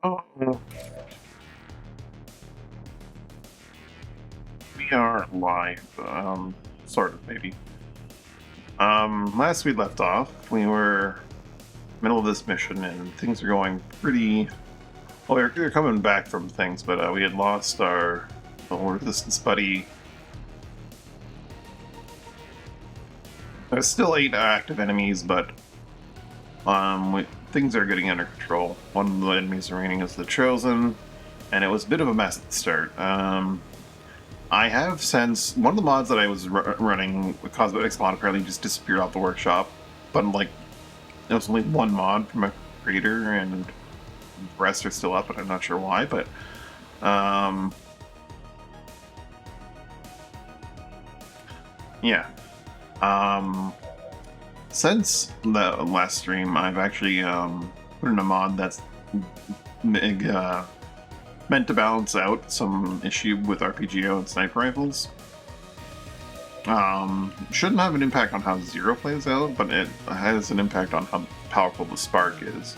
Oh, we are live. Sort of, maybe. Last we left off, we were middle of this mission, and things are going pretty. Well, we were coming back from things, but we had lost our resistance buddy. There's still 8 active enemies, but things are getting under control. One of the enemies remaining is the Chosen, and it was a bit of a mess at the start. I have since one of the mods that I was running, the cosmetics mod, apparently just disappeared off the workshop. But like, there was only one mod from a creator, and the rest are still up, but I'm not sure why. But yeah. Since the last stream, I've actually put in a mod that's meant to balance out some issue with RPGO and sniper rifles. Shouldn't have an impact on how Zero plays out, but it has an impact on how powerful the Spark is.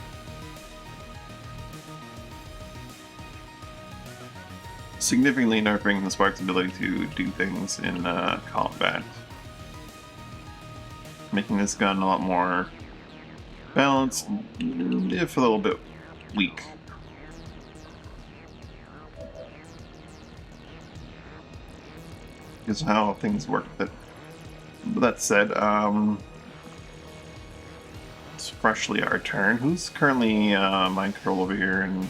Significantly nerfing the Spark's ability to do things in combat. Making this gun a lot more balanced, if a little bit weak. Is how things work with it. But that said, it's freshly our turn. Who's currently mind control over here and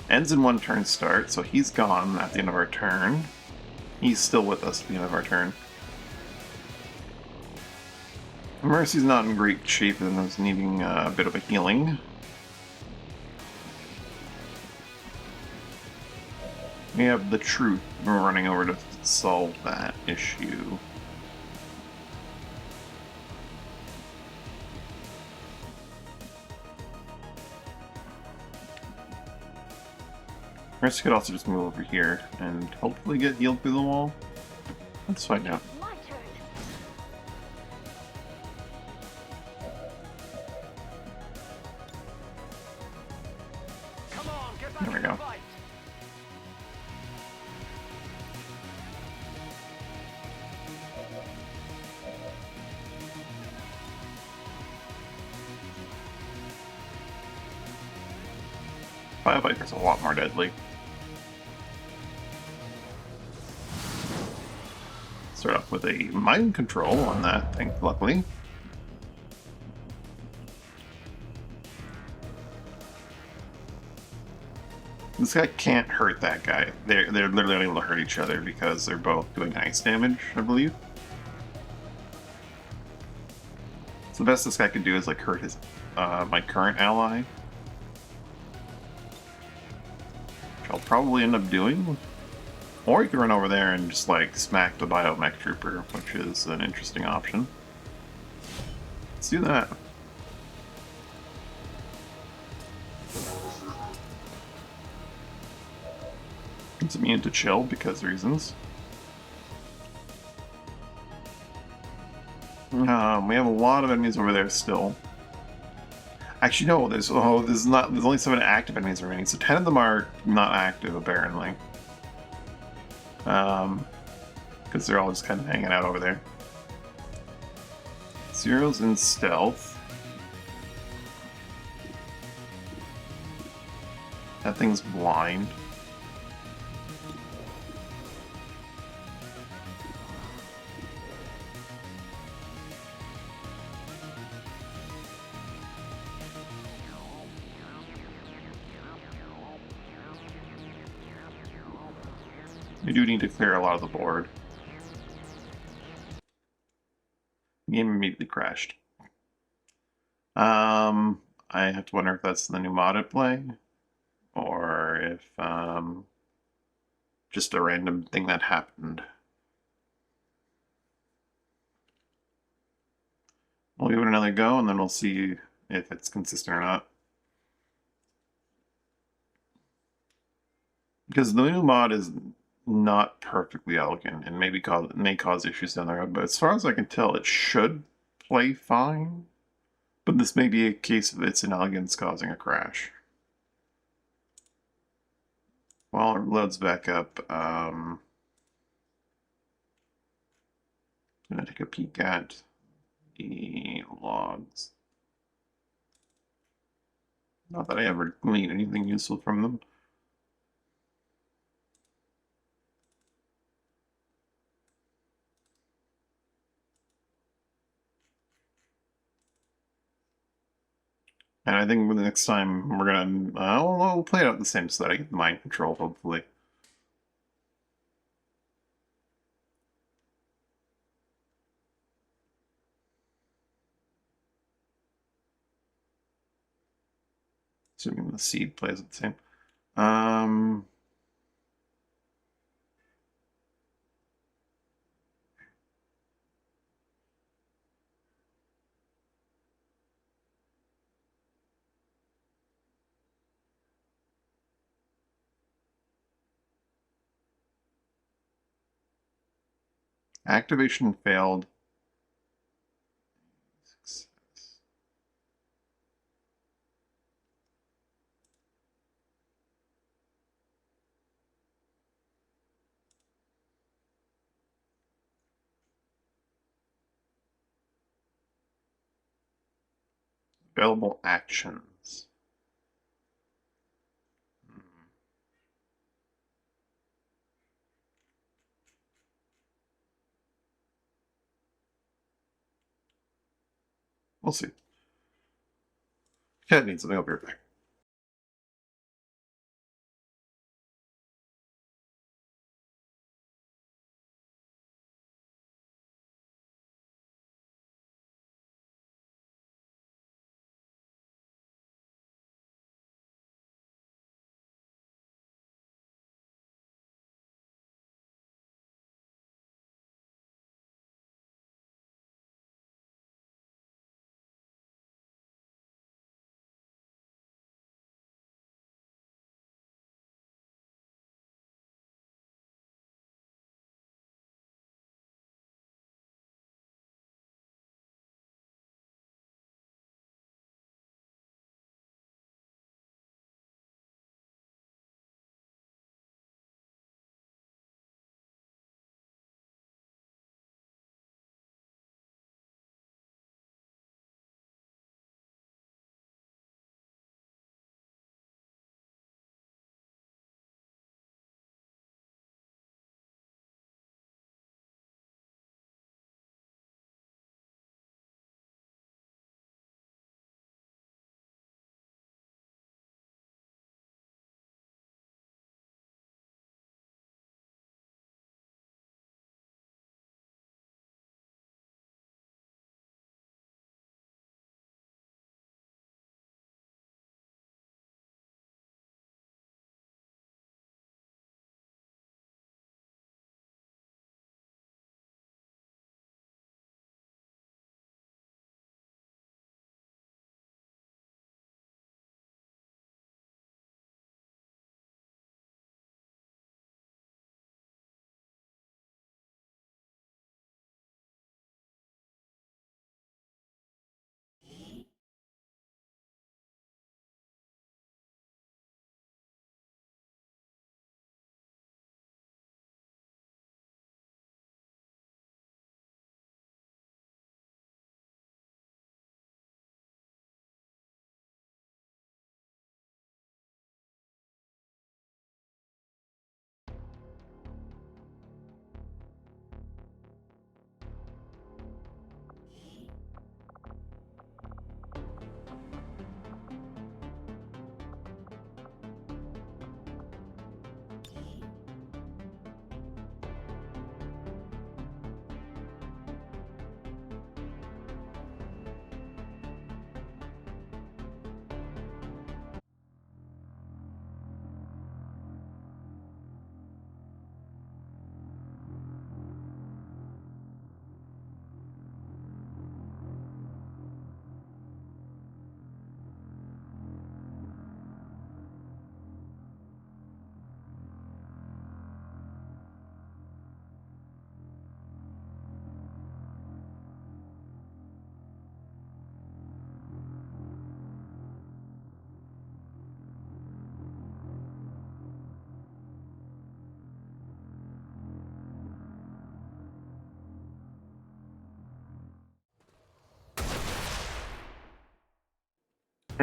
ends in 1 turn start, so he's gone at the end of our turn. He's still with us at the end of our turn. Mercy's not in great shape and is needing a bit of a healing. We have the Truth. We're running over to solve that issue. Mercy could also just move over here and hopefully get healed through the wall. Let's find out. There we go. Firefighter's a lot more deadly. Start off with a mind control on that thing, luckily. This guy can't hurt that guy. They're literally able to hurt each other because they're both doing ice damage, I believe. So the best this guy could do is like hurt his my current ally. Which I'll probably end up doing. Or you could run over there and just like smack the biomech trooper, which is an interesting option. Let's do that. It's immune to chill because reasons. We have a lot of enemies over there still. Actually, no. There's only 7 active enemies remaining, so 10 of them are not active apparently. Because they're all just kind of hanging out over there. Zero's in stealth. That thing's blind. We do need to clear a lot of the board. The game immediately crashed. I have to wonder if that's the new mod at play, or if just a random thing that happened. We'll give it another go, and then we'll see if it's consistent or not. Because the new mod is not perfectly elegant and may cause issues down the road, but as far as I can tell, it should play fine. But this may be a case of its inelegance causing a crash. while it loads back up, I'm going to take a peek at the logs. Not that I ever gleaned anything useful from them. And I think the next time we're gonna we'll play it out the same setting, mind control, hopefully. Assuming the seed plays the same. Activation failed. Success. Available actions. We'll see. Cat needs something. I'll be right back.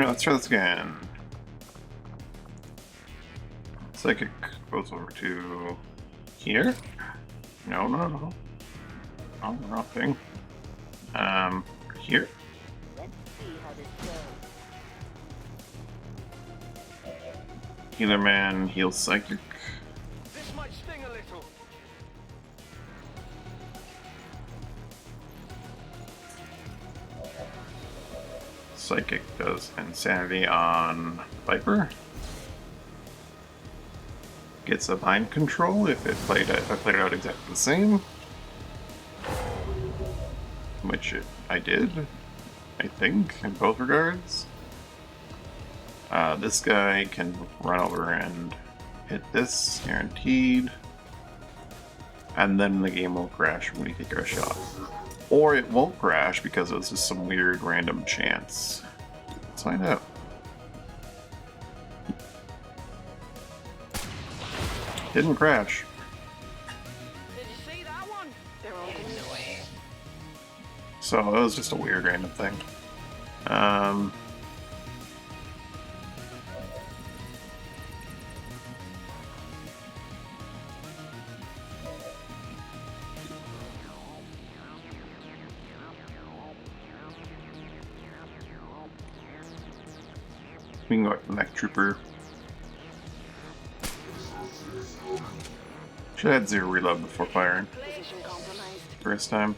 Alright, let's try this again. Psychic goes over to here. No, no, no. Oh, wrong thing. Here. Let's see how this goes. Healer man heals psychic. This might sting a little. Psychic does insanity on Viper. Gets a mind control if I played it out exactly the same. Which I did, I think, in both regards. This guy can run over and hit this, guaranteed. And then the game will crash when we take our shot. Or it won't crash because it was just some weird random chance. Let's find out. Didn't crash. Did you see that one? They're all going away. So it was just a weird random thing. We can go up to the next trooper. Should have had 0 reload before firing. Position compromised. First time.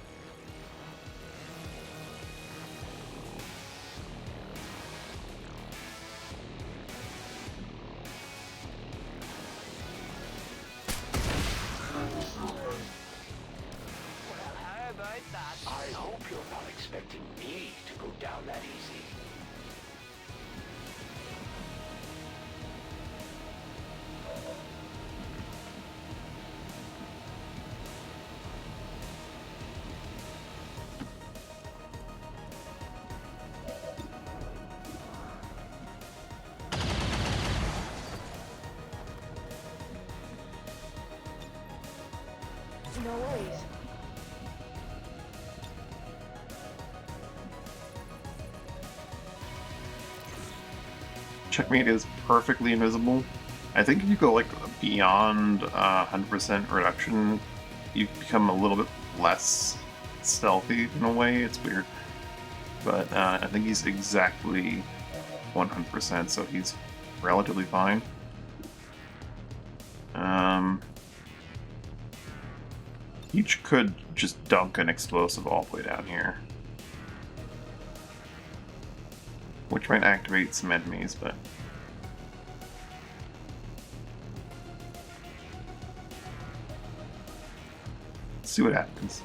Well, how about that? I hope you're not expecting me to go down that easy. No worries. Checkmate is perfectly invisible. I think if you go like beyond 100% reduction, you become a little bit less stealthy in a way. It's weird. But I think he's exactly 100%, so he's relatively fine. Each could just dunk an explosive all the way down here. Which might activate some enemies, but... let's see what happens.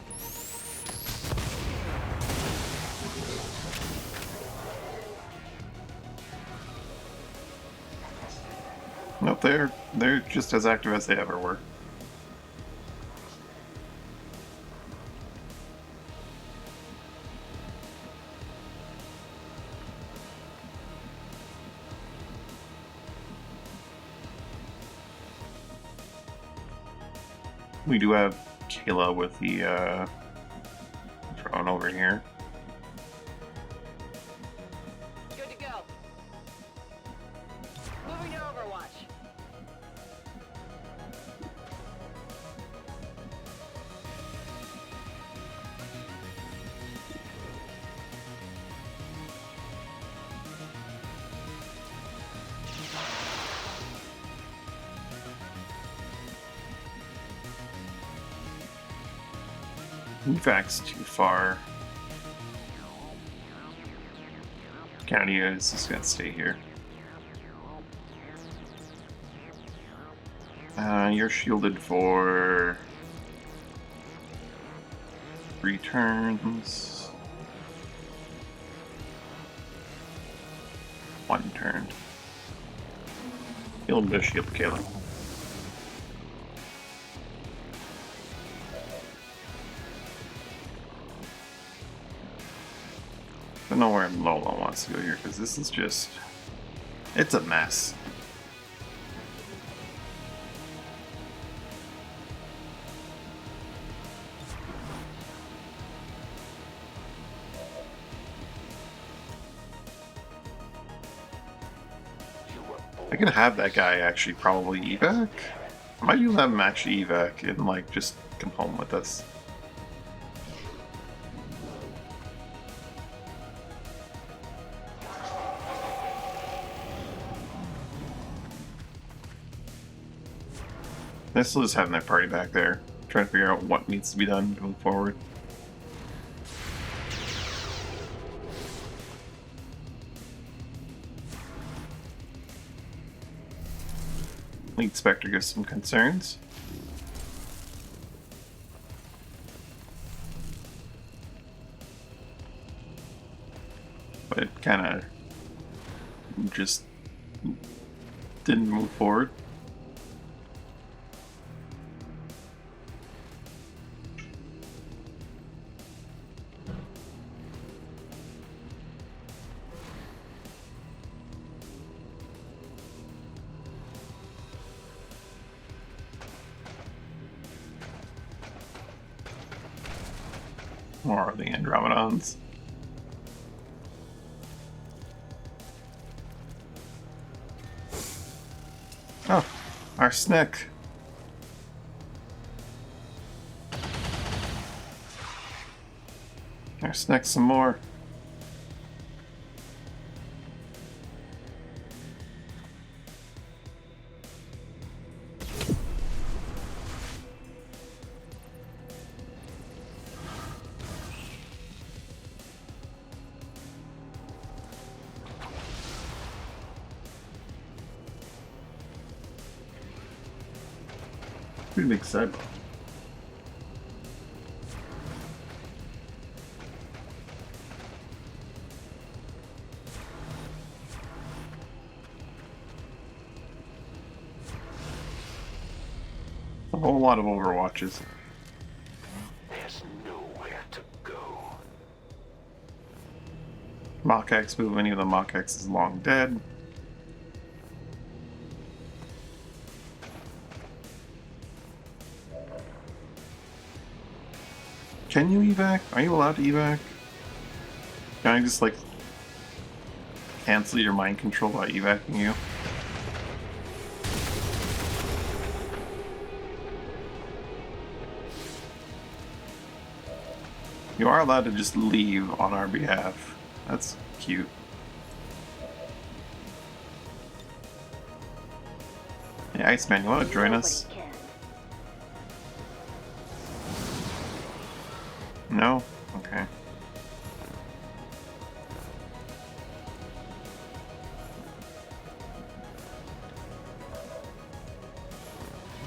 Nope, they're just as active as they ever were. We do have Kayla with the drone over here. Good to go. Moving to Overwatch. Evac's too far. Canada is just gonna stay here. You're shielded for 3 turns. 1 turn. Heal the shield, Kayla. I don't know where Lola wants to go here, because this is just... it's a mess. I could have that guy actually probably evac. I might even have him actually evac and like just come home with us. They're still just having their party back there, trying to figure out what needs to be done moving forward. Lead Spectre gives some concerns. But it kind of just didn't move forward. Or the Andromedons. Oh, our Snick. Our Snick some more. Pretty big set. A whole lot of Overwatches. There's nowhere to go. Mach X move any of the Mach X is long dead. Can you evac? Are you allowed to evac? Can I just like cancel your mind control by evacing you? You are allowed to just leave on our behalf. That's cute. Hey, Iceman, you want to join us? Nobody can. No? Okay.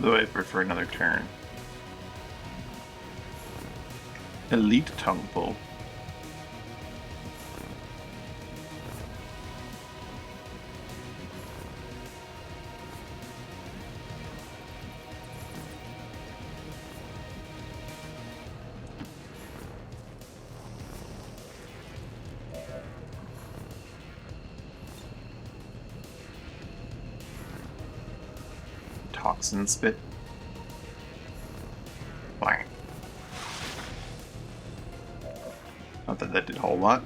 Though I prefer another turn. Elite Tongue Pull. Toxin Spit. Bang. Not that that did a whole lot.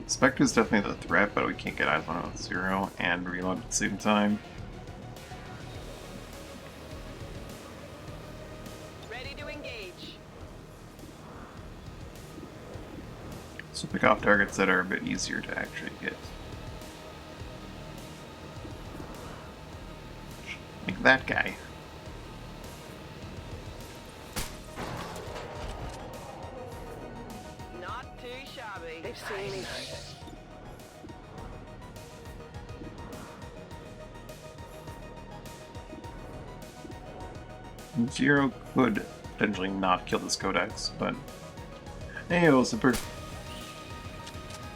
Spectre's definitely the threat, but we can't get eyes on it with 0 and reload at the same time. Ready to engage. So pick off targets that are a bit easier to actually hit. Like that guy. Not too shabby. They've seen me. Zero could potentially not kill this Codex, but hey, it was super.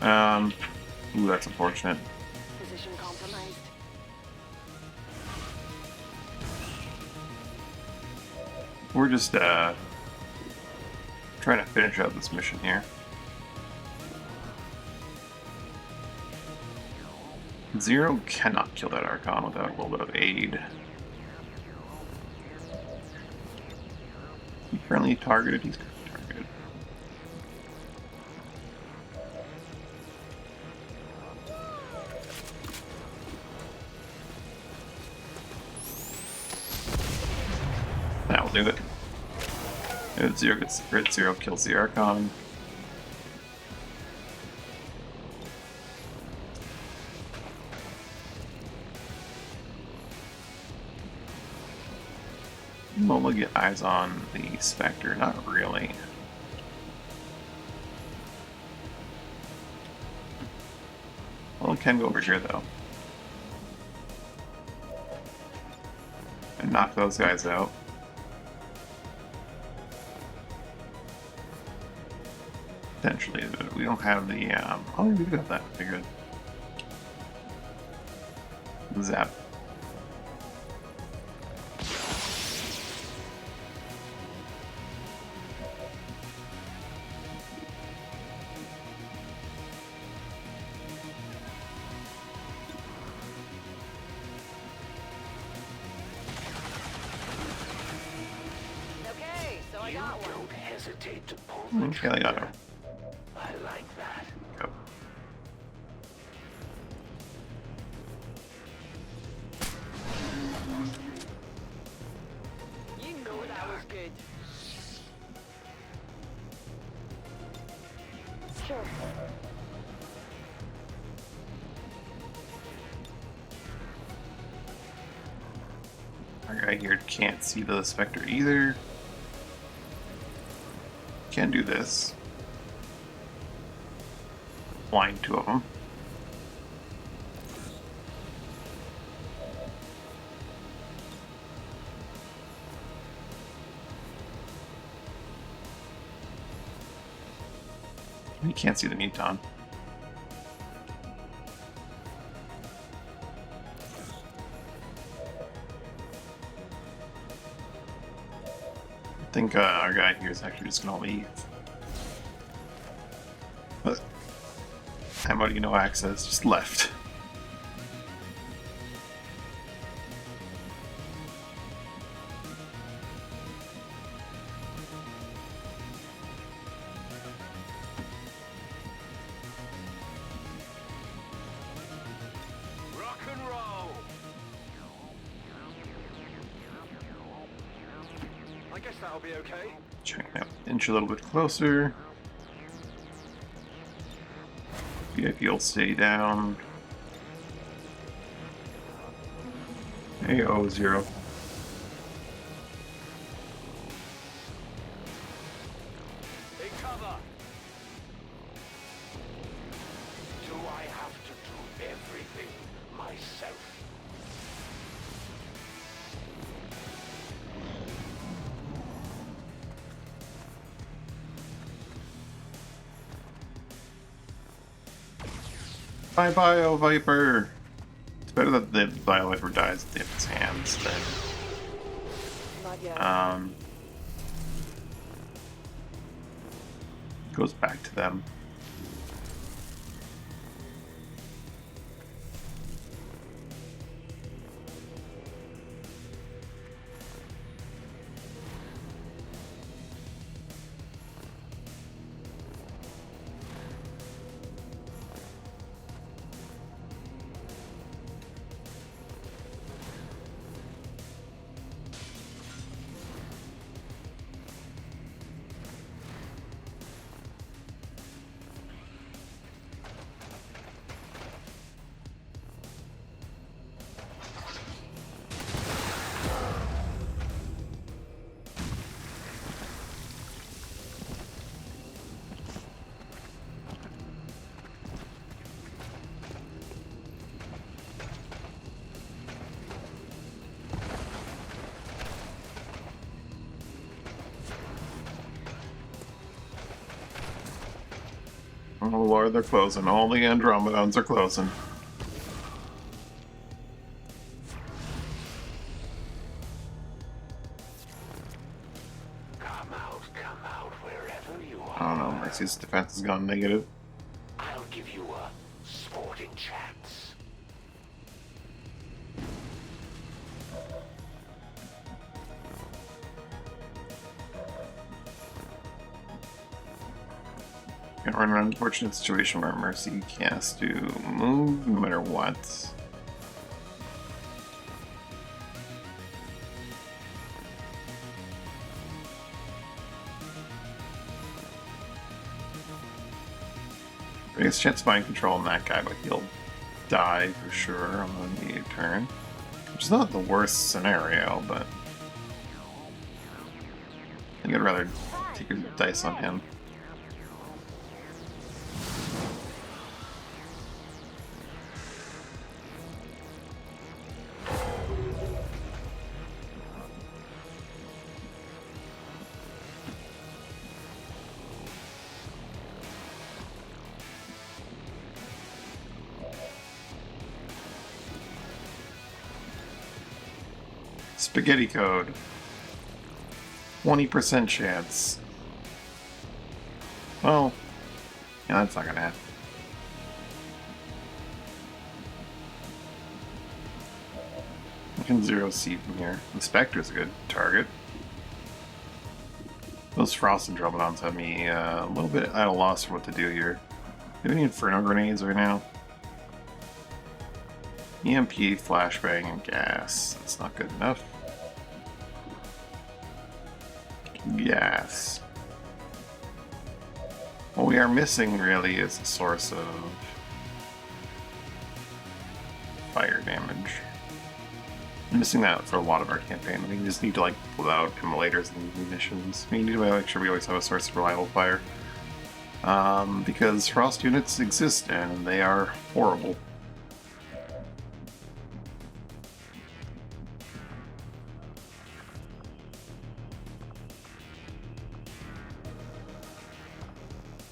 Ooh, that's unfortunate. Position compromised. We're just trying to finish out this mission here. Zero cannot kill that Archon without a little bit of aid. He currently targeted, he's targeted. do it. If Zero gets the crit, Zero kills the Archon. Mola get eyes on the Spectre? Not really. Well, it can go over here though. And knock those guys out. Potentially, but we don't have the, oh, we do have that. Okay, good. Zap. Okay, so I You got one. don't hesitate to pull the Okay, I got trigger. him. I like that. Go. You know that was good. Sure. Our guy here can't see the Spectre either. Can do this. Blind two of them. He can't see the Muton. I think our guy here is actually just gonna leave. But how do you know access just left? Rock and roll. I guess that'll be okay. Check out inch a little bit closer. VIP will stay down. AO 0. Big cover. Do I have to do everything myself? Bye bye, oh Viper! It's better that the Bio Viper dies at the end of his hands than Not yet. goes back to them. Oh lord, they're closing. All the Andromedons are closing. Come out wherever you are. I don't know, Mercy's defense has gone negative. I'll give you a sporting chance. We're in an unfortunate situation where Mercy has to move no matter what. Biggest chance of mind control on that guy, but he'll die for sure on the immediate turn. Which is not the worst scenario, but I think I'd rather take a dice on him. Spaghetti code. 20% chance. Well, yeah, that's not gonna happen. I can zero seed from here. The Spectre's a good target. Those Frost and Dromedons have me a little bit at a loss for what to do here. Do we have any Inferno Grenades right now? EMP, Flashbang, and Gas. That's not good enough. Gas. What we are missing really is a source of fire damage. I'm missing that for a lot of our campaign. We just need to like pull out immolators and munitions. We need to make sure we always have a source of reliable fire. Because Frost units exist and they are horrible.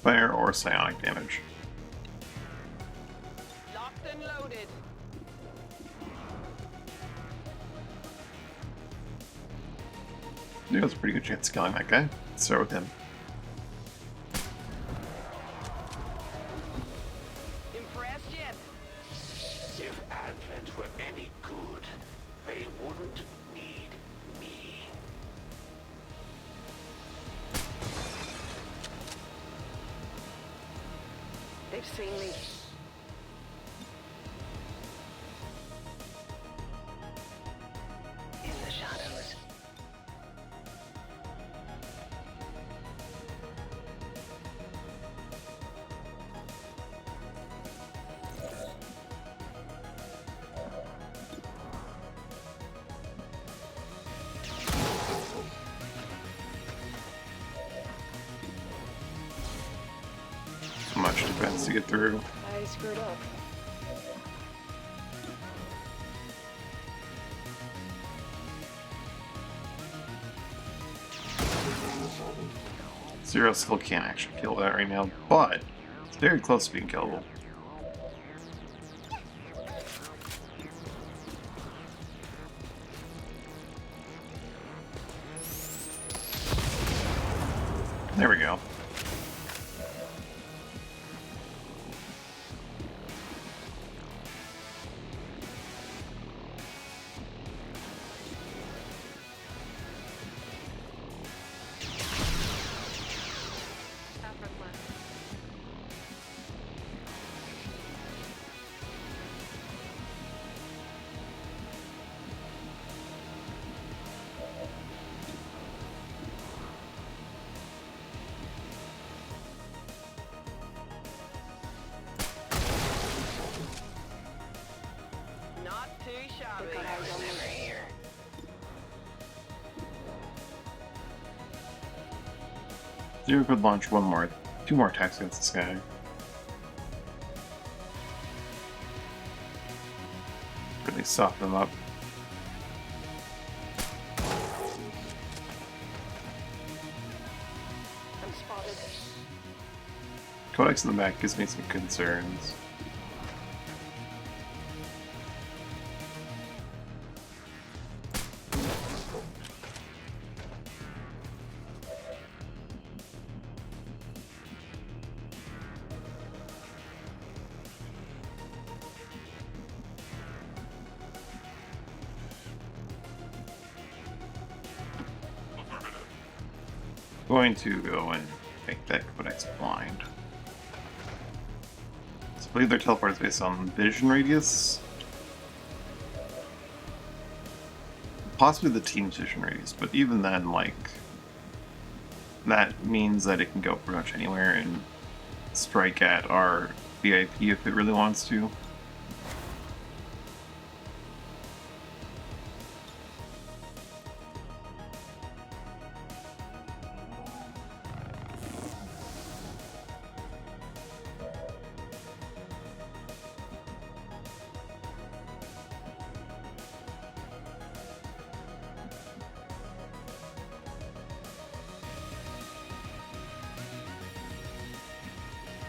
Fire or psionic damage. Locked and loaded. There's a pretty good chance of killing that guy. Let's start with him. Impressed yet? If Advent were any good, they wouldn't need me. They've seen me. In the shadows. So much defense to get through. I screwed up. Zero still can't actually kill that right now, but it's very close to being killable. There we go. Not too shabby. They've got eyes on me. Zero could launch two more attacks against this guy. Really soften him up. I'm spotted. Codex in the back gives me some concerns. Going to go and make that Codex blind. So I believe their teleport is based on vision radius. Possibly the team's vision radius, but even then, like, that means that it can go pretty much anywhere, and strike at our VIP if it really wants to.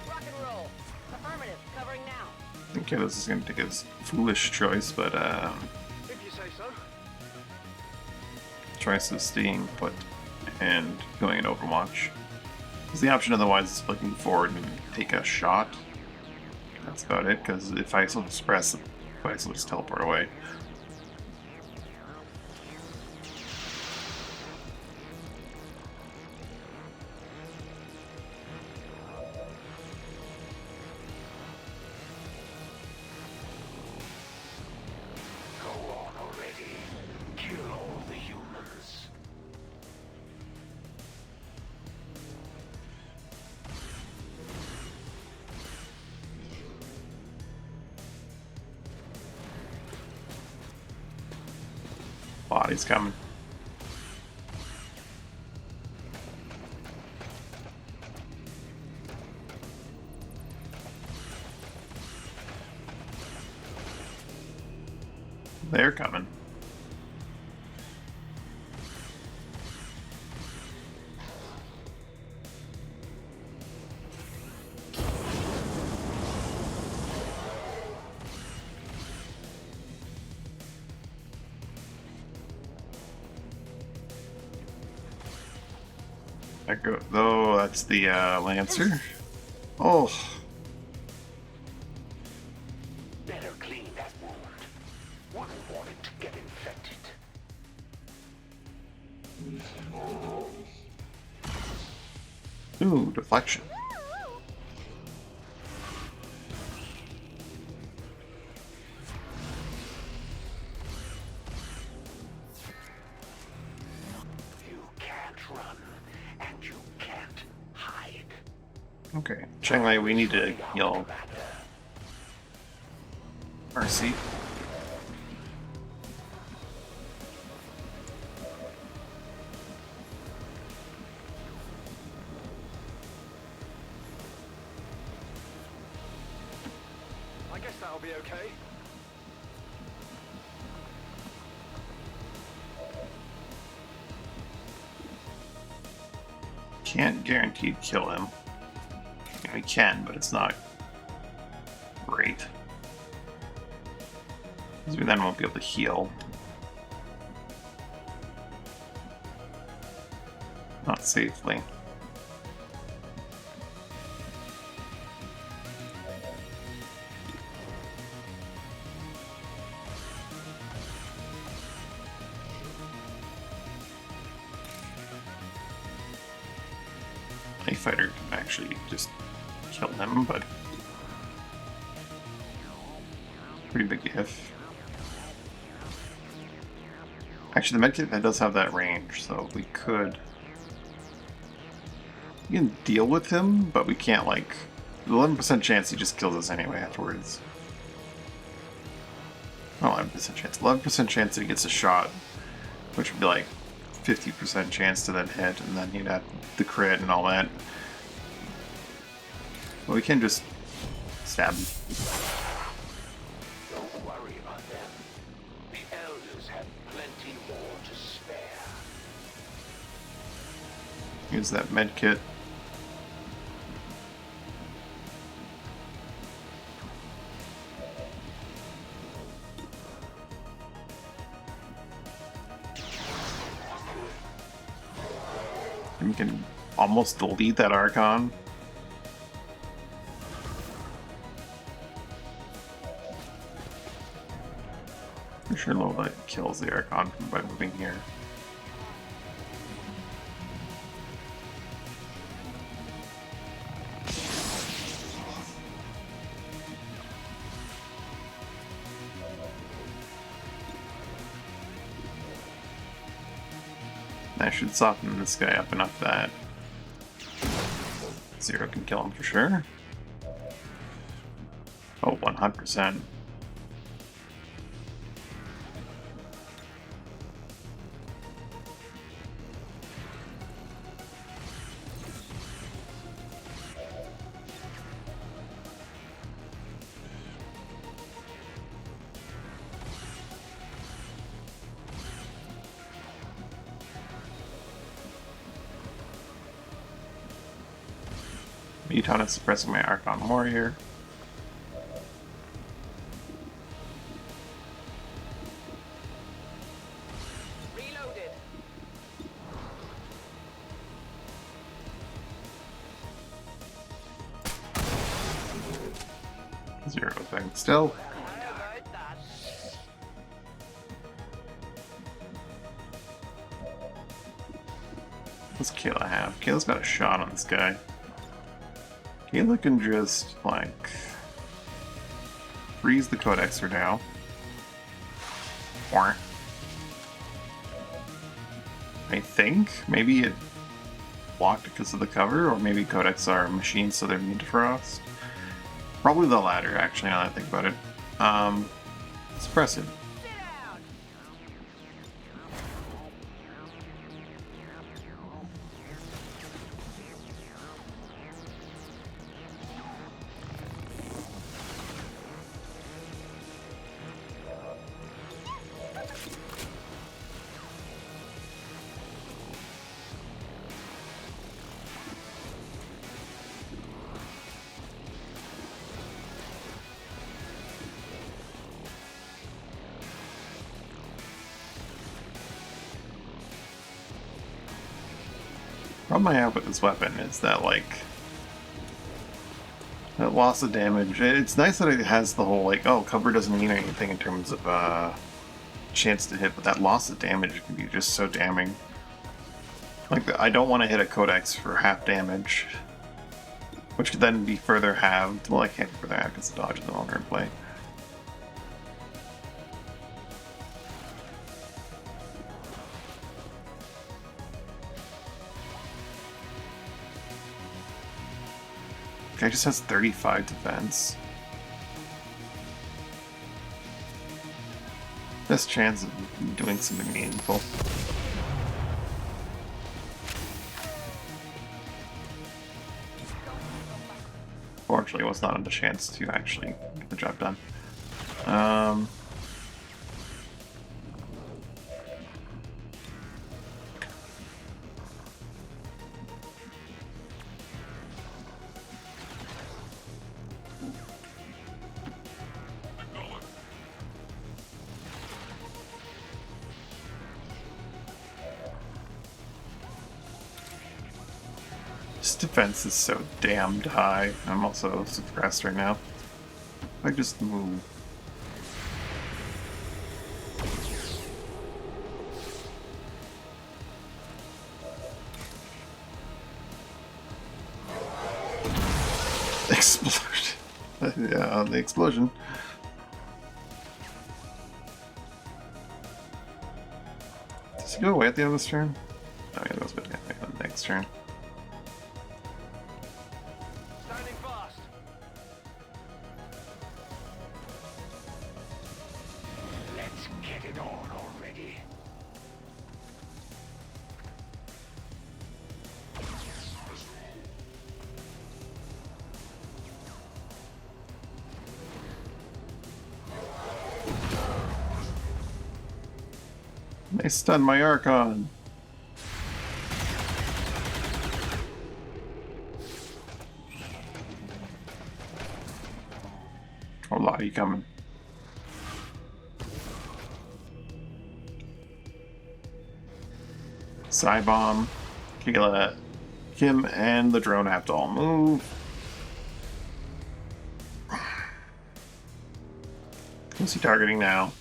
Rock and roll. Affirmative. Covering now. Okay, this is going to take a foolish choice, but If you say so. choice is staying put and going in Overwatch. Because the option otherwise is flicking forward and take a shot. That's about it, because if I still just press, the device will just teleport away. Go on already. Kill all the humans. Body's coming. They're coming. There go. Oh, that's the Lancer. Oh, Better clean that wound. Wouldn't want it to get infected. ooh, deflection. You can't run, and you can't hide. Okay, Chenglei, we need to heal Commander. Mercy. I guess that'll be okay. Can't guaranteed kill him. We can, but it's not great. Because we then won't be able to heal. Not safely. A fighter can actually just kill him, but pretty big if. Actually, the medkit does have that range, so we could. We can deal with him, but we can't, like. 11% chance he just kills us anyway afterwards. Not 11% chance. 11% chance that he gets a shot, which would be like 50% chance to then hit, and then he'd have the crit and all that. But we can just stab him. Don't worry about them. The elders have plenty more to spare. Use that med kit. And we can almost delete that Archon. For sure Lola kills the Archon by moving here. I should soften this guy up enough that Zero can kill him for sure. 100%. Muton is suppressing my Archon Warrior. Reloaded. Zero thing still. How about that? What's Kayla have? Kayla's got a shot on this guy. Kayla can just, like, freeze the Codex for now. Or I think maybe it blocked because of the cover, or maybe Codex are machines so they're immune to frost. Probably the latter, actually, now that I think about it. Suppress it. Sit down. Problem I have with this weapon is that, like, that loss of damage. It's nice that it has the whole, like, oh, cover doesn't mean anything in terms of chance to hit, but that loss of damage can be just so damning. Like, I don't want to hit a Codex for half damage, which could then be further halved. Well, I can't do that because the dodge is no longer in play. Guy just has 35 defense. Best chance of doing something meaningful. Fortunately, it was not a chance to actually get the job done. This defense is so damned high. I'm also suppressed right now. If I just move. Explosion. Yeah, the explosion. Does he go away at the end of this turn? Oh, yeah, that was good. Yeah, the next turn. Standing fast. Let's get it on already. They stunned my Archon. A lot of you coming. Bomb, Kayla, Kim, and the drone have to all move. Who's he targeting now?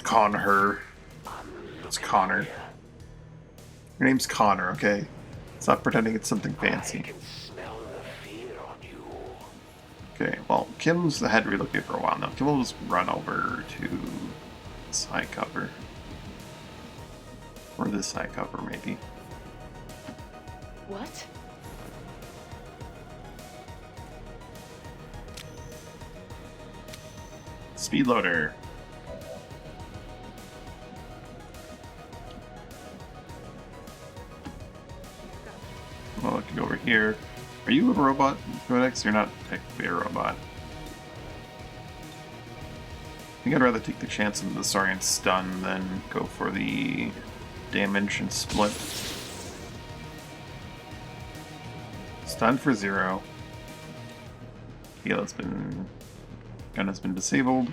Connor. It's Connor. Your name's Connor, okay? Stop pretending it's something fancy. I can smell the fear on you. Okay, well, Kim's had to relocate for a while now. Kim will just run over to this high cover. Or this high cover, maybe. What? Speed loader. Well, I can go over here. Are you a robot, Codex? You're not technically a robot. I think I'd rather take the chance of the Saurian stun than go for the damage and split. Stun for 0. Heal has been... Gun has been disabled.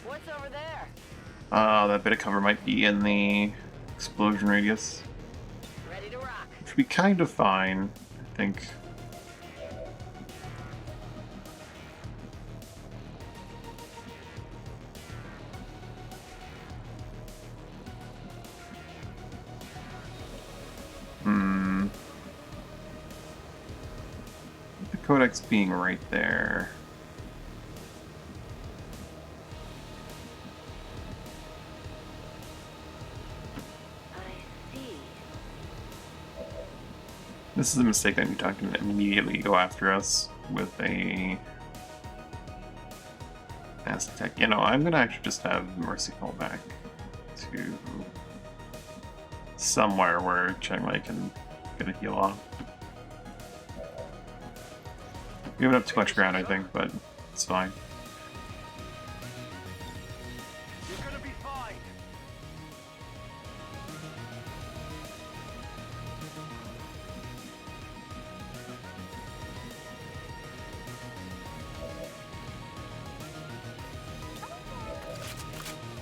What's over there? That bit of cover might be in the explosion radius. Ready to rock. Which would be kind of fine, I think. The Codex being right there. I see. This is a mistake that you talk to immediately go after us with a fast attack. You know, I'm gonna actually just have Mercy fall back to somewhere where Cheng-Wei can get a heal off. We haven't have too much ground, I think, but it's fine. You're gonna be fine.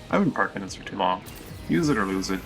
I've been parking this for too long. Use it or lose it.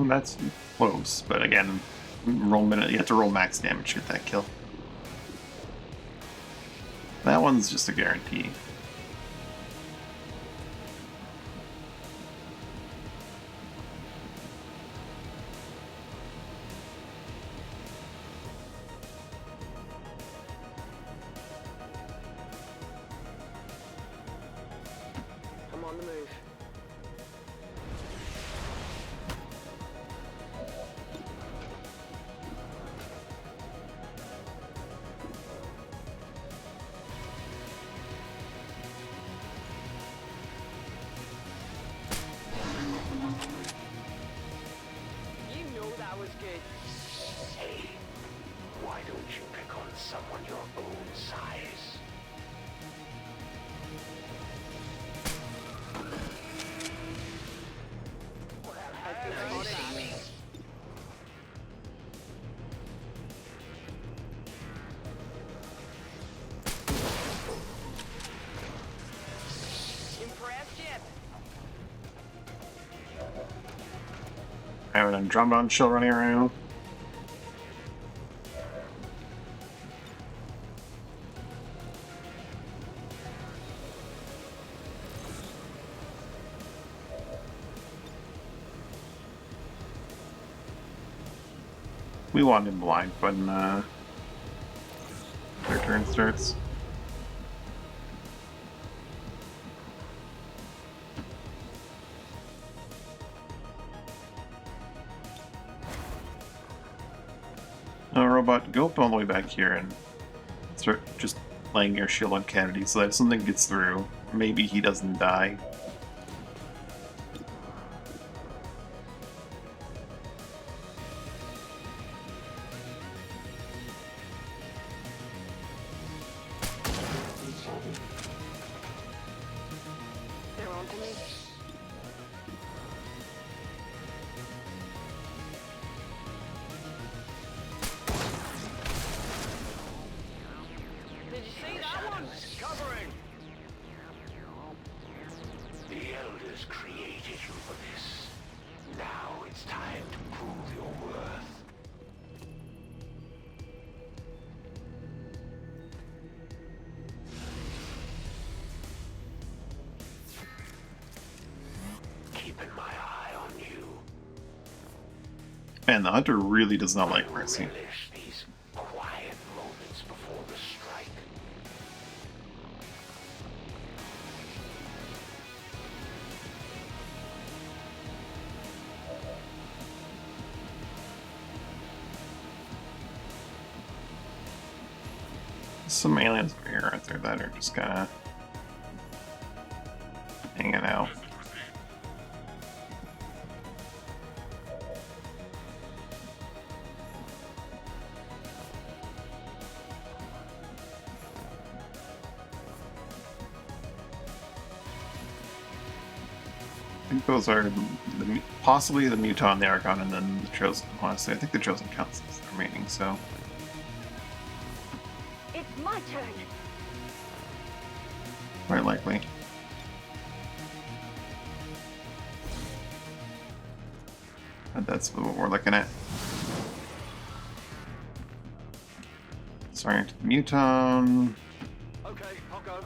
That's close, but again, roll minute. You have to roll max damage to get that kill. That one's just a guarantee. I'm on the move. You know that was good. Hey, why don't you pick on someone your own size? Impressed yet? I have an Andromedon shield running around. We want him blind when their turn starts. Robot, go up all the way back here and start just laying your shield on Kennedy so that if something gets through, maybe he doesn't die. They're on to me. Did you see that one? Covering! The Elders created you for this. Now it's time to prove your worth. keeping my eye on you. And the hunter really does not like Mercy. Relish these quiet moments before the strike. Some aliens over here, aren't there, that are just kind of hanging out. I think those are possibly the Muton, the Archon, and then the Chosen. Honestly, I think the Chosen counts as the remaining, so. It's my turn. Quite likely. But that's what we're looking at. Sorry, Muton. Okay, I'll go.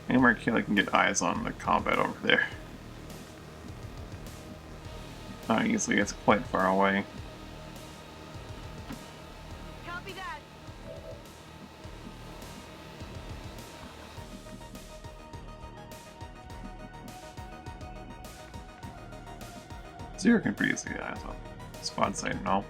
Anywhere I can get eyes on the combat over there. Not easily, it's quite far away. Copy that. Zero can pretty easily get eyes on squad sight and all.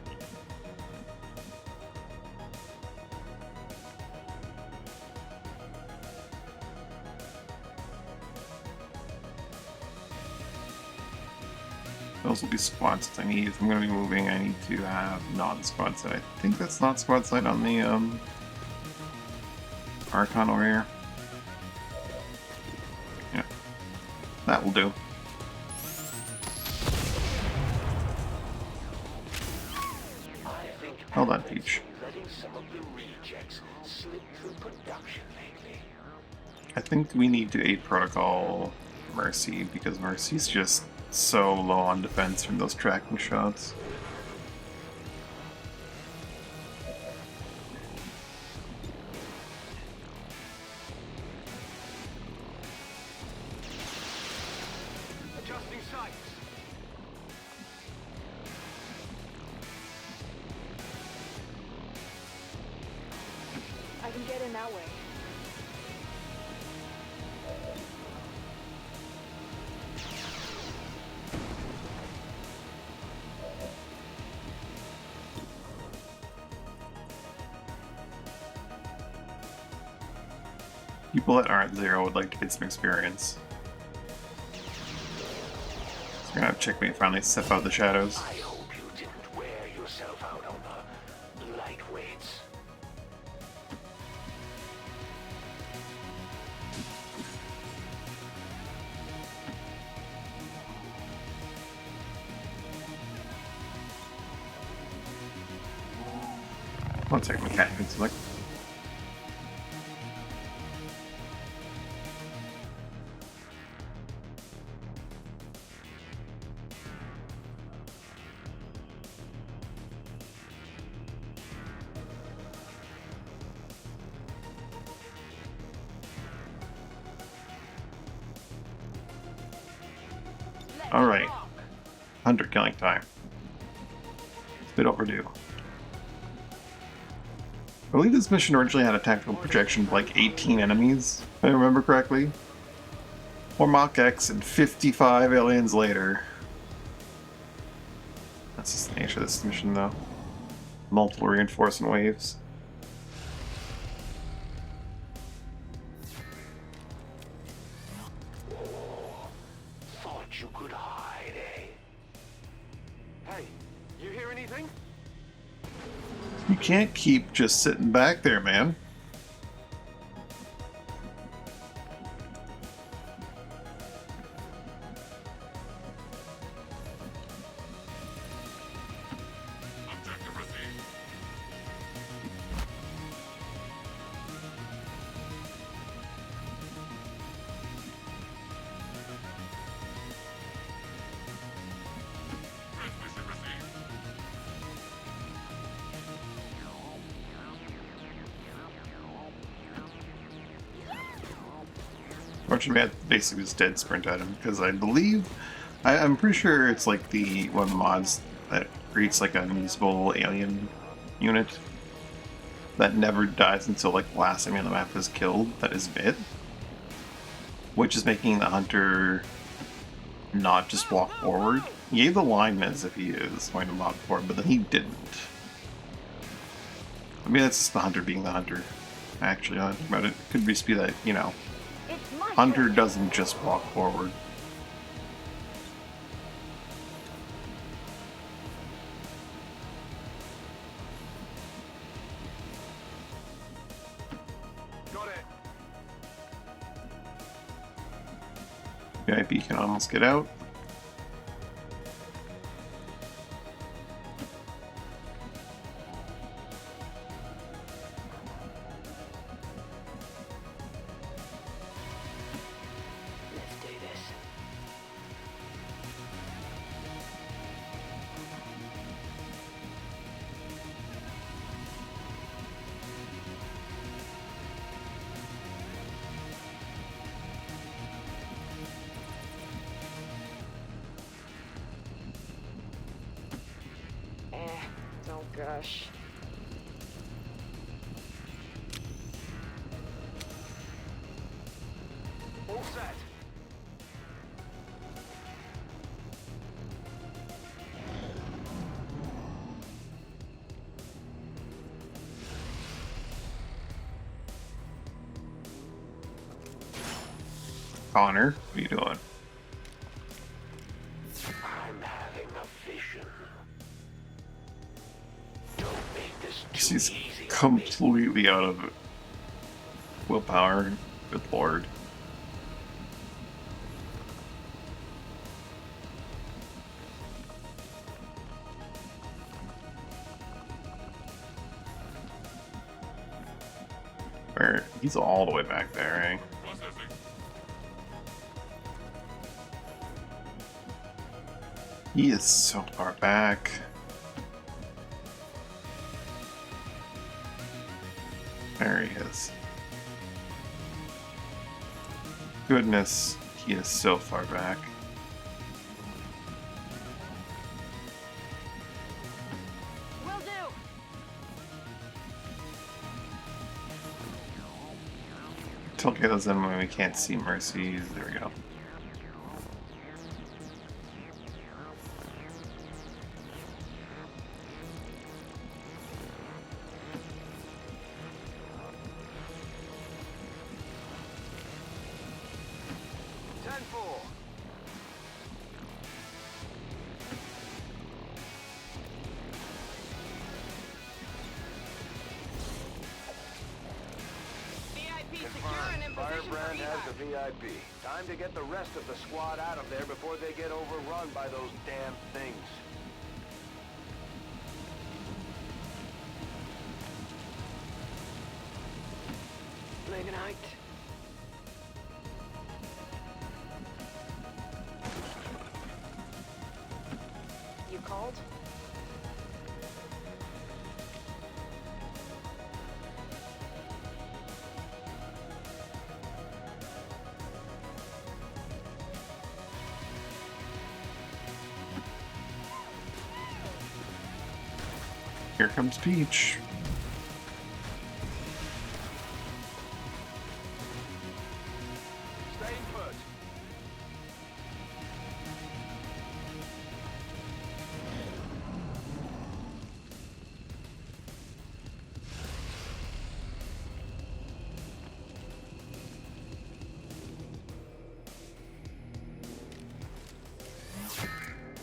Those will be squad sight I need. If I'm going to be moving, I need to have non-squad sight. I think that's not squad sight on the Archon over here. Yeah, that will do. I think Hold on, Peach. letting some of the rejects slip through production lately. I think we need to aid Protocol Mercy, because Mercy's just so low on defense from those tracking shots. Adjusting sights. I can get in that way. People that aren't Zero would like to get some experience. So we're gonna have Checkmate finally step out of the shadows. I hope you didn't wear yourself out on the lightweights. One second, mechanic can select. Alright. Hunter killing time. It's a bit overdue. I believe this mission originally had a tactical projection of like 18 enemies, if I remember correctly. 4 Mach X and 55 aliens later. That's just the nature of this mission though. Multiple reinforcement waves. Thought you could hide, eh? Hey, you hear anything? You can't keep just sitting back there, man. Fortunately, I basically just dead sprint at him because I believe I'm pretty sure it's like the one of the mods that creates like an invisible alien unit that never dies until like the last enemy on the map is killed. That is it, which is making the hunter not just walk forward. He gave the line as if he is going to walk forward, but then he didn't. I mean, that's the hunter being the hunter. Actually, I think about it, it could just be that, you know, It's my hunter turn. doesn't just walk forward. Got it. VIP can almost get out. Let's do this. Oh gosh. All set. Connor, what are you doing? I'm having a vision. Don't make this too She's easy on me. completely out of willpower. Good lord. Where he's all the way back there, eh? He is so far back. There he is. Goodness, he is so far back. Will do. Till Kayla's in when we can't see Mercy's. There we go. VIP secure Confirmed. and in position for Firebrand has evac. the VIP. Time to get the rest of the squad out of there before they get overrun by those damn things. Moving out. You called? Here comes Peach. Stay put.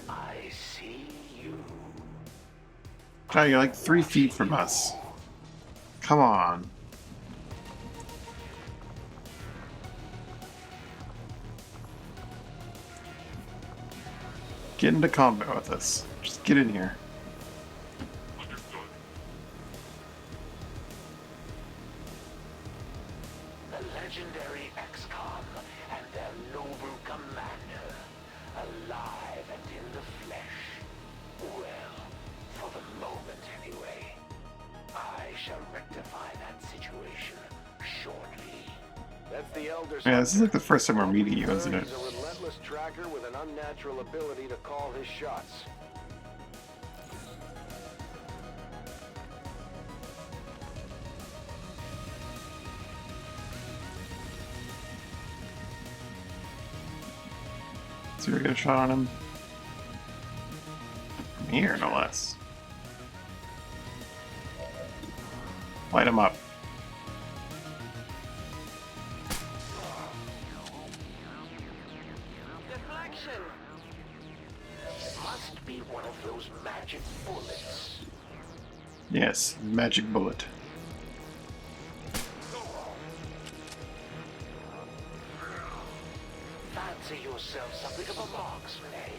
I see you. Oh, you're like 3 feet from us. Come on. Get into combat with us. Just get in here. The legendary XCOM and their noble commander, alive and in the flesh. Well, for the moment anyway. I shall rectify that situation shortly. That's the Elder's Yeah, this is like the hunter. first time we're meeting you, isn't it? He's a relentless tracker with an unnatural ability to call his shots. See if we get a shot on him. From here, no less. Light him up. Deflection. Must be one of those magic bullets. Yes, magic bullet. Fancy yourself something of a marksman, eh?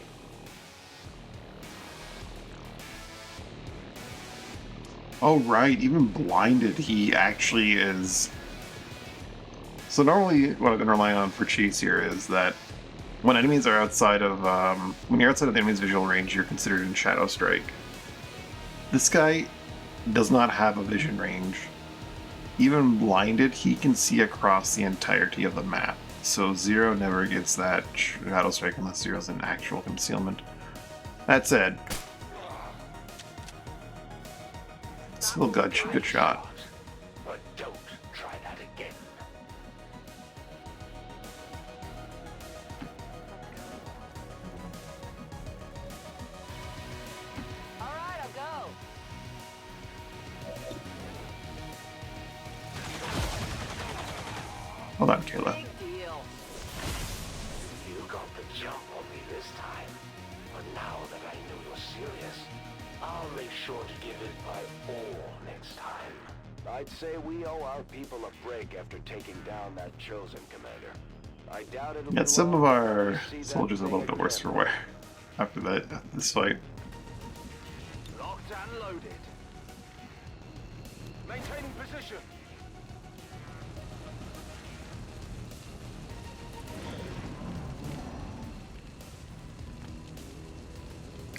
Oh right, even blinded he actually is. So normally what I've been relying on for chase here is that when enemies are outside of when you're outside of the enemy's visual range, you're considered in Shadow Strike. This guy does not have a vision range. Even blinded, he can see across the entirety of the map. So Zero never gets that Shadow Strike unless Zero's in actual concealment. That said, still good shot. But don't try that again. All right, I'll go. Hold on, Kayla. Big deal. You got the jump on me this time. But now that I know you're serious, I'll make sure to give it my all next time. I'd say we owe our people a break after taking down that chosen commander. I doubt it'll Yeah, be some long of before our we see that soldiers are a thing little bit worse again. for wear after this fight. Locked and loaded. Maintaining position.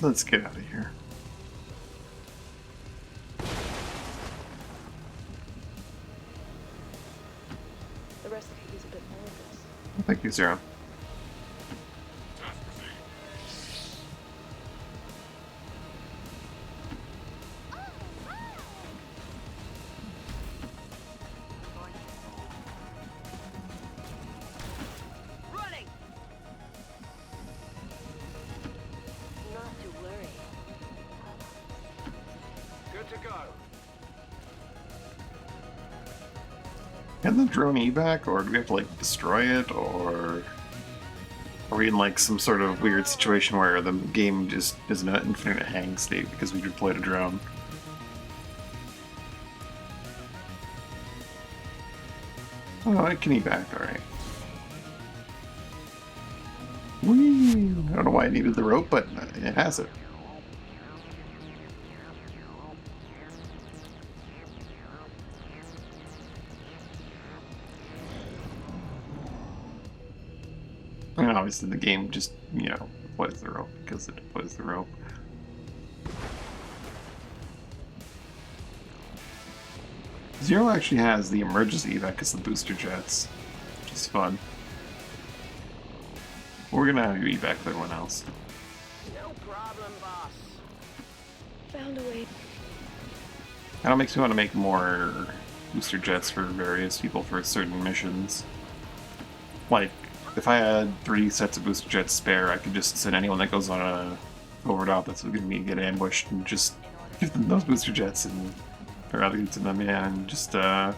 Let's get out of here. The rest of you is a bit nervous. Thank you, Zero. Running. Not to worry. Good to go. Can the drone evac, or do we have to like destroy it, or are we in like some sort of weird situation where the game just is in an infinite hang state because we deployed a drone? Oh, it can evac, alright. Whee! I don't know why I needed the rope, but it has it. And obviously the game just, deploys the rope because it deploys the rope. Zero actually has the emergency evac as the booster jets, which is fun. We're gonna have you evac with everyone else. No problem, boss. Found a way. That makes me want to make more booster jets for various people for certain missions. Like, if I had 3 sets of booster jets spare, I could just send anyone that goes on a overdot that's going to get ambushed and just give them those booster jets and rather get to them, yeah, and just the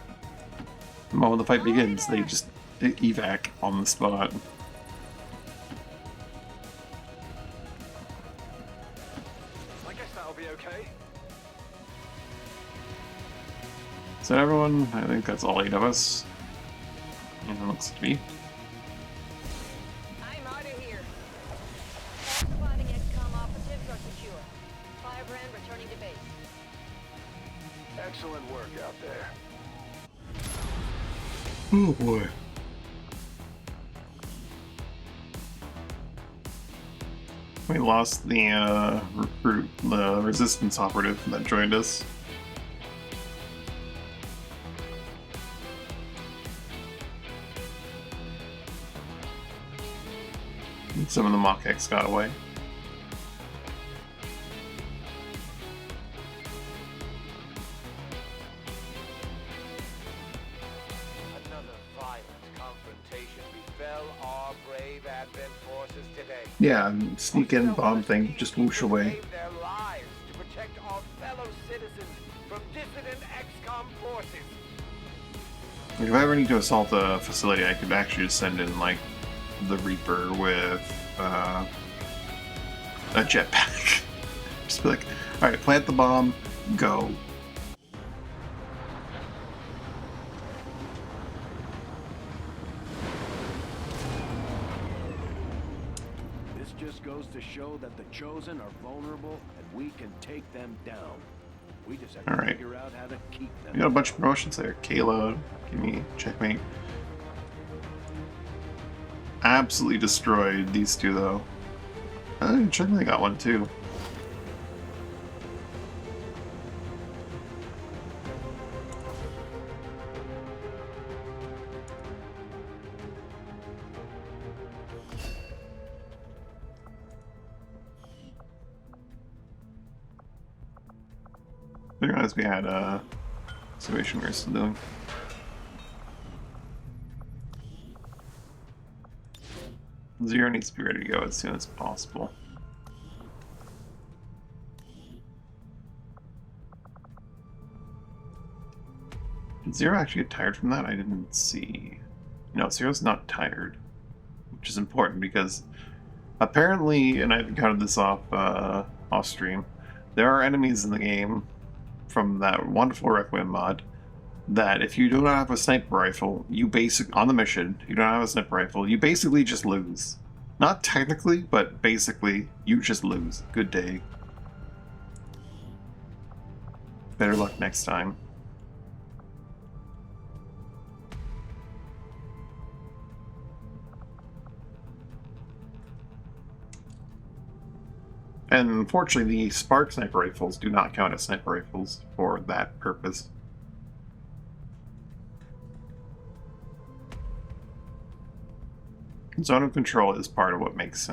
moment the fight begins, they just evac on the spot. I guess that'll be okay. So everyone, I think that's all 8 of us. And it looks to be. I'm out of here. All surviving XCOM operatives are secure. Firebrand returning to base. Excellent work out there. Oh boy. We lost the recruit, the resistance operative that joined us. Some of the Mach X got away. Another violent confrontation befell our brave Advent forces today. Yeah, sneak in bomb thing, just whoosh Who away. gave their lives to protect our fellow citizens from dissident XCOM forces. If I ever need to assault a facility, I could actually just send in, like, the Reaper with a jetpack. Just be like, alright, plant the bomb, go. This just goes to show that the Chosen are vulnerable and we can take them down. We just have to Alright. figure out how to keep them. We got a bunch of promotions there. Kayla, give me checkmate. Absolutely destroyed these two, though. Checkmate got one, too. Didn't realize we had a situation we're still doing. Zero needs to be ready to go as soon as possible. Did Zero actually get tired from that? I didn't see. No, Zero's not tired, which is important because apparently, and I've encountered this off stream, there are enemies in the game from that wonderful Requiem mod that if you do not have a sniper rifle, you on the mission, you don't have a sniper rifle, you basically just lose. Not technically, but basically, you just lose. Good day. Better luck next time. And unfortunately, the Spark sniper rifles do not count as sniper rifles for that purpose. Zone of control is part of what makes,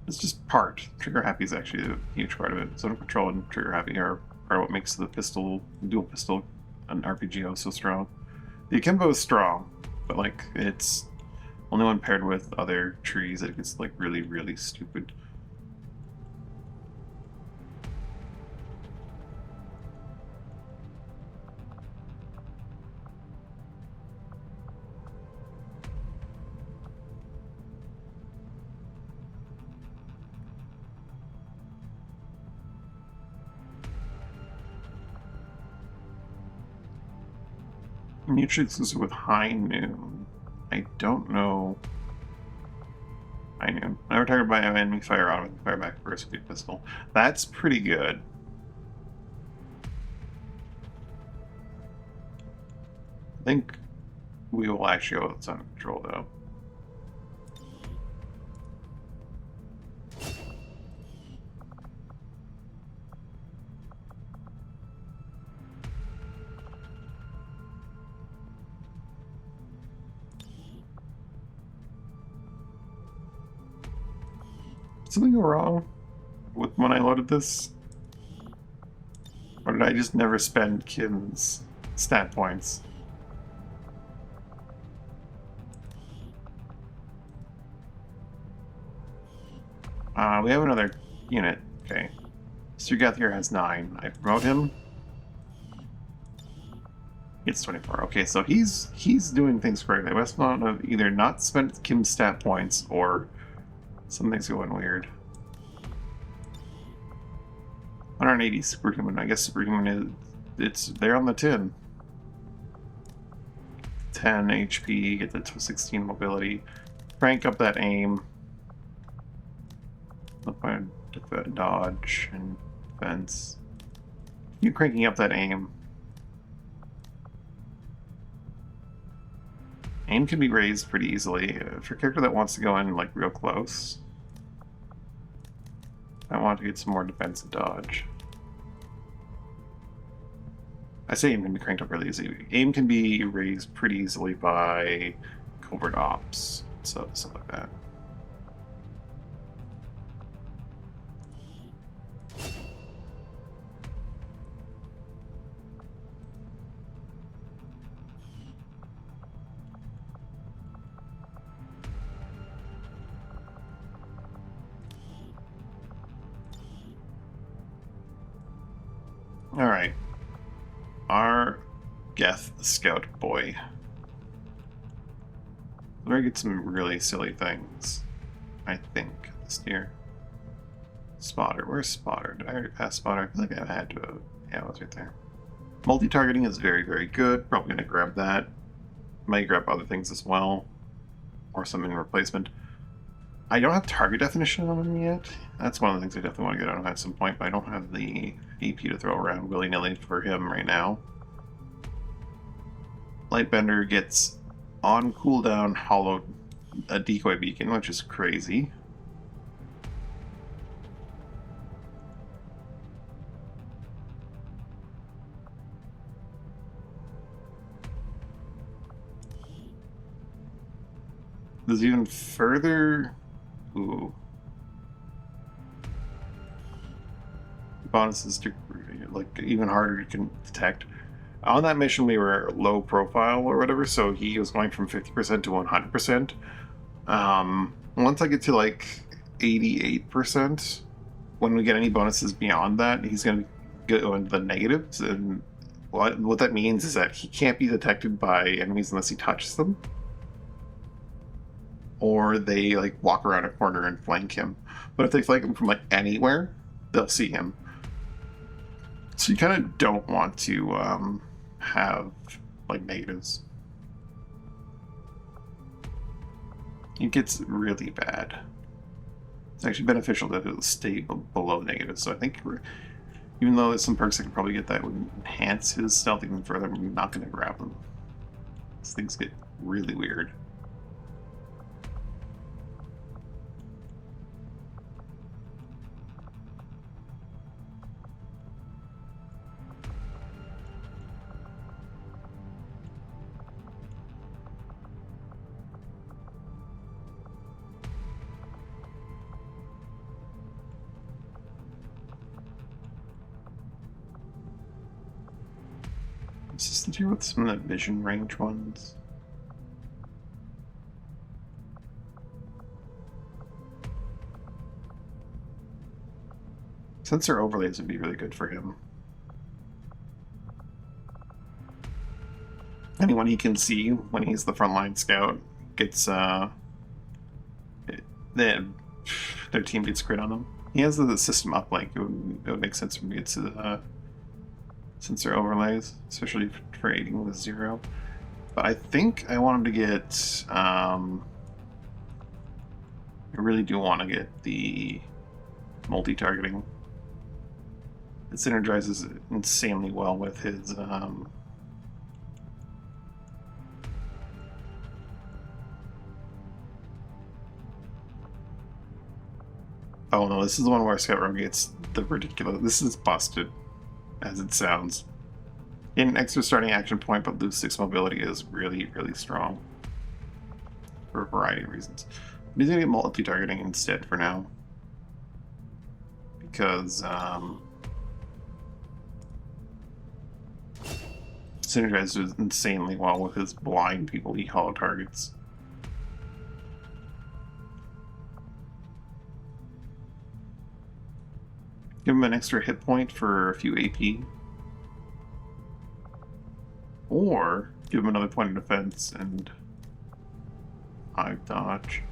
it's just part. Trigger happy is actually a huge part of it. Zone of control and trigger happy are part of what makes the dual pistol, an RPGO so strong. The akimbo is strong, but like, it's only when paired with other trees it gets like really, really stupid. Mutually exclusive with High Noon. I don't know. High Noon. Never targeted by enemy fire on with fire back for a speed pistol. That's pretty good. I think we will actually go with Zone of Control though. Something go wrong with when I loaded this? Or did I just never spend Kim's stat points? We have another unit. Okay. Sugathir has 9. I promote him. It's 24. Okay, so he's doing things correctly. I must not have either not spent Kim's stat points or something's going weird. 180 superhuman. I guess superhuman it's there on the tin. 10 HP, get the 16 mobility. Crank up that aim. Look by dodge and defense. You cranking up that aim. Aim can be raised pretty easily. For a character that wants to go in like real close, I want to get some more defensive dodge. I say aim can be cranked up really easy. Aim can be raised pretty easily by covert ops. So stuff like that. All right, our Geth Scout boy. We're gonna get some really silly things, I think, this year. Spotter, where's Spotter? Did I already pass Spotter? I feel like I had to have, yeah, it was right there. Multi-targeting is very, very good. Probably gonna grab that. Might grab other things as well, or some in replacement. I don't have target definition on him yet. That's one of the things I definitely want to get on him at some point, but I don't have the AP to throw around willy-nilly for him right now. Lightbender gets on cooldown hollowed a decoy beacon, which is crazy. There's even further. Ooh. Bonuses to like even harder to detect. On that mission, we were low profile or whatever, so he was going from 50% to 100%. Once I get to like 88%, when we get any bonuses beyond that, he's going to go into the negatives. And what that means is that he can't be detected by enemies unless he touches them, or they like walk around a corner and flank him. But if they flank him from like anywhere, they'll see him. So you kind of don't want to have like negatives. It gets really bad. It's actually beneficial to stay below negative. So I think even though there's some perks that can probably get that would enhance his stealth even further, I'm not going to grab them. These things get really weird. Is this to do with some of the vision range ones? Sensor overlays would be really good for him. Anyone he can see when he's the frontline scout gets their team gets crit on them. He has the system up, like it would make sense for me to sensor overlays, especially for aiding with 0. But I think I want him to get I really do want to get the multi-targeting. It synergizes insanely well with his oh no, this is the one where Scout Rogue gets the ridiculous. This is busted, as it sounds. Get an extra starting action point, but lose 6 mobility is really, really strong. For a variety of reasons. But he's gonna get multi-targeting instead for now. Because synergizes insanely well with his blind people he hollow targets. Give him an extra hit point for a few AP. Or give him another point of defense and 5 dodge.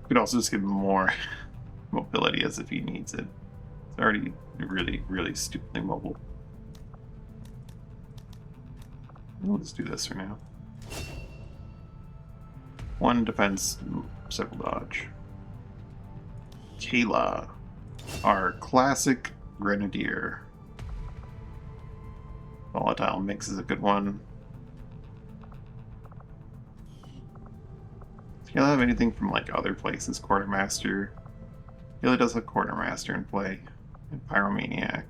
Could also just give him more mobility as if he needs it. It's already really, really stupidly mobile. We'll just do this for now. 1 defense, several dodge. Kayla, our classic grenadier. Volatile mix is a good one. Does Kayla have anything from like other places? Quartermaster. Kayla does have Quartermaster in play. And Pyromaniac.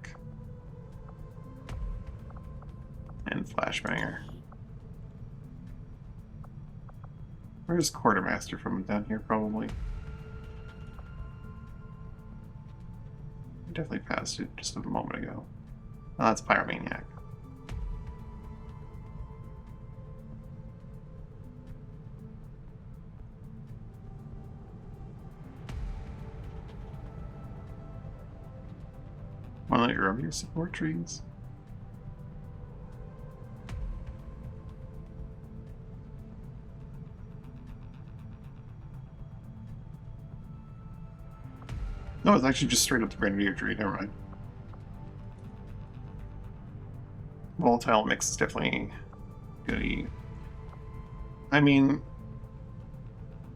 And Flashbanger. Where's Quartermaster from? Down here, probably. I definitely passed it just a moment ago. Oh, that's Pyromaniac. One of your support trees. No, it's actually just straight up the Grenadier tree. Never mind. Volatile mix is definitely goody. I mean,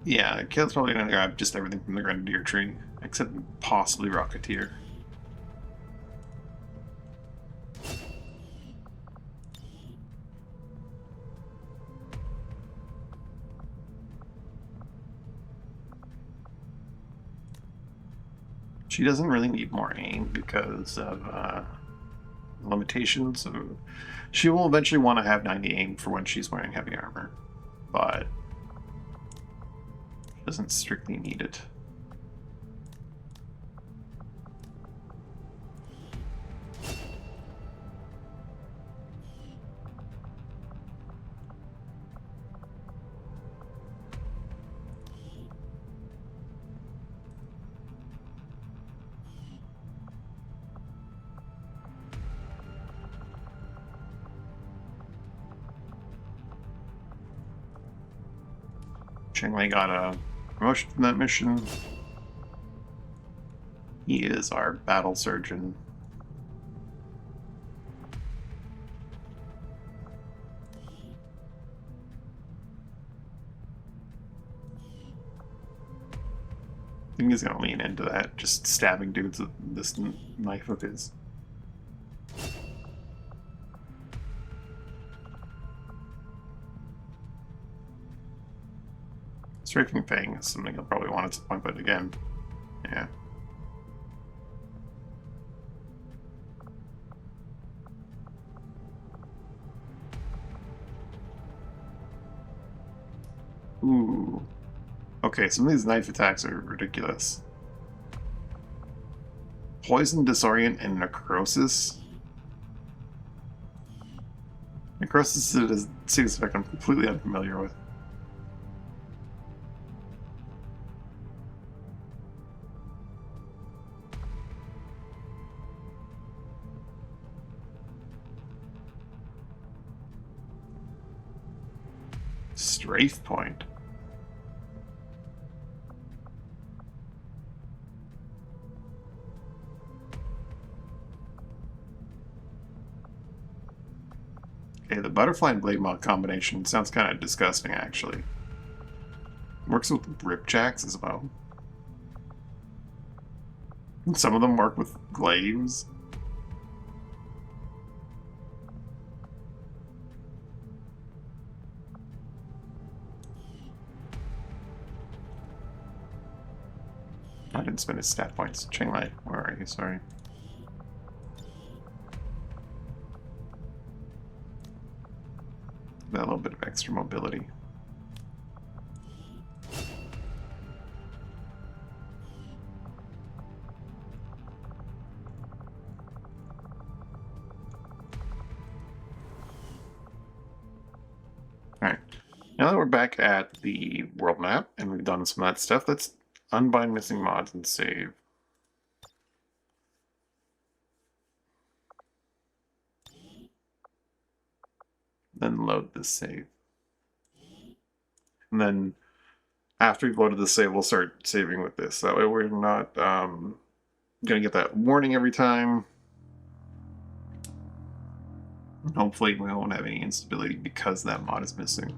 yeah, Kale's probably gonna grab just everything from the Grenadier tree, except possibly Rocketeer. She doesn't really need more aim because of limitations. So she will eventually want to have 90 aim for when she's wearing heavy armor, but doesn't strictly need it. Cheng-Wei got a promotion from that mission. He is our battle surgeon. I think he's gonna lean into that, just stabbing dudes with this knife of his. Strafing Fang is something he'll probably want at some point, but again, yeah. Ooh. Okay, some of these knife attacks are ridiculous. Poison, Disorient, and Necrosis. Necrosis is a series effect I'm completely unfamiliar with. Strafe Point. Okay, the butterfly and blade mod combination sounds kind of disgusting, actually. Works with ripjacks as well. And some of them work with glaives. I didn't spend his stat points. Cheng-Lai, where are you? Sorry. That little bit of extra mobility. Alright. Now that we're back at the world map and we've done some of that stuff, let's unbind missing mods and save. Then load this save. And then after we've loaded the save, we'll start saving with this. That way we're not going to get that warning every time. Hopefully we won't have any instability because that mod is missing.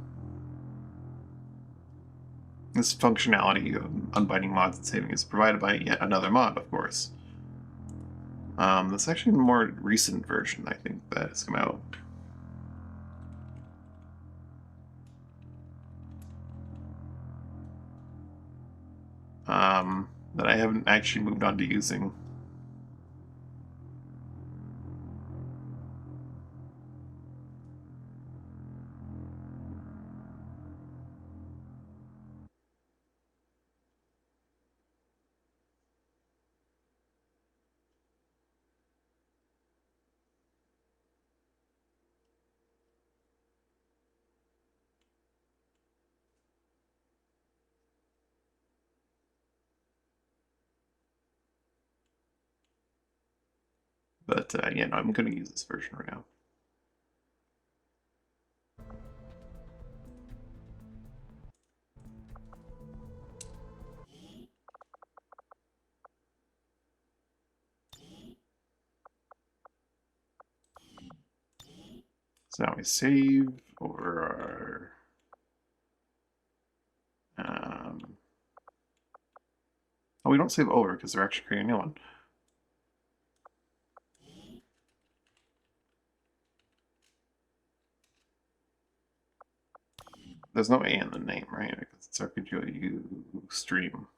This functionality of unbinding mods and saving is provided by yet another mod, of course. That's actually a more recent version, I think, that has come out. That I haven't actually moved on to using. But yeah, no, I'm going to use this version right now. So now we save over our... oh, we don't save over because they're actually creating a new one. There's no A in the name, right? Because it's RPGO stream.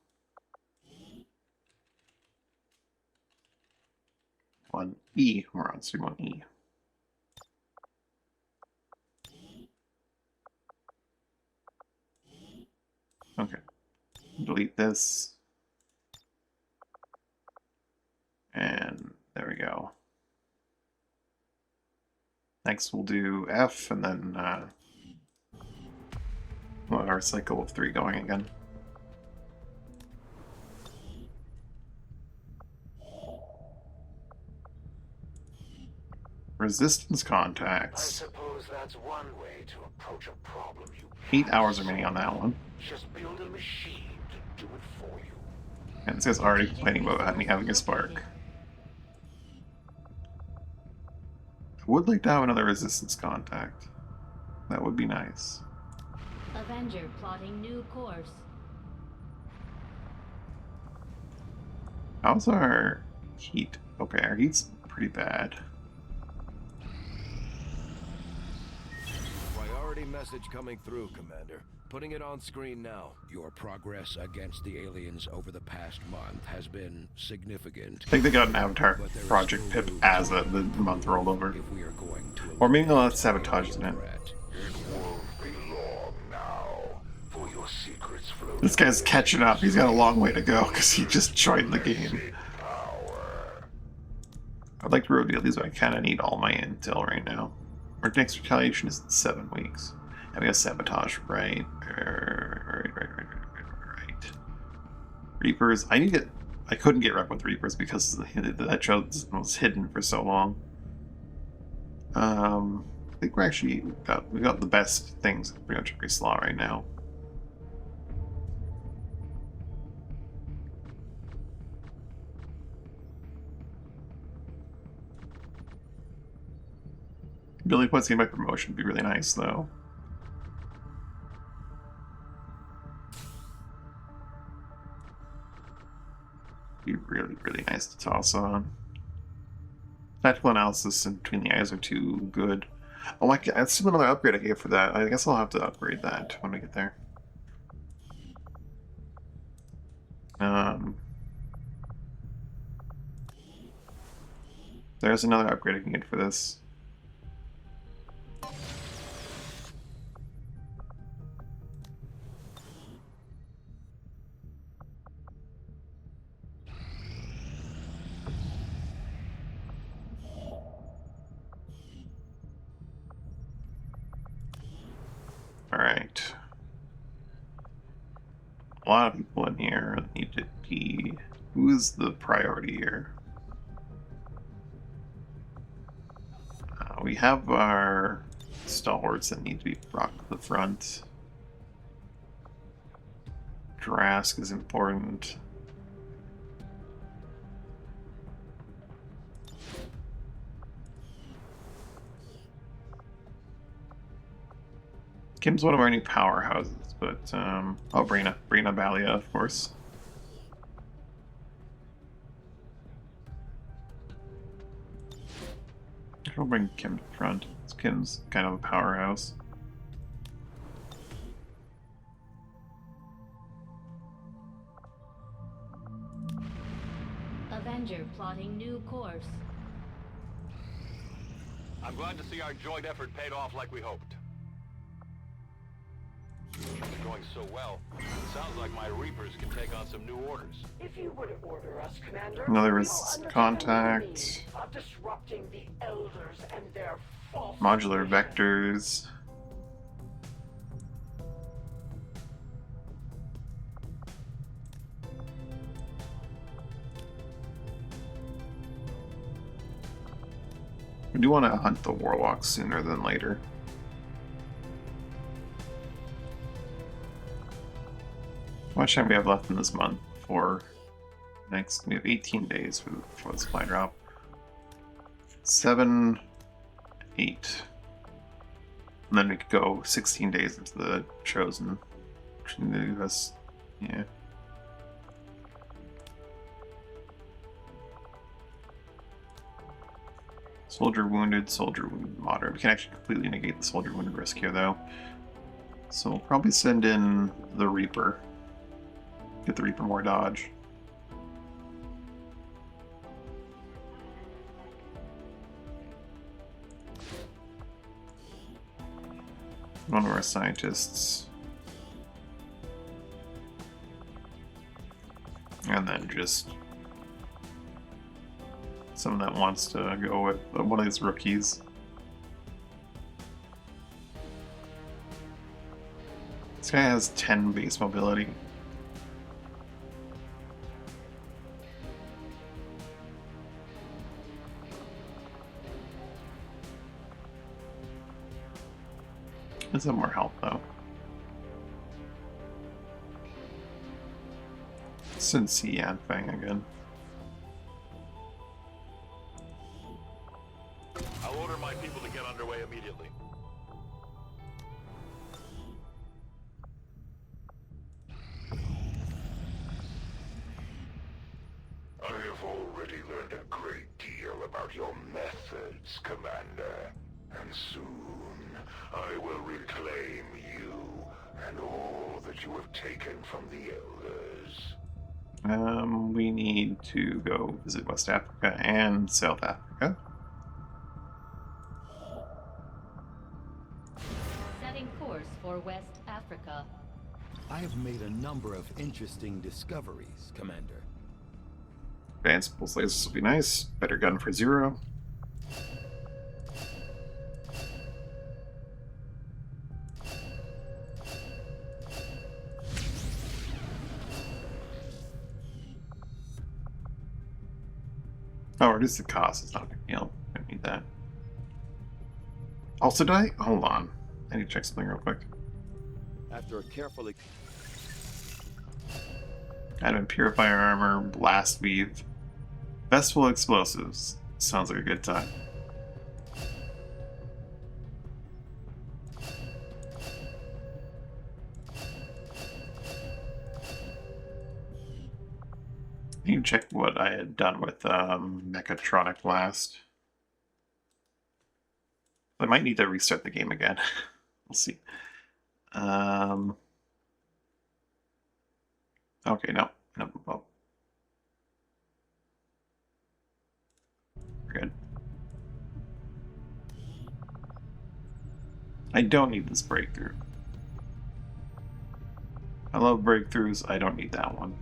1E. We're on stream 1E. Okay. Delete this. And there we go. Next we'll do F and then we'll have our cycle of 3 going again. Resistance I contacts. suppose that's one way to approach a problem you 8 hours remaining on that one. just build a machine to do it for you. And this guy's already complaining about me having a spark. I would like to have another resistance contact. That would be nice. Avenger plotting new course. How's our heat? Okay, our heat's pretty bad. Priority message coming through, Commander. Putting it on screen now. Your progress against the aliens over the past month has been significant. I think they got an Avatar Project Pip as the month rolled over. If we are going to Or maybe they'll have sabotage in it. It won't be long now for your secrets flow. This guy's catching up. He's got a long way to go because he just joined the game. I'd like to reveal these, but I kind of need all my intel right now. Our next retaliation is in 7 weeks. And we got sabotage, right? Right. Reapers. I couldn't get rep with Reapers because that show was hidden for so long. I think we got the best things in pretty much every slot right now. Billy Points getting my promotion would be really nice, though. Be really, really nice to toss on. Tactical analysis in between the eyes are too good. Oh, that's still another upgrade I get for that. I guess I'll have to upgrade that when we get there. There's another upgrade I can get for this. Alright. A lot of people in here need to be... Who's the priority here? We have our stalwarts that need to be brought to the front. Drask is important. Kim's one of our new powerhouses, but, oh, Brina Balia, of course. I'll bring Kim to the front. Kim's kind of a powerhouse. Avenger plotting new course. I'm glad to see our joint effort paid off like we hoped. It's going so well. It sounds like my Reapers can take on some new orders. If you would order us, Commander, Another we is will understand contact. the meaning of disrupting the elders and their false Modular vision. vectors. We do want to hunt the warlocks sooner than later. How much time we have left in this month for next? We have 18 days for the supply drop. 7, 8. And then we could go 16 days into the Chosen. Which would give us, yeah. Soldier wounded, moderate. We can actually completely negate the soldier wounded risk here, though. So we'll probably send in the Reaper. Get the Reaper more dodge. One of our scientists. And then just someone that wants to go with one of these rookies. This guy has 10 base mobility. Let's have more health though. Since see Yanfang again. I'll order my people to get underway immediately. I have already learned a great deal about your methods, Commander. And soon, I will reclaim you and all that you have taken from the Elders. We need to go visit West Africa and South Africa. Setting course for West Africa. I have made a number of interesting discoveries, Commander. Advanced pulse lasers will be nice. Better gun for 0. Oh, reduce the cost. It's not a big deal. I need that. Also, did I? Hold on. I need to check something real quick. After a carefully... Adamant Purifier Armor, Blast Weave, Festival Explosives. Sounds like a good time. I need to check what I had done with Mechatronic Blast. I might need to restart the game again. We'll see. Okay, no. Well. We're good. I don't need this breakthrough. I love breakthroughs. I don't need that one.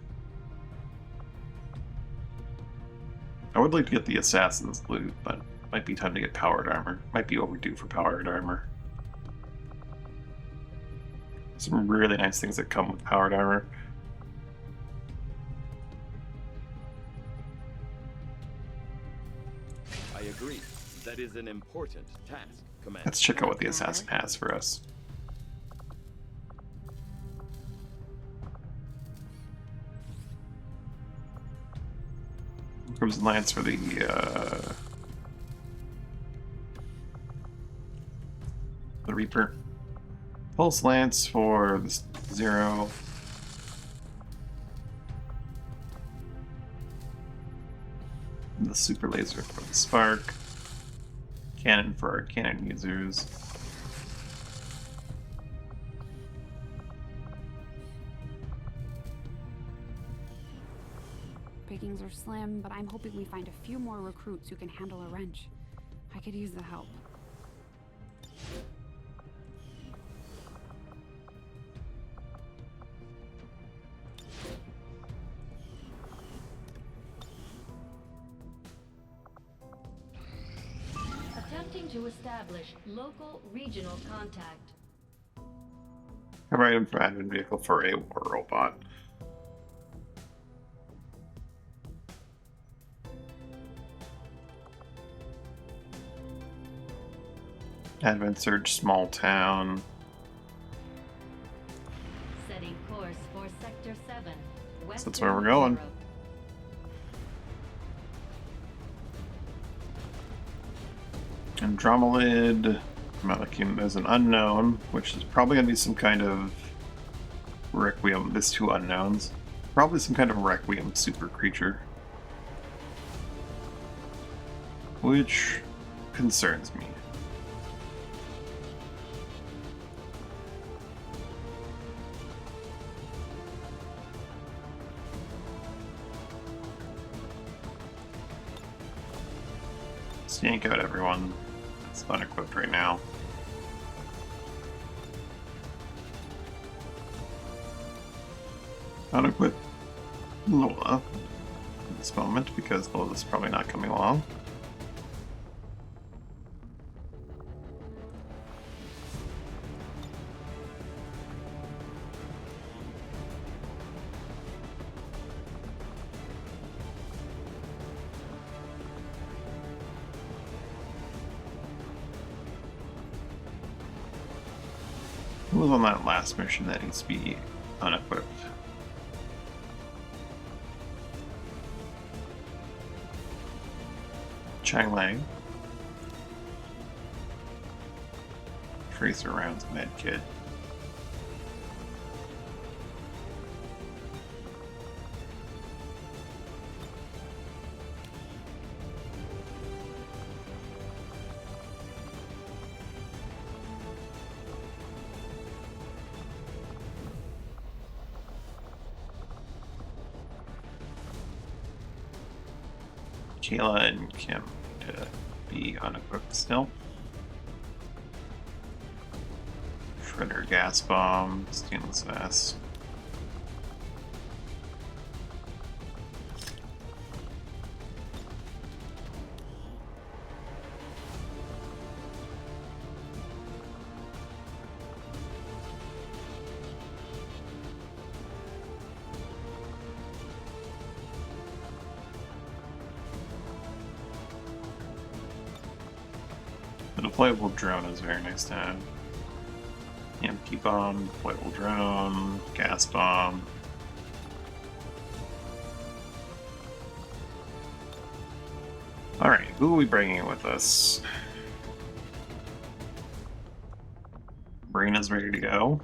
I would like to get the Assassin's Loot, but might be time to get Powered Armor. Might be overdue for Powered Armor. Some really nice things that come with Powered Armor. I agree. That is an important task, Commander. Let's check out what the Assassin has for us. Crimson Lance for the Reaper. Pulse Lance for the 0. And the Super Laser for the Spark. Cannon for our cannon users. Pickings are slim, but I'm hoping we find a few more recruits who can handle a wrench. I could use the help. Attempting to establish local regional contact. Have item for admin vehicle for a war robot. Advent Surge, small town. Setting course for Sector 7. So that's where we're going. Europe. Andromelid. Malachim, there's an unknown, which is probably going to be some kind of Requiem. There's two unknowns. Probably some kind of Requiem super creature. Which concerns me. Let's yank out everyone that's unequipped right now. Unequip Lola at this moment because Lola's probably not coming along. Who was on that last mission that needs to be unequipped? Chang Lang. Tracer rounds med kit. Kayla and Kim to be unequipped still. Shredder gas bomb, stainless vest. The deployable drone is very nice to have. EMP bomb, deployable drone, gas bomb. Alright, who are we bringing with us? Brina's ready to go.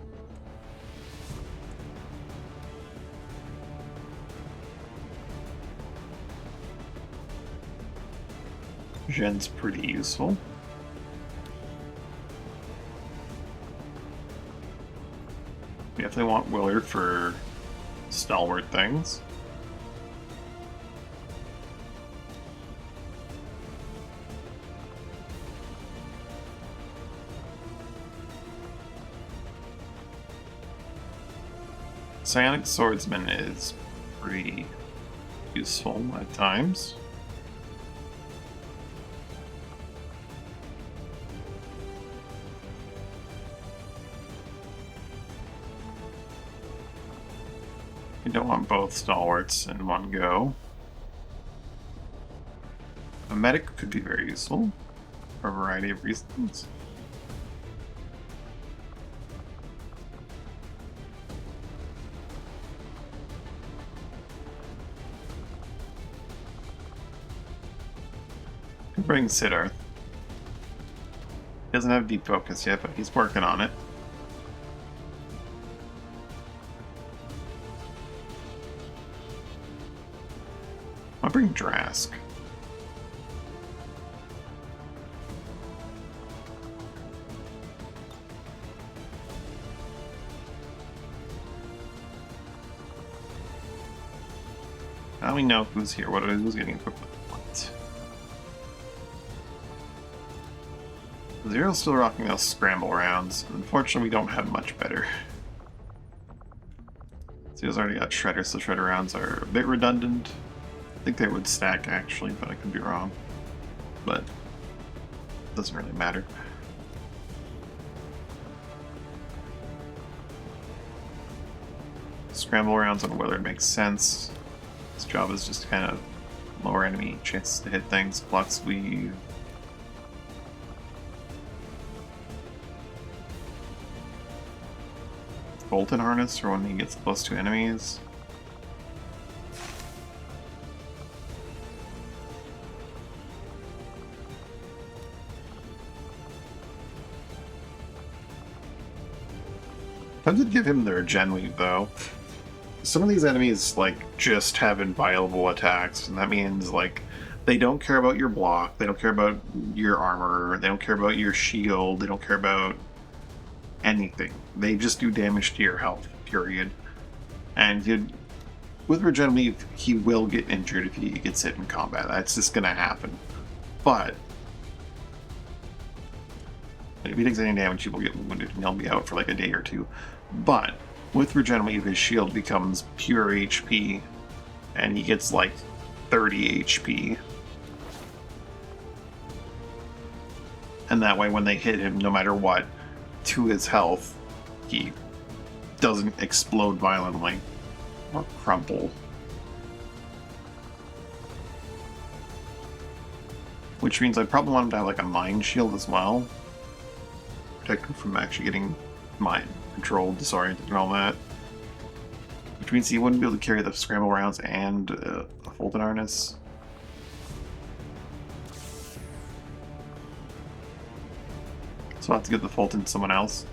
Jen's pretty useful. We definitely want Willard for stalwart things. Psionic Swordsman is pretty useful at times. You don't want both stalwarts in one go. A medic could be very useful for a variety of reasons. Could bring Siddharth. He doesn't have deep focus yet, but he's working on it. I'll bring Drask. Now we know who's here. Who's getting equipped with what? Zero's still rocking those scramble rounds. Unfortunately, we don't have much better. Zero's already got Shredder, so Shredder rounds are a bit redundant. I think they would stack actually, but I could be wrong. But it doesn't really matter. Scramble rounds on Willard makes sense. His job is just to kind of lower enemy chances to hit things, plus weave. Fulton harness for when he gets close to enemies. Tempted to give him the regen weave though. Some of these enemies like just have inviolable attacks, and that means like they don't care about your block, they don't care about your armor, they don't care about your shield, they don't care about anything. They just do damage to your health, period. And with regen weave, he will get injured if he gets hit in combat. That's just gonna happen. But if he takes any damage, he will get wounded and he'll be out for like a day or two. But with regen weave, his shield becomes pure HP, and he gets like 30 HP. And that way, when they hit him, no matter what, to his health, he doesn't explode violently or crumple. Which means I probably want him to have like a mind shield as well. Protect him from actually getting mind controlled, disoriented, and all that. Which means he wouldn't be able to carry the scramble rounds and a Fulton harness. So I'll have to give the Fulton to someone else.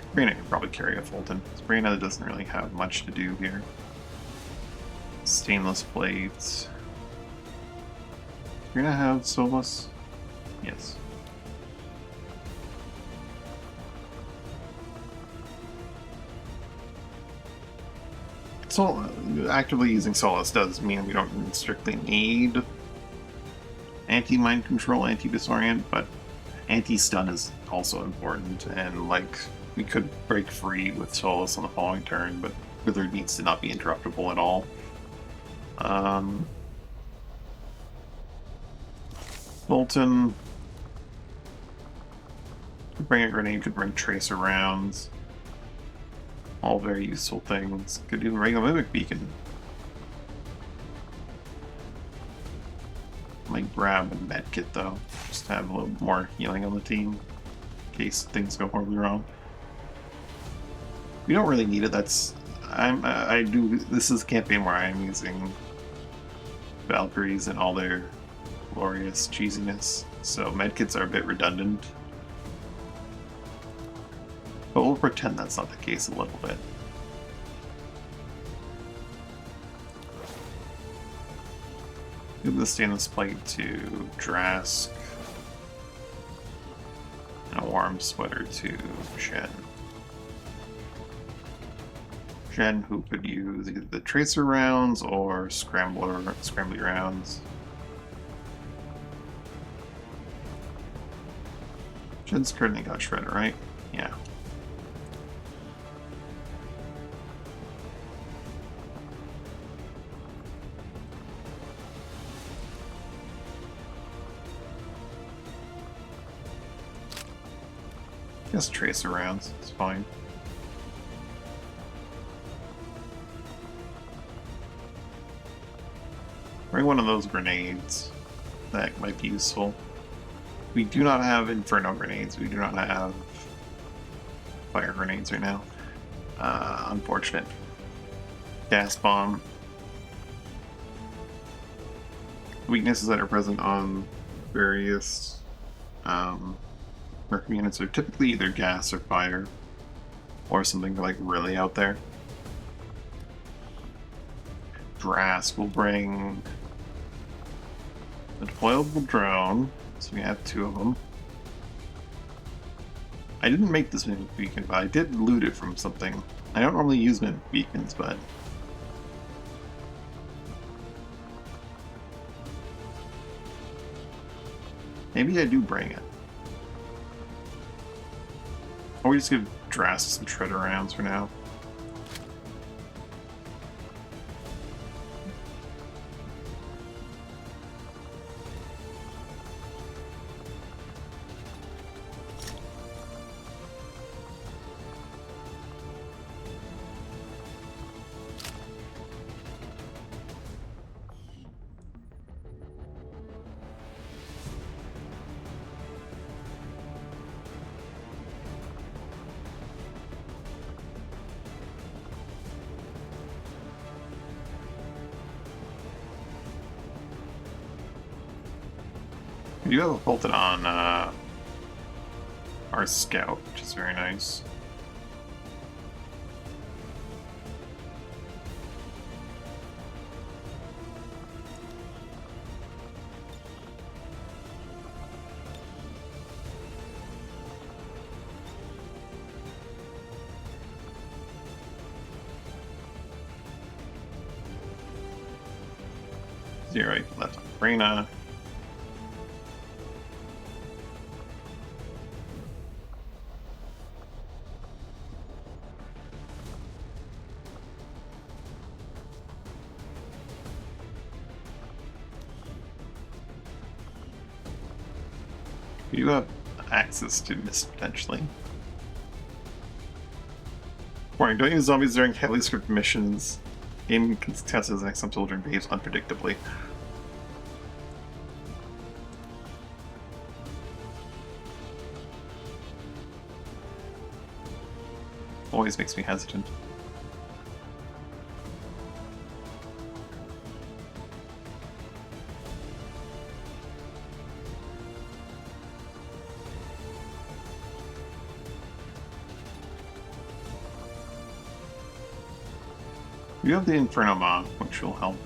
Sabrina could probably carry a Fulton. Sabrina doesn't really have much to do here. Stainless plates. You're gonna have Solus? Yes. So, actively using Solus does mean we don't strictly need anti-mind control, anti-disorient, but anti-stun is also important, and like, we could break free with Solus on the following turn, but Wizard needs to not be interruptible at all. Fulton could bring a grenade, could bring tracer rounds. All very useful things. Could do the regular mimic beacon. Might grab a medkit though, just to have a little more healing on the team in case things go horribly wrong. We don't really need it. This is a campaign where I'm using Valkyries and all their glorious cheesiness, so medkits are a bit redundant. But we'll pretend that's not the case a little bit. Give the stainless plate to Drask. And a warm sweater to Shen. Shen, who could use either the tracer rounds or scrambly rounds. Shen's currently got Shredder, right? Yeah. Just tracer rounds, it's fine. Bring one of those grenades. That might be useful. We do not have Inferno grenades. We do not have fire grenades right now. Unfortunate. Gas bomb. Weaknesses that are present on various merc units are typically either gas or fire, or something like really out there. Drask will bring a deployable drone, so we have 2 of them. I didn't make this mimic beacon, but I did loot it from something. I don't normally use mimic beacons, but maybe I do bring it. Or we just give Drask some shredder rounds for now. You have bolted on our scout, which is very nice. Zero left on arena. You have access to this potentially. Warning, don't use zombies during heavily scripted missions. Game contestants and some children behaves unpredictably. Always makes me hesitant. You have the Inferno Bomb, which will help.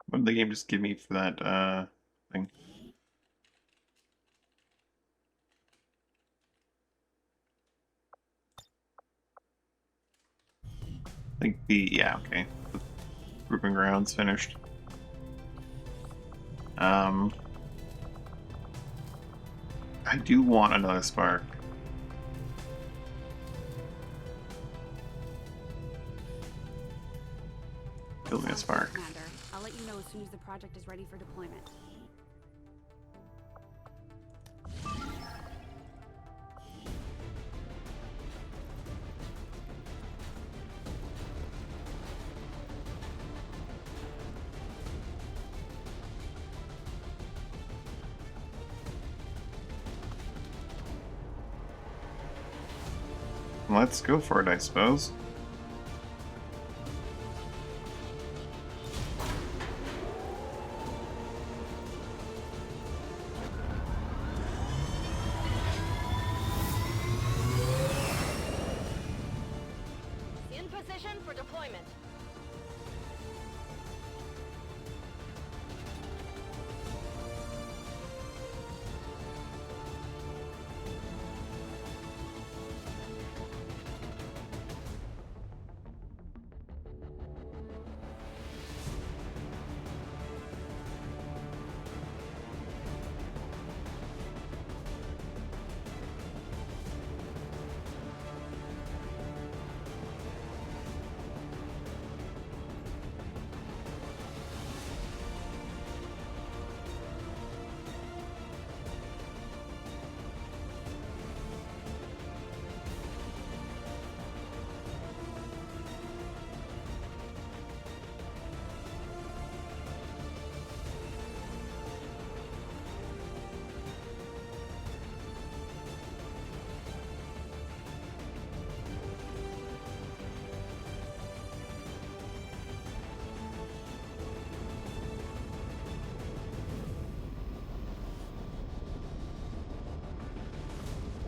What did the game just give me for that thing? I think yeah, okay. The grouping grounds finished. I do want another spark. Building a spark. Commander, I'll let you know as soon as the project is ready for deployment. Let's go for it, I suppose. In position for deployment.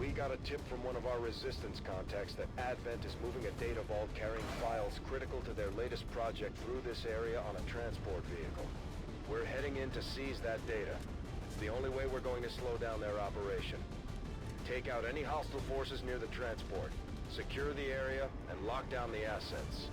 We got a tip from one of our resistance contacts that Advent is moving a data vault carrying files critical to their latest project through this area on a transport vehicle. We're heading in to seize that data. It's the only way we're going to slow down their operation. Take out any hostile forces near the transport, secure the area, and lock down the assets.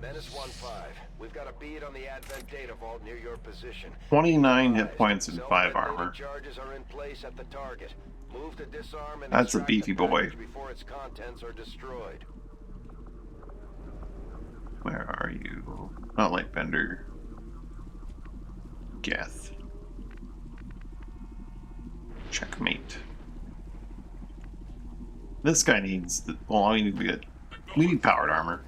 Menace 1-5. We've got a bead on the Advent data vault near your position. 29 hit points and 5 Self-detonating armor. charges are in place at the target. Move to disarm and That's a extract beefy the boy. package before its contents are destroyed. Where are you? Not like Bender. Geth. Checkmate. This guy needs. Well, we need powered armor.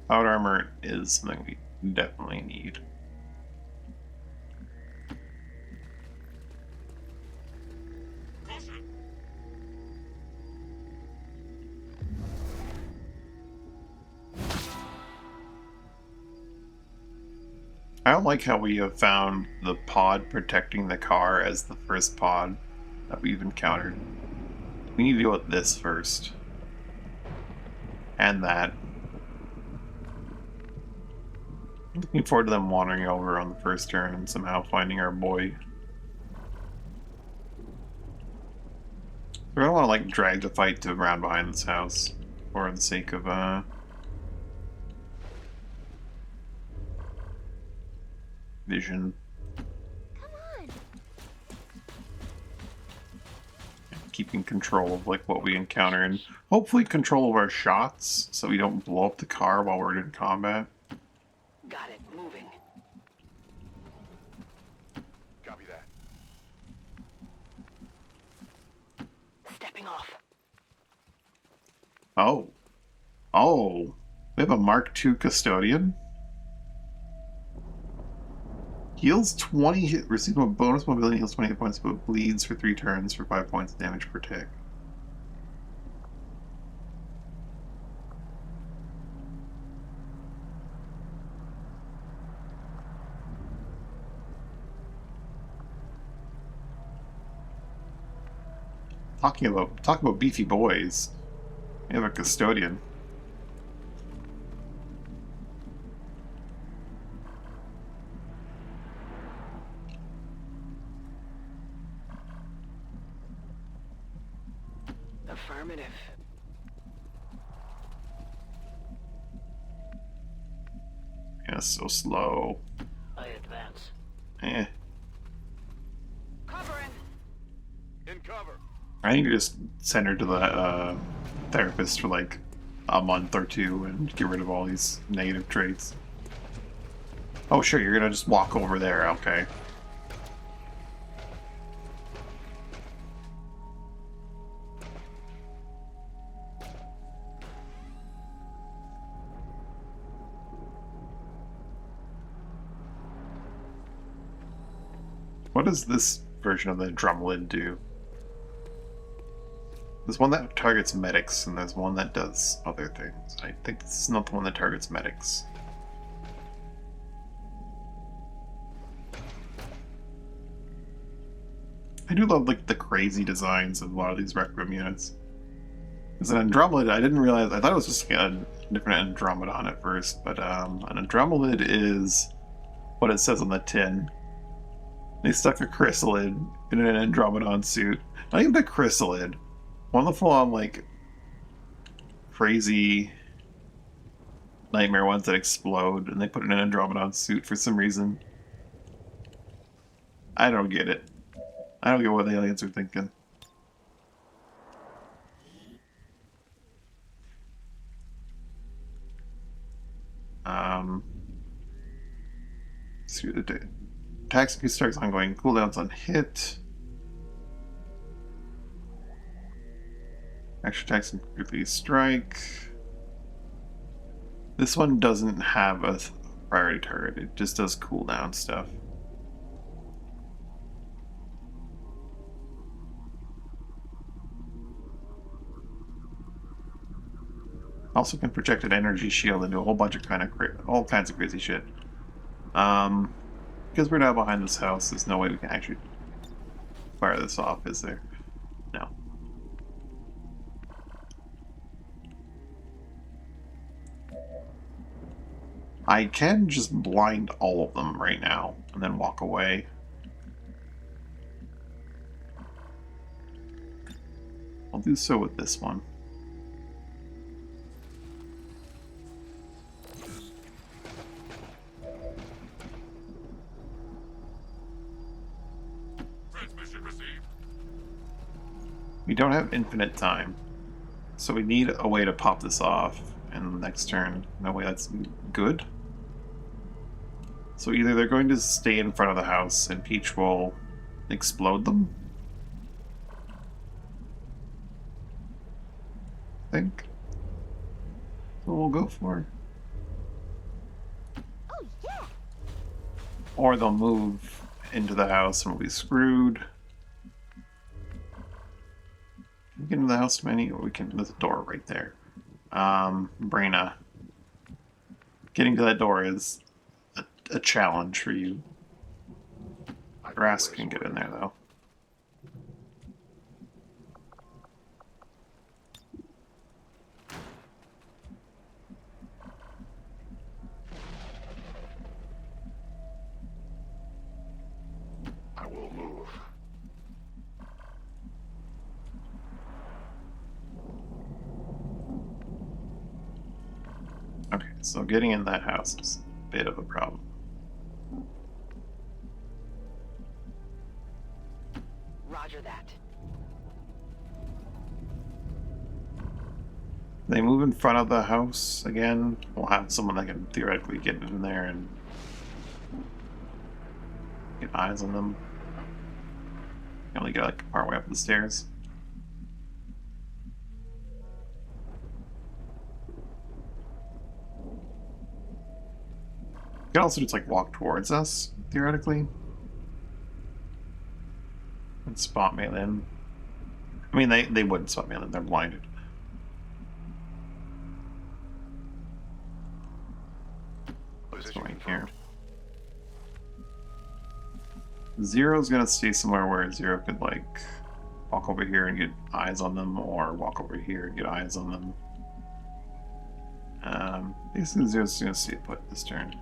Powered armor is something we definitely need. I don't like how we have found the pod protecting the car as the first pod that we've encountered. We need to deal with this first. And that. I'm looking forward to them wandering over on the first turn and somehow finding our boy. We don't want to like drag the fight to around behind this house for the sake of vision. Come on. Keeping control of like what we encounter and hopefully control of our shots so we don't blow up the car while we're in combat. Got it. Moving. Copy that. Stepping off. Oh. Oh. We have a Mark II Custodian. Heals 20 hit, receives a bonus mobility, heals 20 hit points, but bleeds for 3 turns for 5 points of damage per tick. Talking about beefy boys. We have a Custodian. Affirmative. Yeah, so slow. I advance. Eh. Covering. In cover. I need to just send her to the therapist for like a month or two and get rid of all these negative traits. Oh, sure, you're gonna just walk over there, okay. What does this version of the drum lid do? There's one that targets medics, and there's one that does other things. I think this is not the one that targets medics. I do love like the crazy designs of a lot of these Rec Room units. As an Andromeda, I didn't realize, I thought it was just a different Andromedon at first, but an Andromeda is what it says on the tin. They stuck a chrysalid in an Andromedon suit. Not even a chrysalid. One of the full-on, like, crazy nightmare ones that explode, and they put it in an Andromedon suit for some reason. I don't get it. I don't get what the aliens are thinking. See the day. Attacks starts ongoing. Cooldowns on hit. Extra attacks and quickly strike. This one doesn't have a priority target. It just does cooldown stuff. Also can project an energy shield and do a whole bunch of all kinds of crazy shit. Because we're now behind this house, there's no way we can actually fire this off, is there? No. I can just blind all of them right now and then walk away. I'll do so with this one. We don't have infinite time. So we need a way to pop this off in the next turn. No way that's good. So either they're going to stay in front of the house and Peach will explode them. I think. That's what we'll go for. Oh, yeah! Or they'll move into the house and we'll be screwed. Can we get into the house many? Or we can, there's a door right there. Brina. Getting to that door is a challenge for you. Grass can get in there though. I will move. Okay, so getting in that house is a bit of a problem. Roger that. They move in front of the house again. We'll have someone that can theoretically get in there and get eyes on them. You only get like part way up the stairs. You can also just like walk towards us, theoretically. And spot melee them. I mean, they wouldn't spot melee them, they're blinded. Going here. Zero's gonna stay somewhere where Zero could like walk over here and get eyes on them, or walk over here and get eyes on them. Basically Zero's gonna stay put this turn.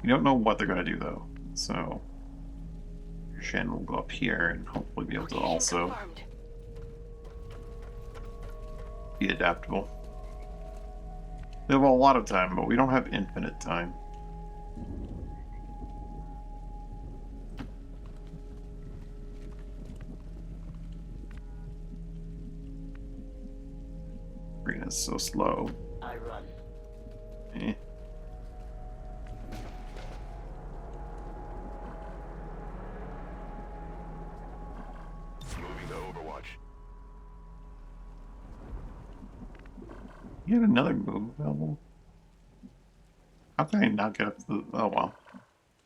You don't know what they're gonna do though, so Shen will go up here and hopefully be able to also Confirmed. be adaptable. We have a lot of time, but we don't have infinite time. Arena's so slow. I run. Eh. Moving to Overwatch. You had another move available. How can I not get up to the... Oh, well.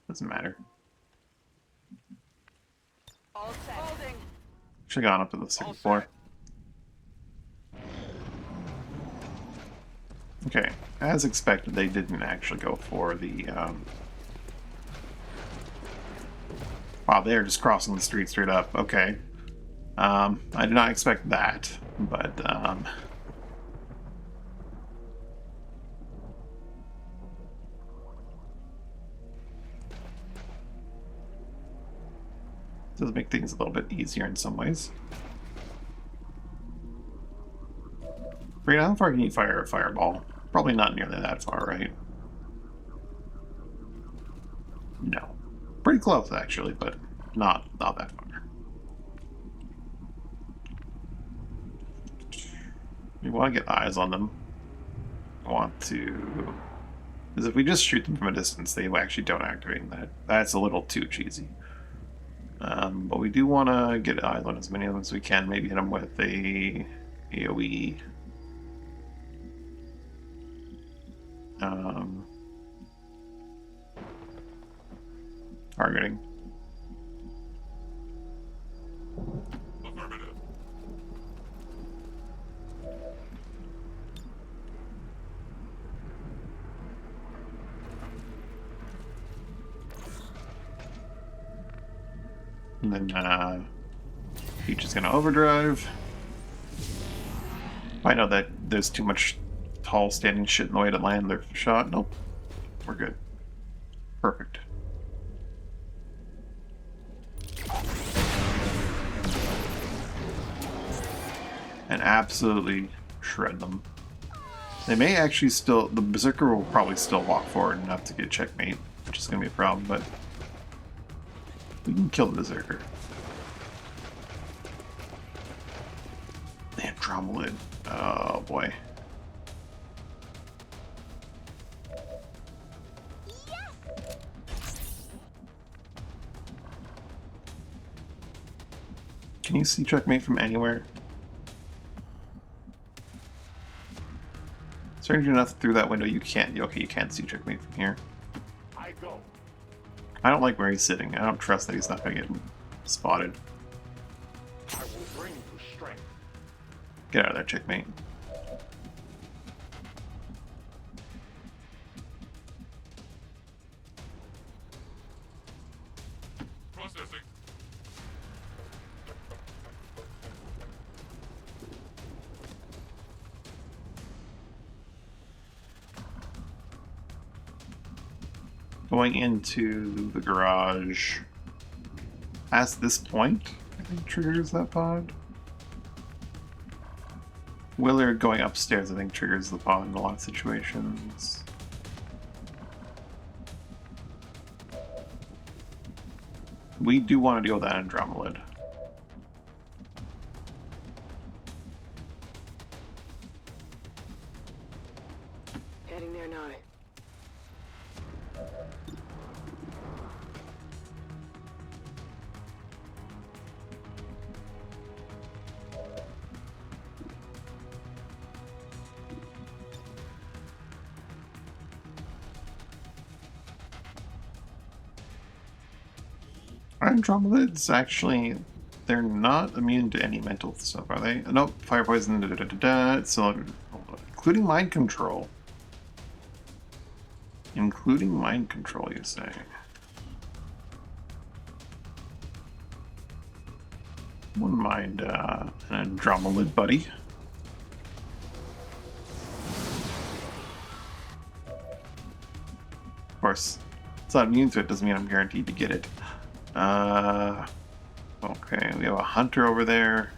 Doesn't matter. All set. Holding. Should've gone up to the second floor. Okay. As expected, they didn't actually go for the, Wow, they're just crossing the street straight up. Okay. I did not expect that, but, does make things a little bit easier in some ways. Brina, how far can you fire a fireball? Probably not nearly that far, right? No. Pretty close, actually, but not that far. We want to get eyes on them. I want to... Because if we just shoot them from a distance, they actually don't activate that. That's a little too cheesy. But we do want to get eyes on as many of them as we can. Maybe hit them with a AoE. Targeting. And then Peach is going to overdrive. Find out that there's too much tall standing shit in the way to land their shot. Nope. We're good. Perfect. And absolutely shred them. They may actually still... The Berserker will probably still walk forward enough to get checkmate, which is going to be a problem, but... We can kill the Berserker. Andromeda. Oh boy. Can you see checkmate from anywhere? Strangely enough, through that window you can't. Okay, you can't see checkmate from here. I go. I don't like where he's sitting. I don't trust that he's not going to get spotted. I will bring you strength. Get out of there, checkmate. Processing. Going into the garage. Past this point, I think triggers that pod. Willard going upstairs, I think, triggers the pod in a lot of situations. We do want to deal with that Andromeda. Heading there now. Andromedids actually, they're not immune to any mental stuff, are they? Nope, fire poison, so including mind control. Including mind control, you say? Wouldn't mind an Andromelid buddy. Of course, it's not immune to it, doesn't mean I'm guaranteed to get it. Okay, we have a hunter over there.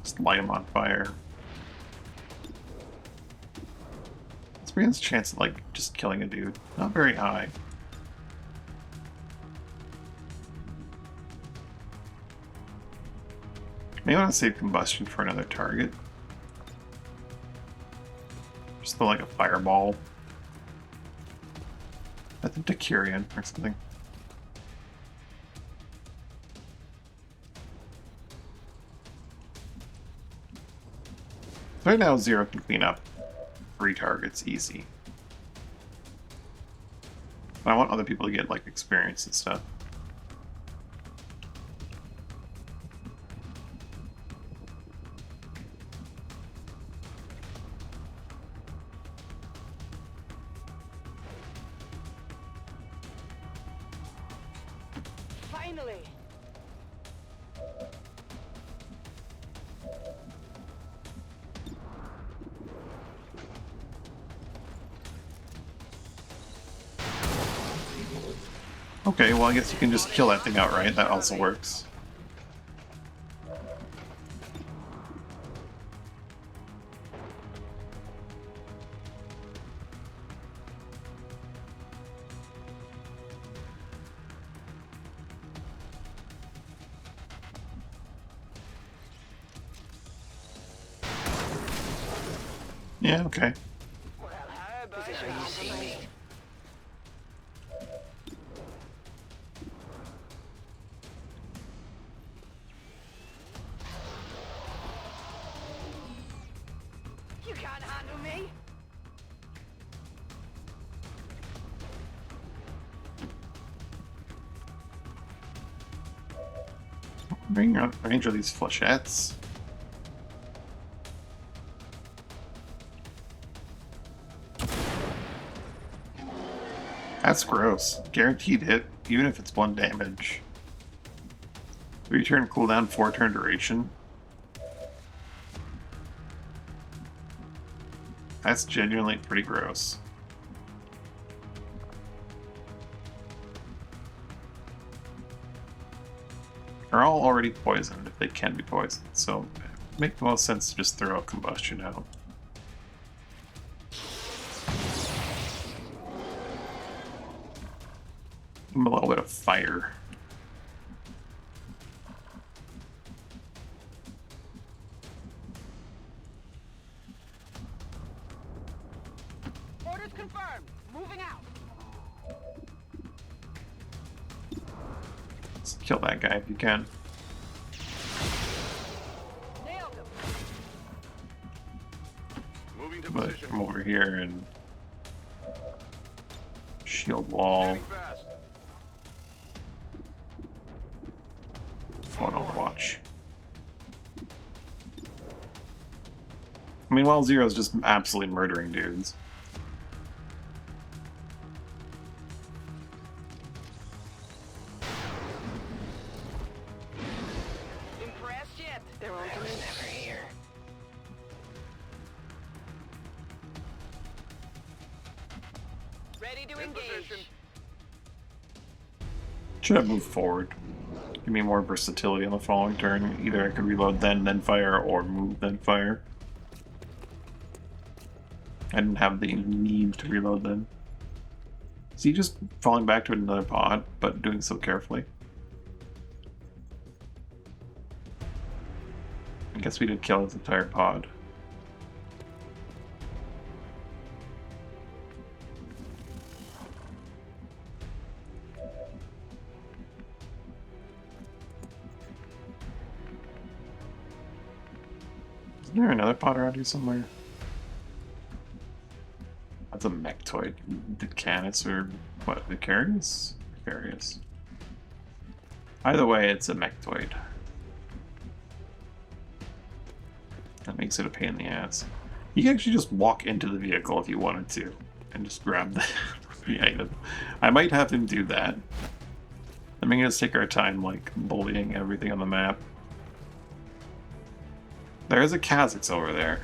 Just light him on fire. Experience chance of, like, just killing a dude. Not very high. May want to save combustion for another target. Just throw, like, a fireball. I think Decurion or something. Right now, Zero can clean up 3 targets easy. But I want other people to get, like, experience and stuff. Finally! Okay, well, I guess you can just kill that thing outright. That also works. Yeah, okay. Well, how about this? Are you seeing me? You can't handle me. Bring out range of these flechettes. That's gross. Guaranteed hit, even if it's 1 damage. 3 turn cooldown, 4 turn duration. That's genuinely pretty gross. They're all already poisoned if they can be poisoned, so it makes the most sense to just throw combustion out. Give them a little bit of fire. Confirmed. Moving out. Let's kill that guy if you can. Nailed him. Moving to But position. come over here and shield wall. Moving fast. On Overwatch. Meanwhile, Zero's just absolutely murdering dudes. Impressed yet? They're on to me. Never here. Ready to In engage. position. Should have moved forward. Give me more versatility on the following turn. Either I could reload then fire, or move then fire. I didn't have the need to reload then. Is he just falling back to another pod, but doing so carefully? I guess we did kill his entire pod. Isn't there another pod around here somewhere? That's a mechtoid. The Canis or what? Vicarious? Vicarious. Either way, it's a mechtoid. That makes it a pain in the ass. You can actually just walk into the vehicle if you wanted to, and just grab the item. I might have him do that. I mean, let's take our time, like, bullying everything on the map. There's a Kha'Zix over there.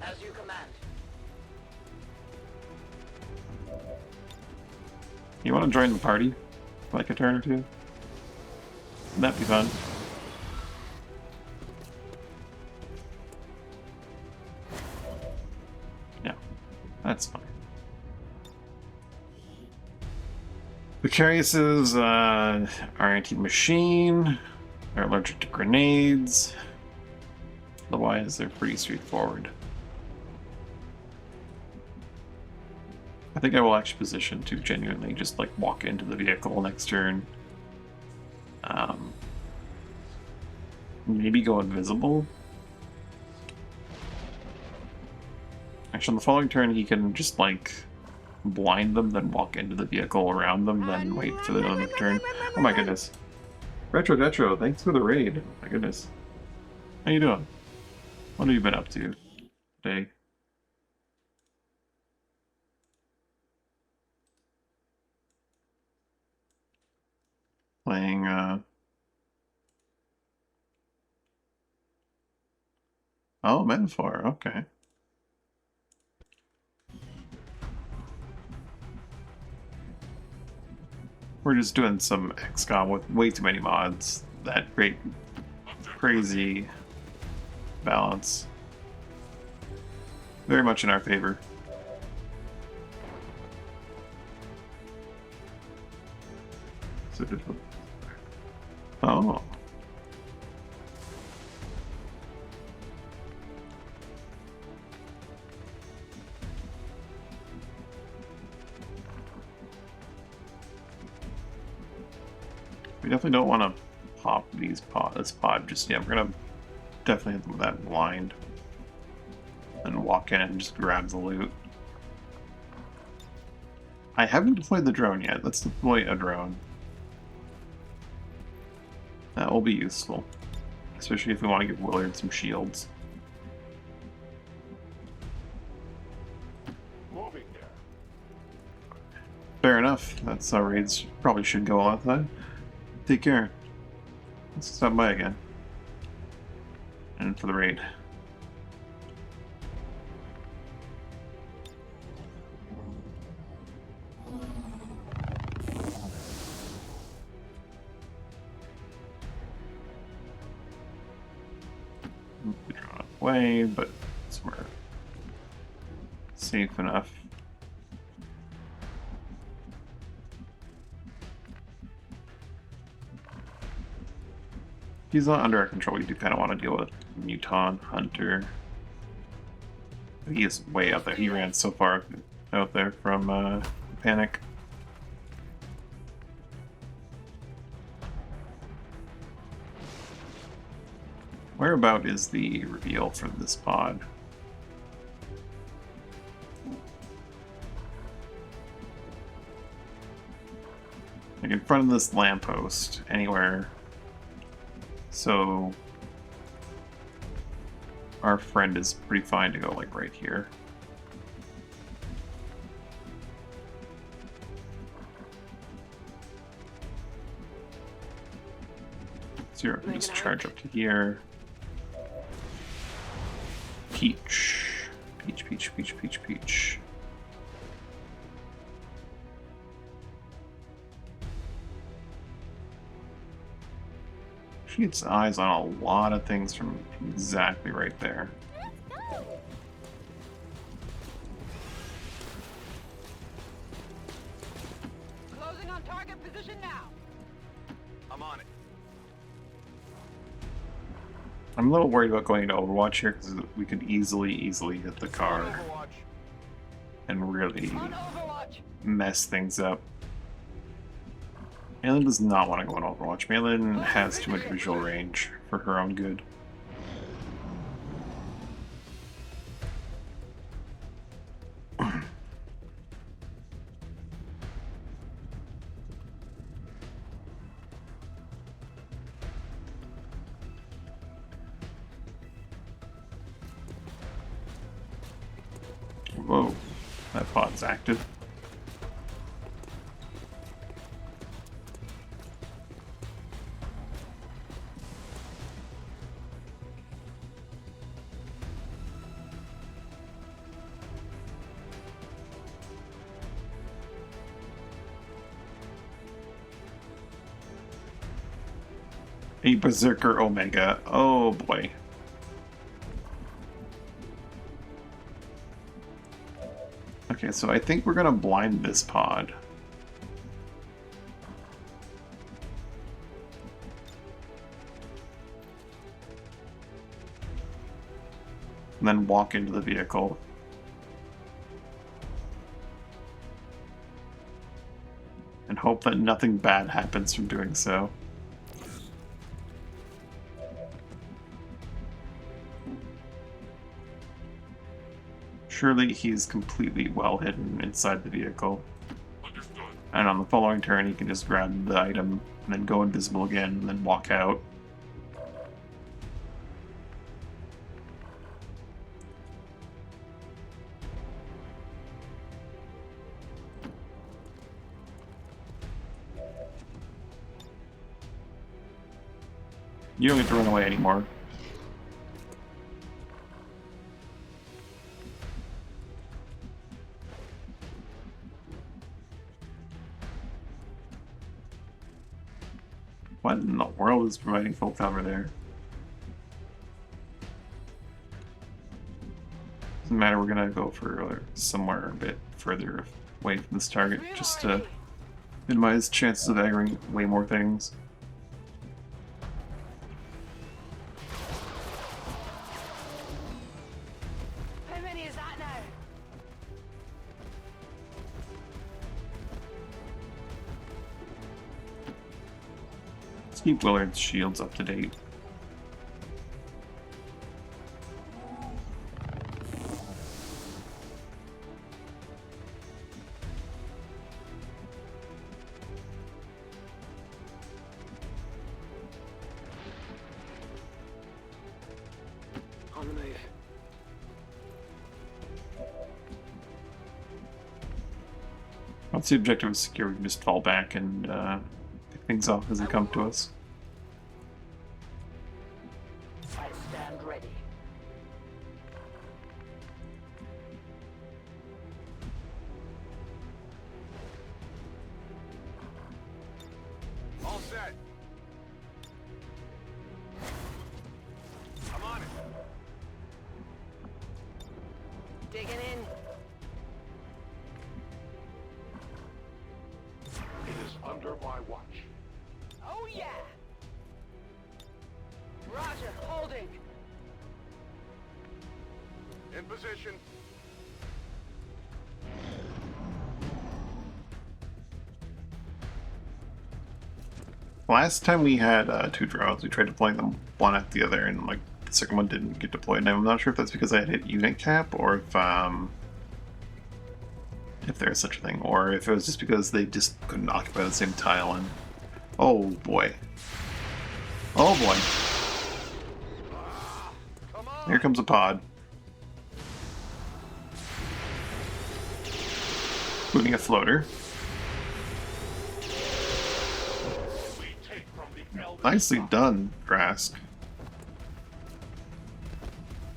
As you command. You want to join the party for like a turn or two? That'd be fun. Yeah, that's fine. Vicariouses are anti-machine. They're allergic to grenades. Otherwise, they're pretty straightforward. I think I will actually position to genuinely just like walk into the vehicle next turn. Maybe go invisible. Actually, on the following turn, he can just like blind them, then walk into the vehicle around them, then wait for the other turn. Oh my goodness. Retro, thanks for the raid. Oh my goodness. How you doing? What have you been up to today? Playing, Oh, Metaphor, okay. We're just doing some XCOM with way too many mods that create crazy balance. Very much in our favor. So difficult. Oh. We definitely don't want to pop this pod just yet. We're gonna definitely hit them with that blind. And walk in and just grab the loot. I haven't deployed the drone yet. Let's deploy a drone. That will be useful. Especially if we want to give Willard some shields. Moving there. Fair enough. That's how raids probably should go all that time. Take care. Let's stop by again. And for the raid. Way, but somewhere safe enough. If he's not under our control, we do kind of want to deal with Muton Hunter. He is way out there. He ran so far out there from Panic. Whereabout is the reveal for this pod? Like in front of this lamppost, anywhere. So our friend is pretty fine to go like right here. Zero can just charge up to here. Peach. Peach, peach, peach, peach, peach. She gets eyes on a lot of things from exactly right there. Closing on target position now. I'm on it. I'm a little worried about going into Overwatch here because we could easily hit the car Overwatch. and really On Overwatch. mess things up. Malin does not want to go in Overwatch. Malin has too much visual range for her own good. Whoa, that pod's active. A Berserker Omega. Oh boy. Okay, so I think we're gonna blind this pod. And then walk into the vehicle. And hope that nothing bad happens from doing so. Surely he's completely well hidden inside the vehicle. And on the following turn, he can just grab the item and then go invisible again and then walk out. You don't get to run away anymore. What in the world is providing full cover there? Doesn't matter, we're gonna go for somewhere a bit further away from this target just to minimize chances of aggroing way more things. How many is that now? Let's keep Willard's shields up to date. On the move. Once the objective is secure, we can just fall back and pick things off as they come to us. I stand ready. All set. I'm on it. Digging in. building. In position. Last time we had two drones, we tried deploying them one after the other, and like the second one didn't get deployed. And I'm not sure if that's because I had hit unit cap, or if there's such a thing, or if it was just because they just couldn't occupy the same tile. And oh boy, oh boy, here comes a pod, including a floater. Nicely done, Drask.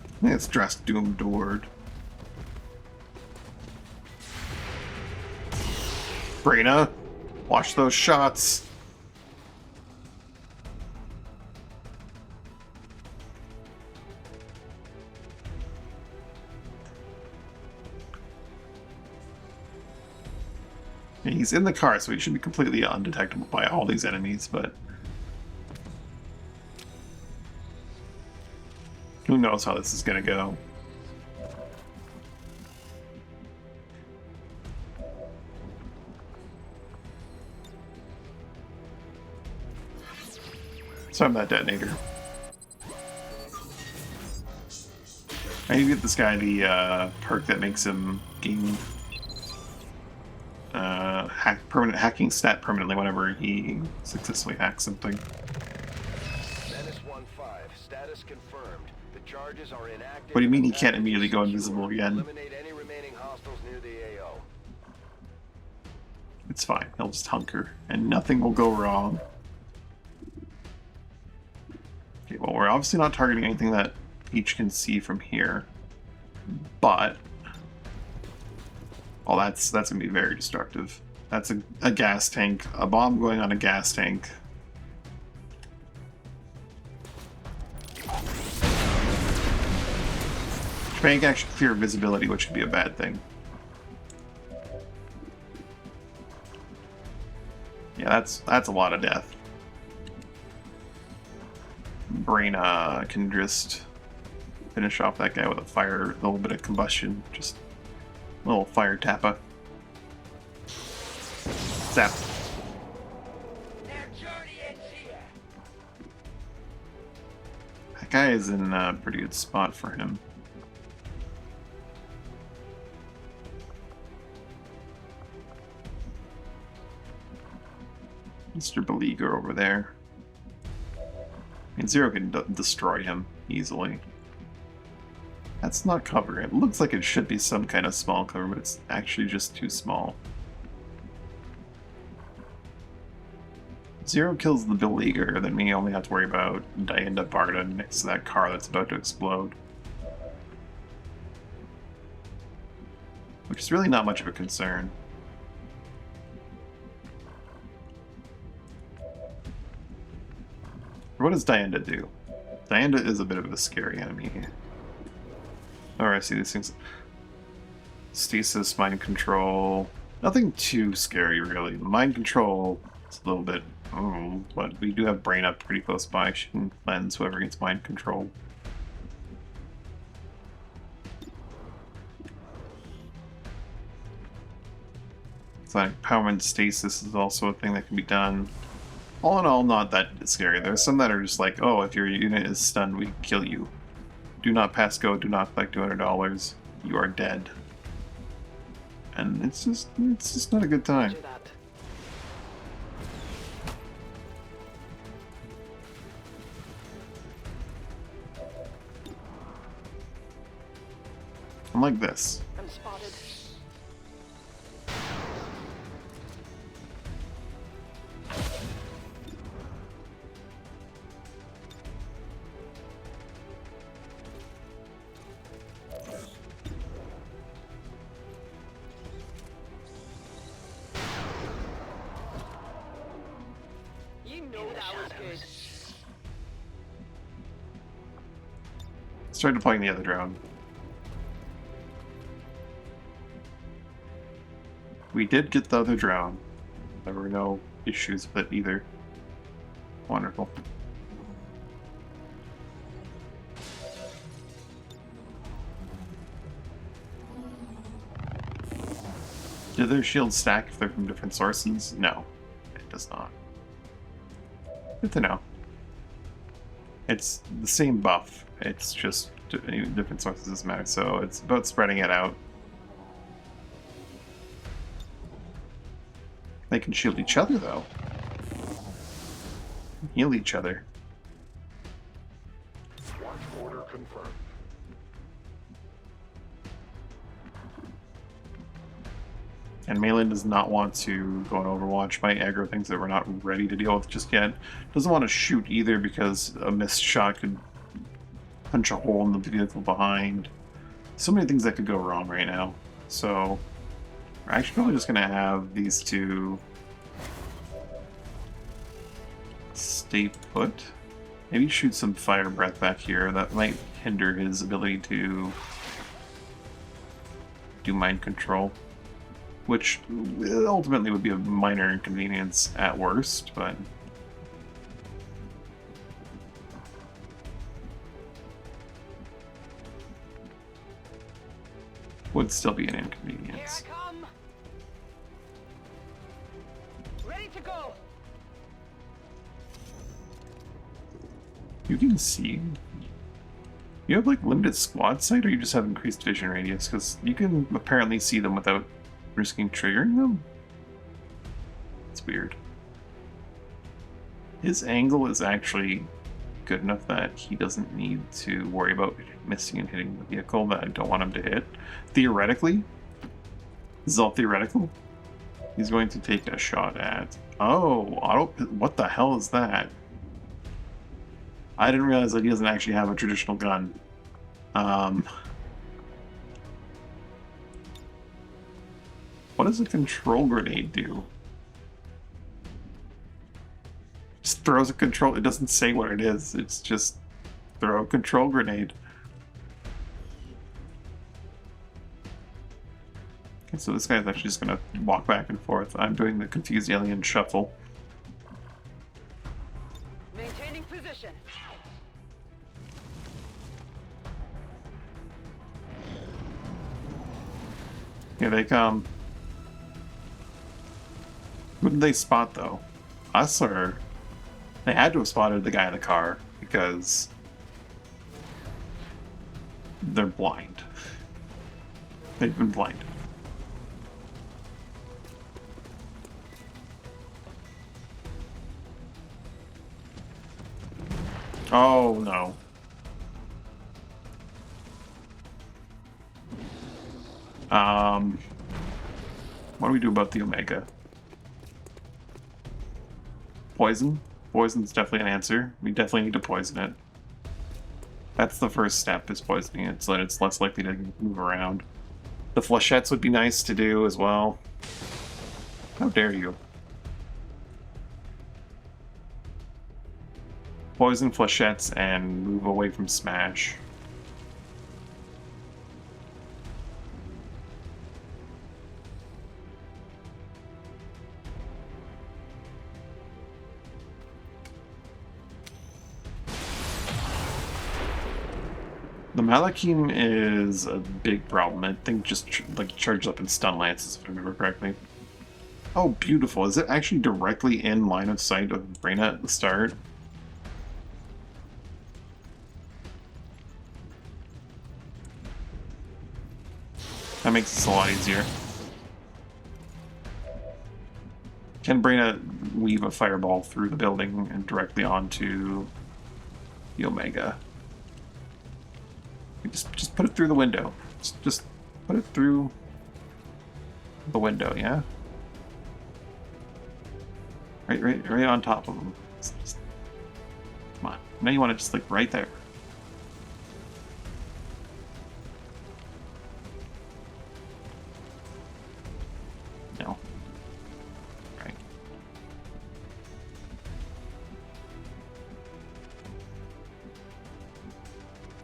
I think it's Drask Doom-Doored. Brina, watch those shots. And he's in the car, so he should be completely undetectable by all these enemies, but who knows how this is gonna go. So I'm that detonator. I need to get this guy the perk that makes him gain permanent hacking stat permanently whenever he successfully hacks something. Menace 1-5, status confirmed. The charges are inactive. What do you mean he can't immediately go invisible again? Eliminate any remaining hostiles near the AO. It's fine. He'll just hunker, and nothing will go wrong. Okay, well, we're obviously not targeting anything that Peach can see from here, but well, that's gonna be very destructive. That's a gas tank, a bomb going on a gas tank. Japan can actually clear visibility, which could be a bad thing. Yeah, that's a lot of death. Brain can just finish off that guy with a little bit of combustion, just a little fire tappa. Zap. That guy is in a pretty good spot for him. Mr. Beleaguer over there. I mean, Zero can destroy him easily. That's not cover. It looks like it should be some kind of small cover, but it's actually just too small. Zero kills the Beleaguer, then we only have to worry about Diana Barda next to that car that's about to explode. Which is really not much of a concern. What does Diana do? Diana is a bit of a scary enemy. Alright, I see these things. Stasis, mind control. Nothing too scary, really. Mind control is a little bit... but we do have Brain up pretty close by. She can cleanse whoever gets mind control. Sonic power and stasis is also a thing that can be done. All in all, not that scary. There's some that are just like, oh, if your unit is stunned, we kill you. Do not pass go, do not collect $200. You are dead. And it's just not a good time. I'm like this. I'm spotted. You know that was good. Let's try deploying the other drone. We did get the other drone. There were no issues with it either. Wonderful. Do their shields stack if they're from different sources? No, it does not. Good to know. It's the same buff. It's just different sources doesn't matter. So it's about spreading it out. They can shield each other though. Heal each other. Launch order confirmed. And Malin does not want to go on Overwatch by aggro things that we're not ready to deal with just yet. Doesn't want to shoot either because a missed shot could punch a hole in the vehicle behind. So many things that could go wrong right now. So we're actually probably just going to have these two stay put. Maybe shoot some fire breath back here. That might hinder his ability to do mind control. Which ultimately would be a minor inconvenience at worst, but would still be an Here inconvenience. I come. Ready to go. You can see. You have like limited squad sight, or you just have increased vision radius? Because you can apparently see them without risking triggering them? It's weird. His angle is actually good enough that he doesn't need to worry about missing and hitting the vehicle that I don't want him to hit. Theoretically, this is all theoretical. He's going to take a shot at... Oh, auto... What the hell is that? I didn't realize that he doesn't actually have a traditional gun. What does a control grenade do? Just throws a control... It doesn't say what it is. It's just throw a control grenade. Okay, so this guy's actually just gonna walk back and forth. I'm doing the confused alien shuffle. Maintaining position. Here they come. Who did they spot, though? Us, or... They had to have spotted the guy in the car, because... they're blind. They've been blinded. Oh, no. What do we do about the Omega? Poison? Poison's definitely an answer. We definitely need to poison it. That's the first step, is poisoning it, so that it's less likely to move around. The flechettes would be nice to do as well. How dare you? Poison flechettes and move away from smash. The Malakim is a big problem. I think just like charged up in stun lances, if I remember correctly. Oh, beautiful. Is it actually directly in line of sight of Brina at the start? That makes this a lot easier. Can Brina weave a fireball through the building and directly onto the Omega? Just put it through the window. Just put it through the window, yeah? Right on top of them. Come on. Now you want to just like right there. No. Right.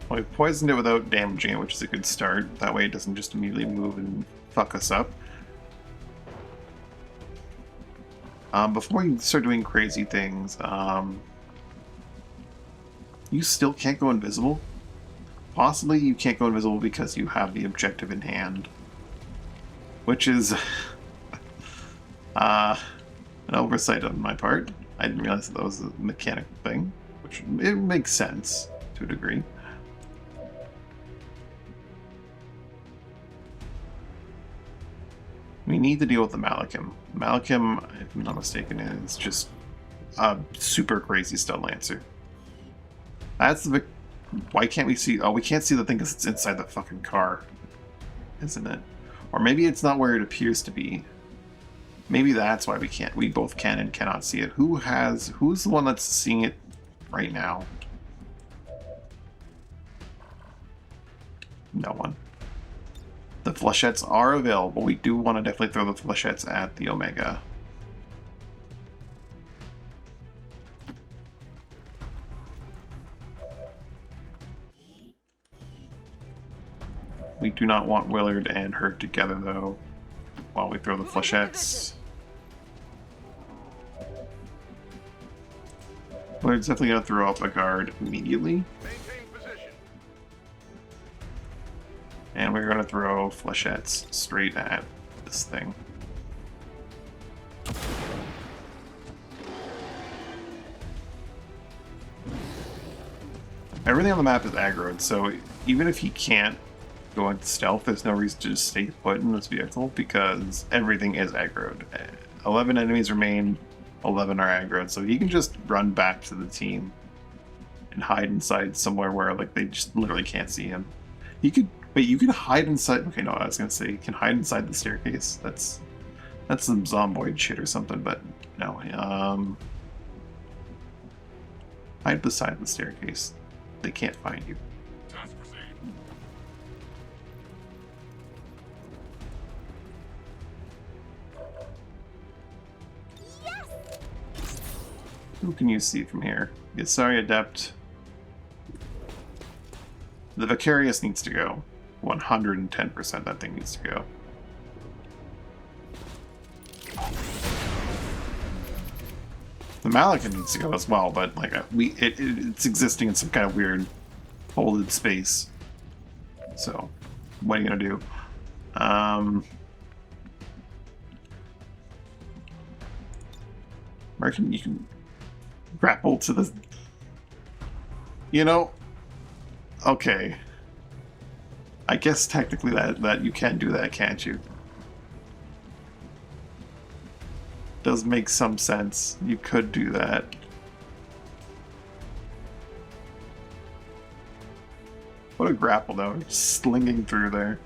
Well, we poisoned it without damaging it, which is a good start. That way it doesn't just immediately move and fuck us up. Before you start doing crazy things, you still can't go invisible. Possibly you can't go invisible because you have the objective in hand. Which is An oversight on my part. I didn't realize that was a mechanical thing, which it makes sense to a degree. We need to deal with the Malachim. Malachim, if I'm not mistaken, is just a super crazy Stun Lancer. That's the... Why can't we see... Oh, we can't see the thing because it's inside the fucking car. Isn't it? Or maybe it's not where it appears to be. Maybe that's why we can't. We both can and cannot see it. Who's the one that's seeing it right now? No one. The flechettes are available. We do want to definitely throw the flechettes at the Omega. We do not want Willard and her together, though, while we throw the flechettes. Willard's definitely going to throw up a guard immediately. And we're going to throw flechettes straight at this thing. Everything on the map is aggroed, so even if he can't go into stealth, there's no reason to just stay put in this vehicle because everything is aggroed. 11 enemies remain, 11 are aggroed, so he can just run back to the team and hide inside somewhere where like they just literally can't see him. He could... Wait, you can hide inside... Okay, no, I was gonna say you can hide inside the staircase. That's some zomboid shit or something, but no. Hide beside the staircase. They can't find you. Who can you see from here? Sorry, Adept. The Vicarious needs to go. 110% that thing needs to go. The Malachim needs to go as well, but like it's existing in some kind of weird folded space. So, what are you gonna do? You can grapple to the... You know... Okay. I guess technically that you can do that, can't you? Does make some sense. You could do that. What a grapple though, just slinging through there.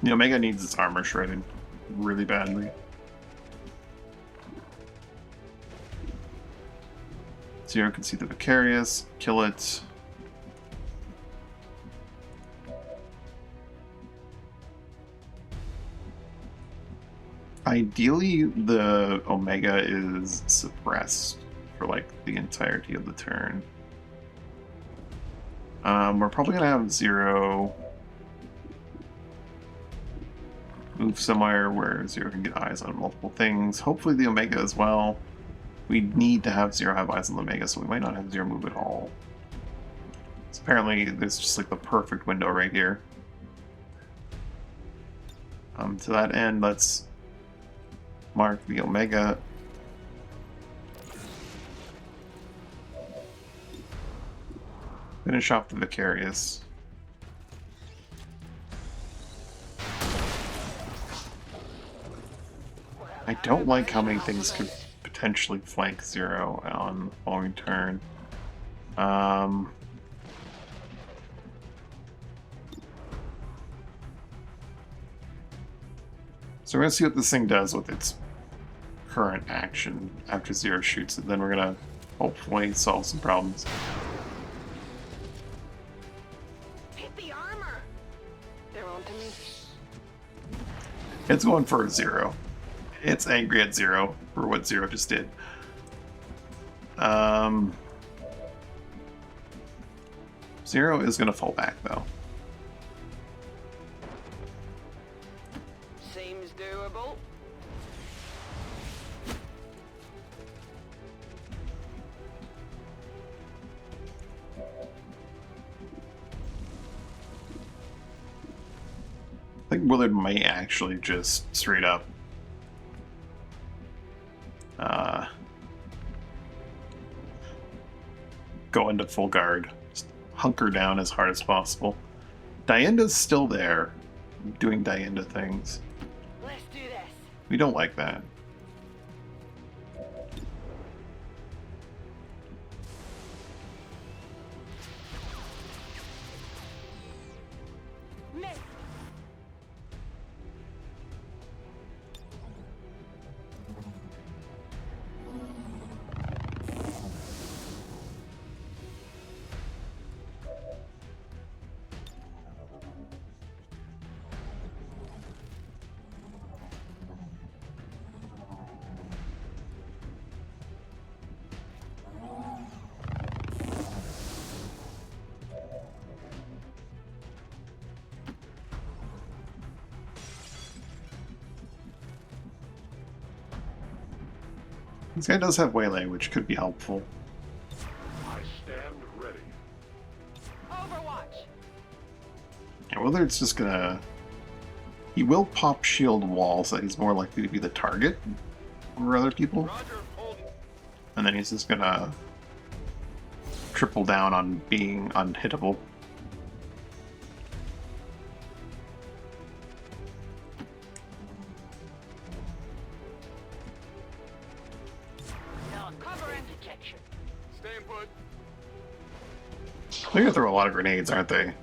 The Omega needs its armor shredded really badly. Zero can see the Vicarious, kill it. Ideally, the Omega is suppressed for like the entirety of the turn. We're probably gonna have Zero move somewhere where Zero can get eyes on multiple things. Hopefully the Omega as well. We need to have Zero have eyes on the Omega, so we might not have Zero move at all. So apparently there's just like the perfect window right here. To that end, let's mark the Omega. Finish off the Vicarious. I don't like how many things could potentially flank Zero on the following turn. So we're gonna see what this thing does with its current action after Zero shoots it. Then we're gonna hopefully solve some problems. Hit the armor. They're on to me. It's going for a Zero. It's angry at Zero for what Zero just did. Zero is going to fall back, though. Seems doable. think Willard might actually just straight up go into full guard. Just hunker down as hard as possible. Dianda's still there, doing Dianda things. Let's do this. We don't like that. Miss. This guy does have waylay, which could be helpful. I stand ready. Overwatch. Yeah, Willard's just gonna... He will pop shield wall, so that he's more likely to be the target over other people. Roger, hold. And then he's just gonna triple down on being unhittable. Covering detection. Staying put. They're gonna throw a lot of grenades, aren't they?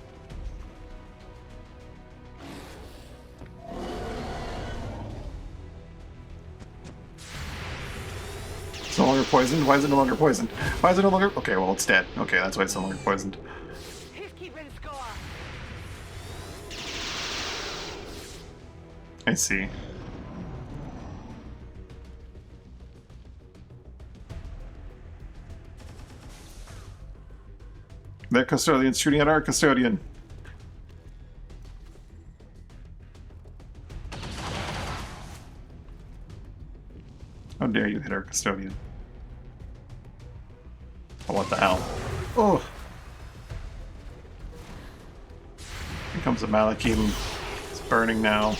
It's no longer poisoned? Why is it no longer poisoned? Why is it no longer... Okay, well, it's dead. Okay, that's why it's no longer poisoned. Who's keeping score? I see. Their custodian's shooting at our custodian. How dare you hit our custodian? Oh, what the hell? Oh! Here comes a Malakim. It's burning now.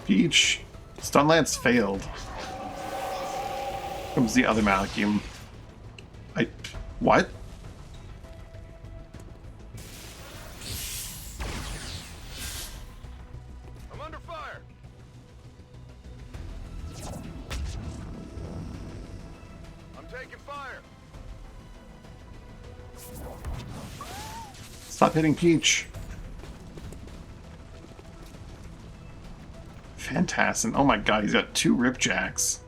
Peach! Stun Lance failed. Here comes the other Malakim. What? I'm under fire. I'm taking fire. Stop hitting Peach. Fantastic. Oh my god, he's got 2 Ripjacks.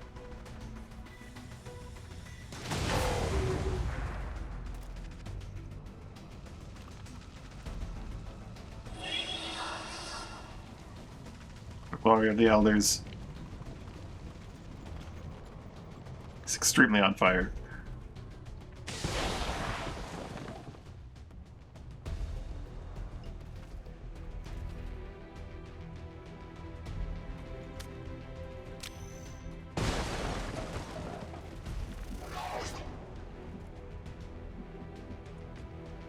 Glory of the Elders. He's extremely on fire.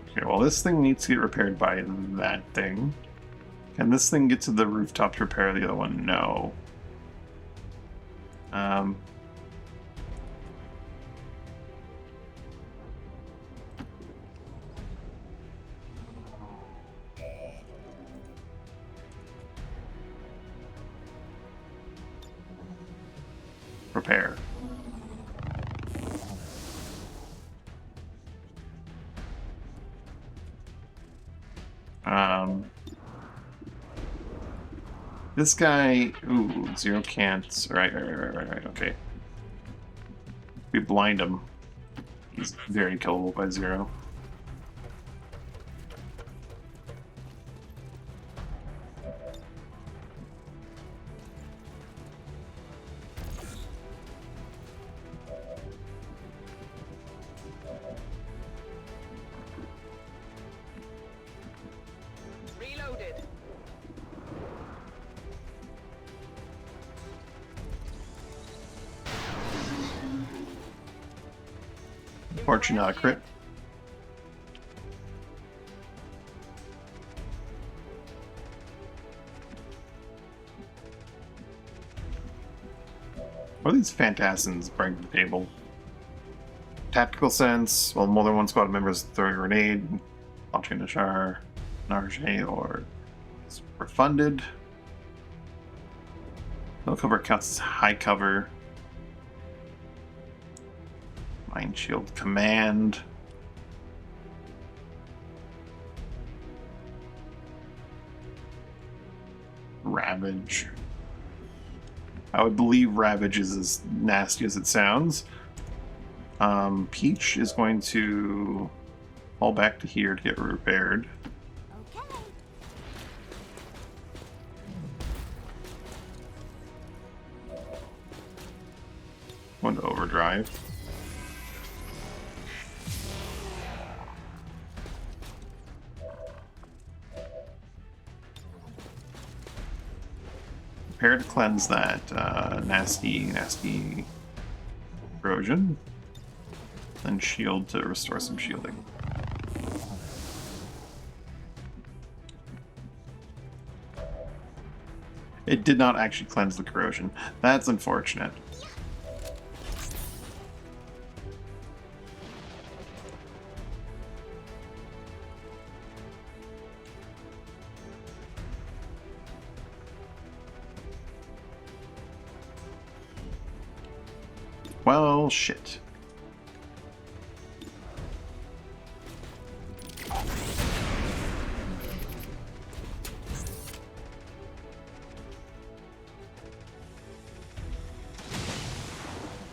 Okay, well, this thing needs to get repaired by that thing. Can this thing get to the rooftop to repair the other one? No. Repair. This guy, ooh, 0 can't. Right, okay. We blind him. He's very killable by 0. Reloaded. Unfortunately, not a crit. What are these phantasms bring to the table? Tactical sense, well, more than one squad members throwing a grenade, launching a char, Narge, or is refunded. No cover counts as high cover. Mind Shield Command. Ravage. I would believe Ravage is as nasty as it sounds. Peach is going to fall back to here to get repaired. Okay. Going to overdrive. Prepare to cleanse that nasty corrosion. Then shield to restore some shielding. It did not actually cleanse the corrosion. That's unfortunate. Well, shit.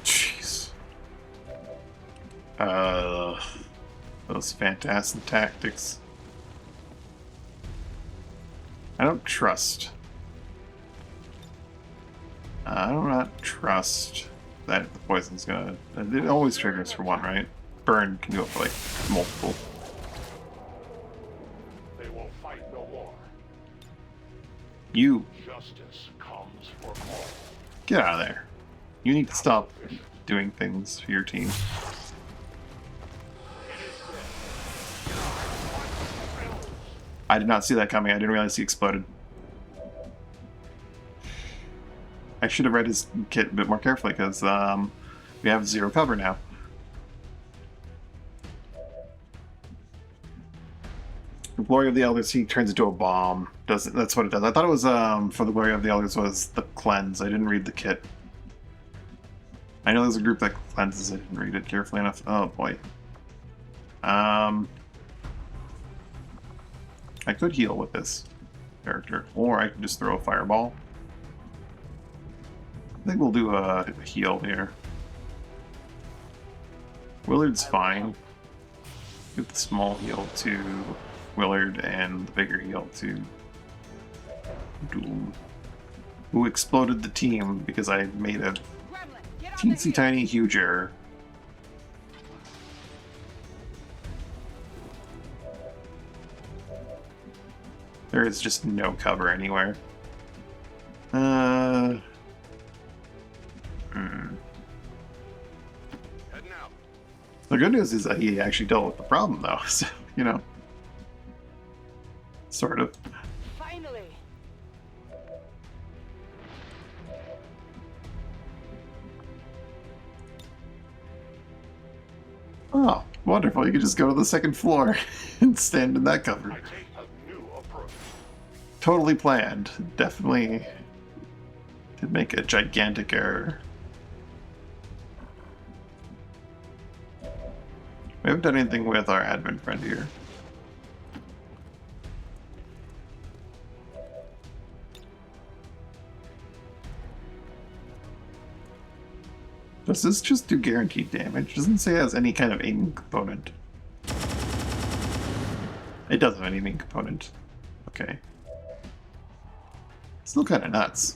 Jeez. Those fantastic tactics. I don't trust. I do not trust that the poison's gonna... It always triggers for one, right? Burn can do it for, like, multiple. They will fight no more. You, Justice comes for all. get out of there. You need to stop doing things for your team. I did not see that coming. I didn't realize he exploded. I should have read his kit a bit more carefully, because we have 0 cover now. The Glory of the Elders, he turns into a bomb. That's what it does. I thought it was, for the Glory of the Elders was the cleanse. I didn't read the kit. I know there's a group that cleanses. I didn't read it carefully enough. Oh boy. I could heal with this character, or I could just throw a fireball. I think we'll do a heal here. Willard's fine. Give the small heal to Willard and the bigger heal to Doom, who exploded the team because I made a teensy tiny huge error. There is just no cover anywhere. Heading out. The good news is that he actually dealt with the problem, though. So, you know, sort of. Finally. Oh, wonderful. You could just go to the second floor and stand in that cover. I take a new approach. Totally planned. Definitely did make a gigantic error. We haven't done anything with our admin friend here. Does this just do guaranteed damage? Doesn't say it has any kind of aiming component. It doesn't have any aiming component. Okay. Still kind of nuts.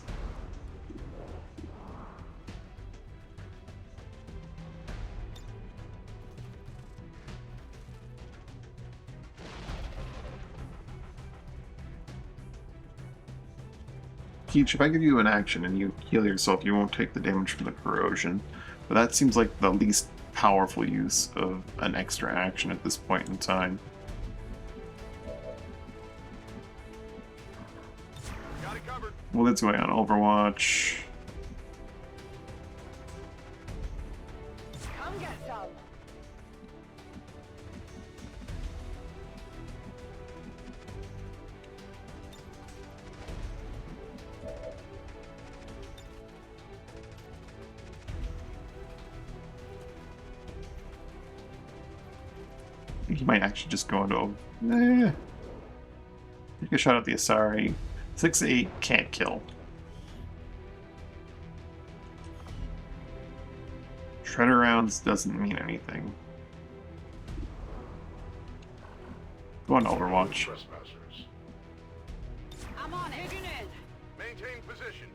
Peach, if I give you an action and you heal yourself, you won't take the damage from the corrosion. But that seems like the least powerful use of an extra action at this point in time. Got it covered. Well, that's going on Overwatch. Come get some. I think he might actually just go into. Take a shot at the Asari. 6-8 can't kill. Shredder rounds doesn't mean anything. Go on Overwatch. Trespassers. I'm on it. Digging in. Maintain position.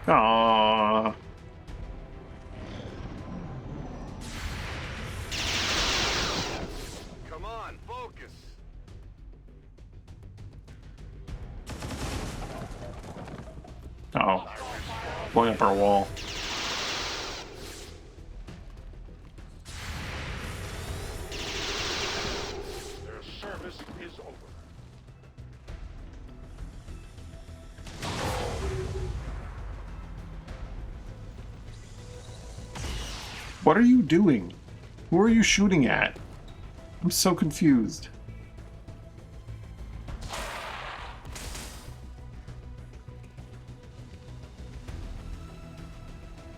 Aww. Come on, focus. Uh-oh. Blowing up our wall. Their service is over. What are you doing? Who are you shooting at? I'm so confused.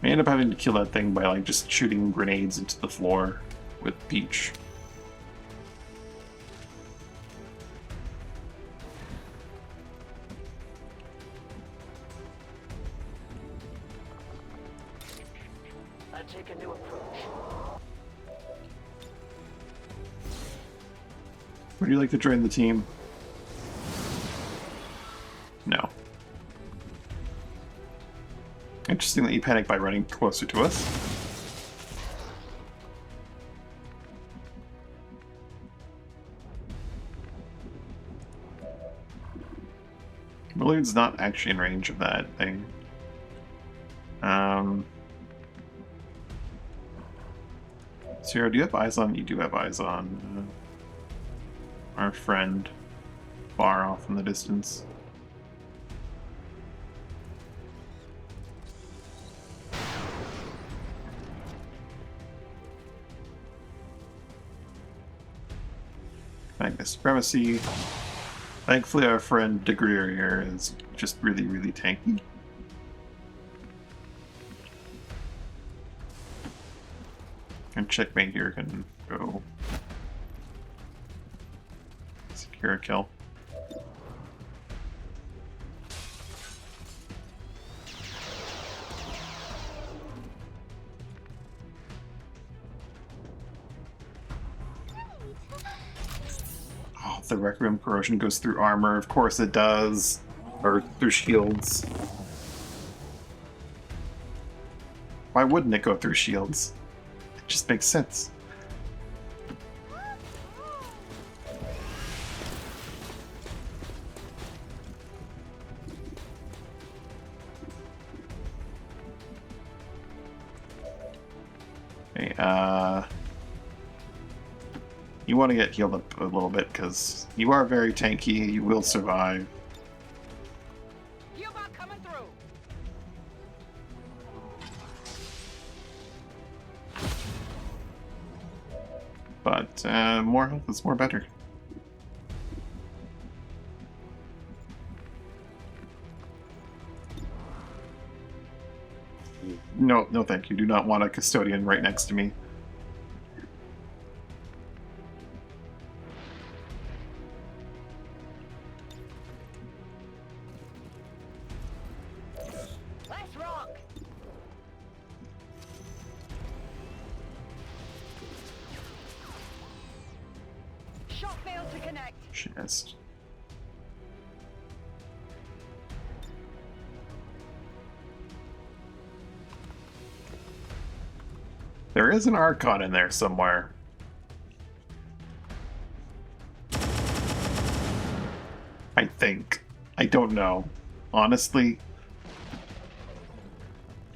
I end up having to kill that thing by like just shooting grenades into the floor with Peach. I take a new approach. Would you like to join the team? No. Interesting that you panic by running closer to us. Willard's not actually in range of that thing. Sierra, do you have eyes on? You do have eyes on our friend far off in the distance. Magnus Supremacy. Thankfully, our friend Degreer here is just really, really tanky. And Checkmate here can go secure a kill. Oh, the Requiem corrosion goes through armor. Of course it does. Or through shields. Why wouldn't it go through shields? It just makes sense. Hey, you want to get healed up a little bit because you are very tanky. You will survive. You about coming through. But more health is more better. No, no thank you. Do not want a custodian right next to me. Let's rock. Shot failed to connect. Chest. There is an Archon in there somewhere. I think. I don't know. Honestly.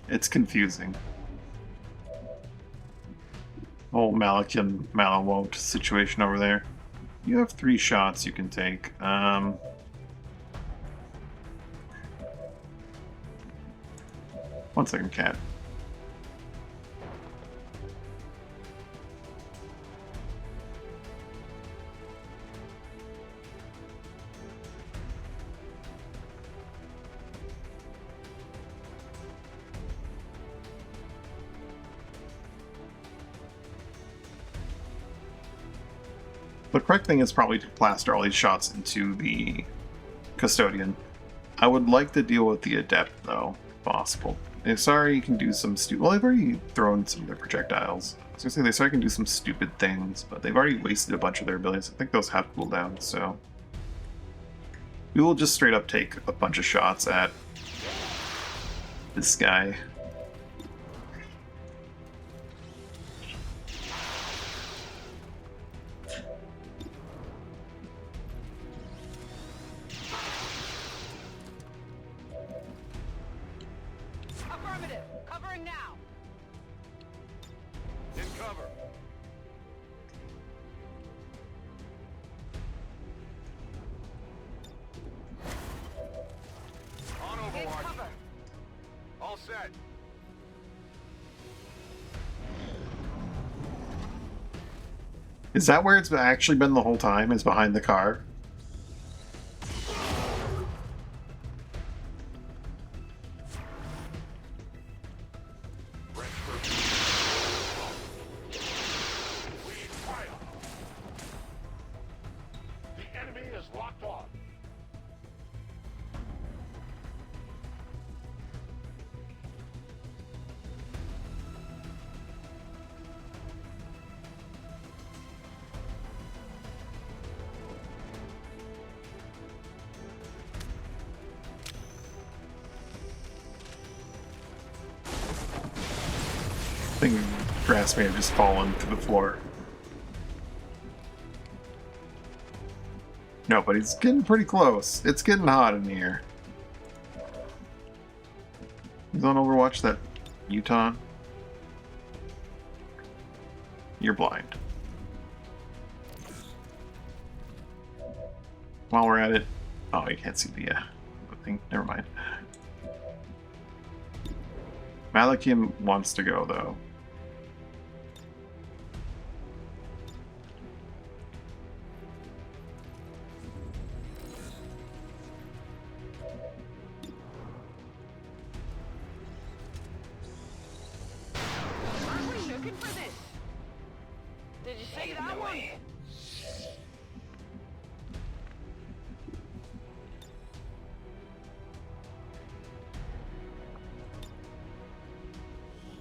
It's confusing. Whole Malachian Malawot situation over there. You have 3 shots you can take. 1 second, cat. The correct thing is probably to plaster all these shots into the Custodian. I would like to deal with the Adept, though, if possible. Sorry, you can do some stupid... Well, they've already thrown some of their projectiles. I was going to say, they sorry can do some stupid things, but they've already wasted a bunch of their abilities. I think those have cooldowns, so... We will just straight up take a bunch of shots at this guy. Affirmative. Covering now. In cover. On In Overwatch. cover. All set. Is that where it's actually been the whole time, is behind the car? The enemy is locked on. I think grass may have just fallen to the floor. No, but he's getting pretty close. It's getting hot in here. He's on Overwatch, that Utah. You're blind. While we're at it... Oh, you can't see the thing. Never mind. Malakim wants to go, though. Aren't we looking for this? Did you see that one?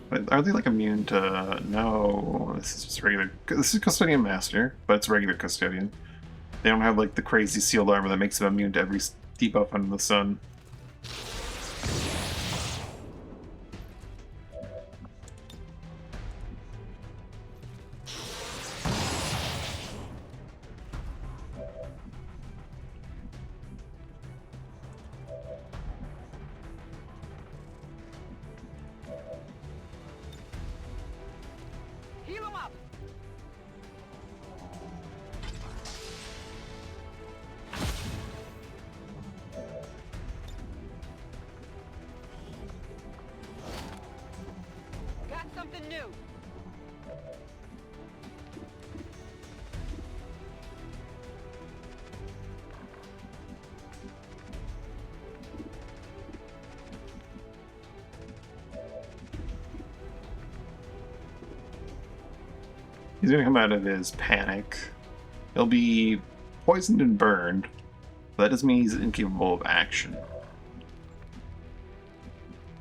But are they like immune to... No, this is just regular... This is Custodian Master, but it's regular Custodian. They don't have like the crazy sealed armor that makes them immune to every debuff under the sun. Heal him up. Got something new. He's gonna come out of his panic. He'll be poisoned and burned. But that doesn't mean he's incapable of action.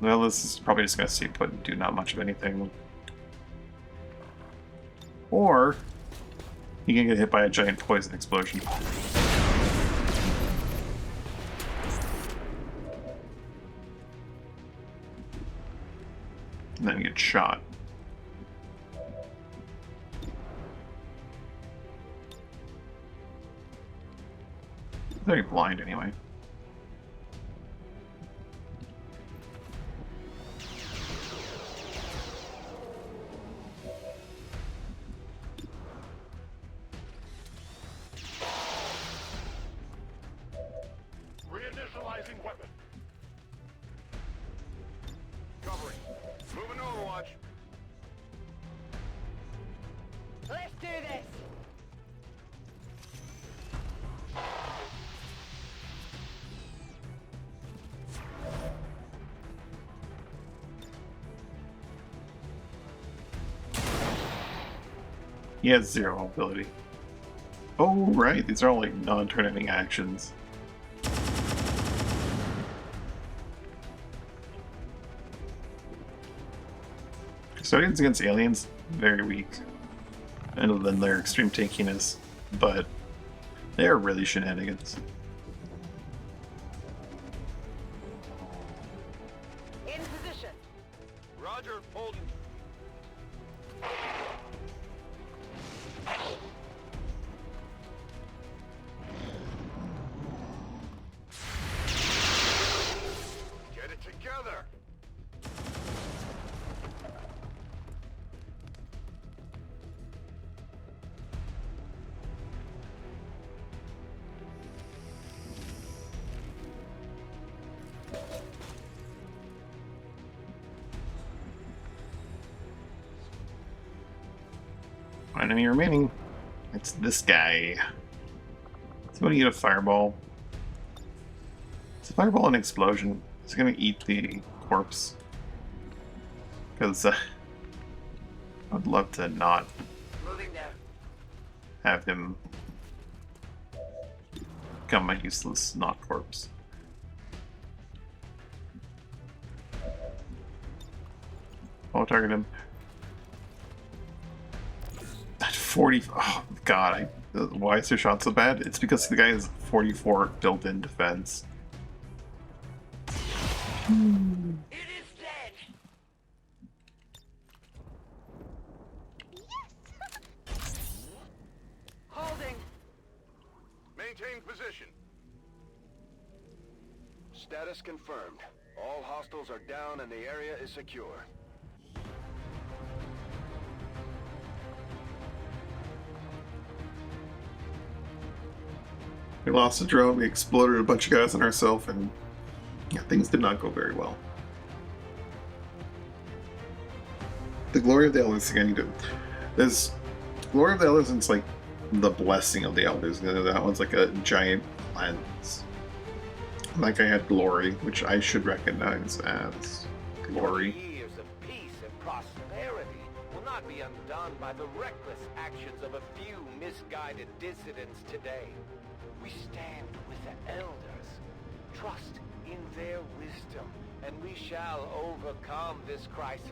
Well, this is probably just gonna stay put and do not much of anything. Or he can get hit by a giant poison explosion. And then get shot. Very blind anyway. Let's do this! He has 0 ability. Oh, right. These are all like non-turn-ending actions. Custodians against aliens, very weak. Other than their extreme tankiness, but they are really shenanigans. In position. Roger, holding. Get it together! One enemy remaining. It's this guy. He's going to get a fireball. It's a fireball and explosion. He's going to eat the corpse. Because I'd love to not Moving there. have him become a useless not corpse. I'll target him. At 40. Oh god, why is their shot so bad? It's because the guy has 44 built-in defense. It is dead! Holding. Maintain position. Status confirmed. All hostiles are down and the area is secure. We lost a drone, we exploded a bunch of guys on ourselves, and yeah, things did not go very well. The Glory of the Elders thing I need to... There's... Glory of the Elders, it's like the Blessing of the Elders. That one's like a giant lens. Like I had Glory, which I should recognize as Glory. Years of peace and prosperity will not be undone by the reckless actions of a few misguided dissidents today. We stand with the elders, trust in their wisdom, and we shall overcome this crisis.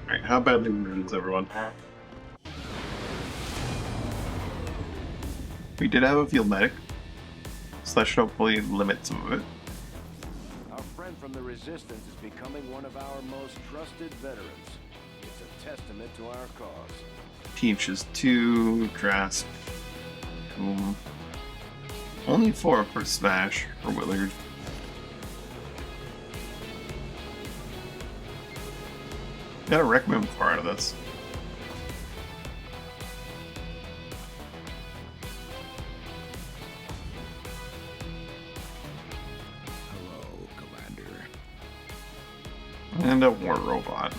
Alright, how badly wounded is everyone? We did have a field medic, so that should hopefully limit some of it. Our friend from the Resistance is becoming one of our most trusted veterans. It's a testament to our cause. Teaches 2, grasp. Only 4 for Smash for Willard. Gotta recommend 4 out of this. Hello, Commander. And a war robot.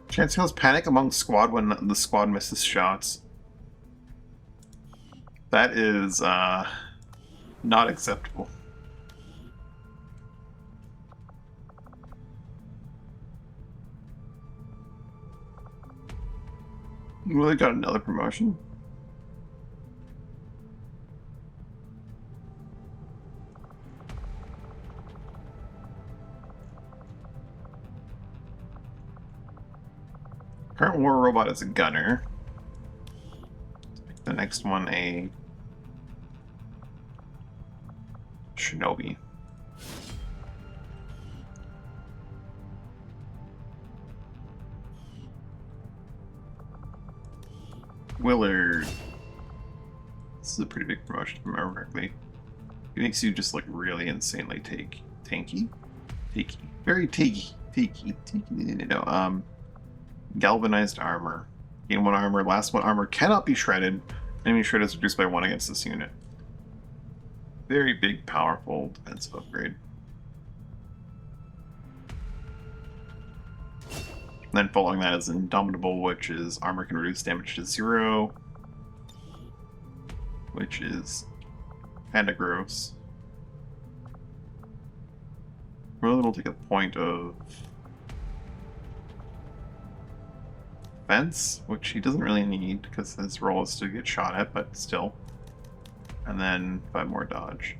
Chance feels panic among squad when the squad misses shots. That is not acceptable. Really got another promotion. Current war robot is a gunner. Let's make the next one a shinobi. Willard. This is a pretty big promotion if I remember correctly. It makes you just look really insanely tanky. Very tanky. No, Galvanized armor. Gain 1 armor. Last 1 armor cannot be shredded. Enemy shred is reduced by 1 against this unit. Very big, powerful defensive upgrade. Then following that is Indomitable, which is armor can reduce damage to 0. Which is kinda gross. Well, it'll take a point of defense, which he doesn't really need because his role is to get shot at, but still. And then 5 more dodge.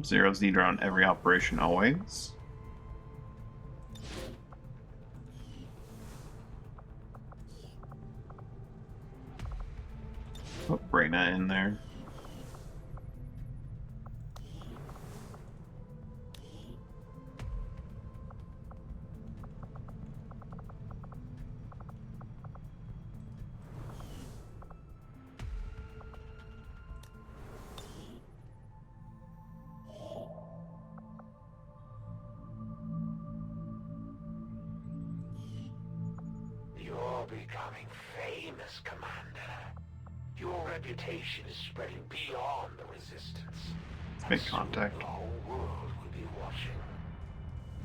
Zero's needed on every operation always. Put Brayna in there. You're becoming famous, Commander. Your reputation is spreading beyond the Resistance. Let's make And contact. soon the whole world will be watching.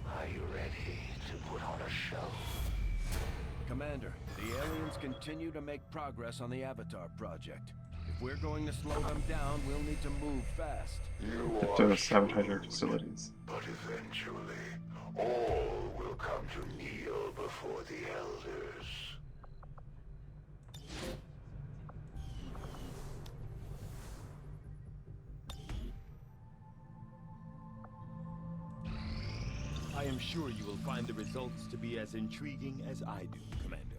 Are you ready to put on a show? Commander, the aliens continue to make progress on the Avatar project. If we're going to slow them down, we'll need to move fast. You To are sabotage our shrewd, facilities. but eventually, all will come to kneel before the Elders. I am sure you will find the results to be as intriguing as I do, Commander.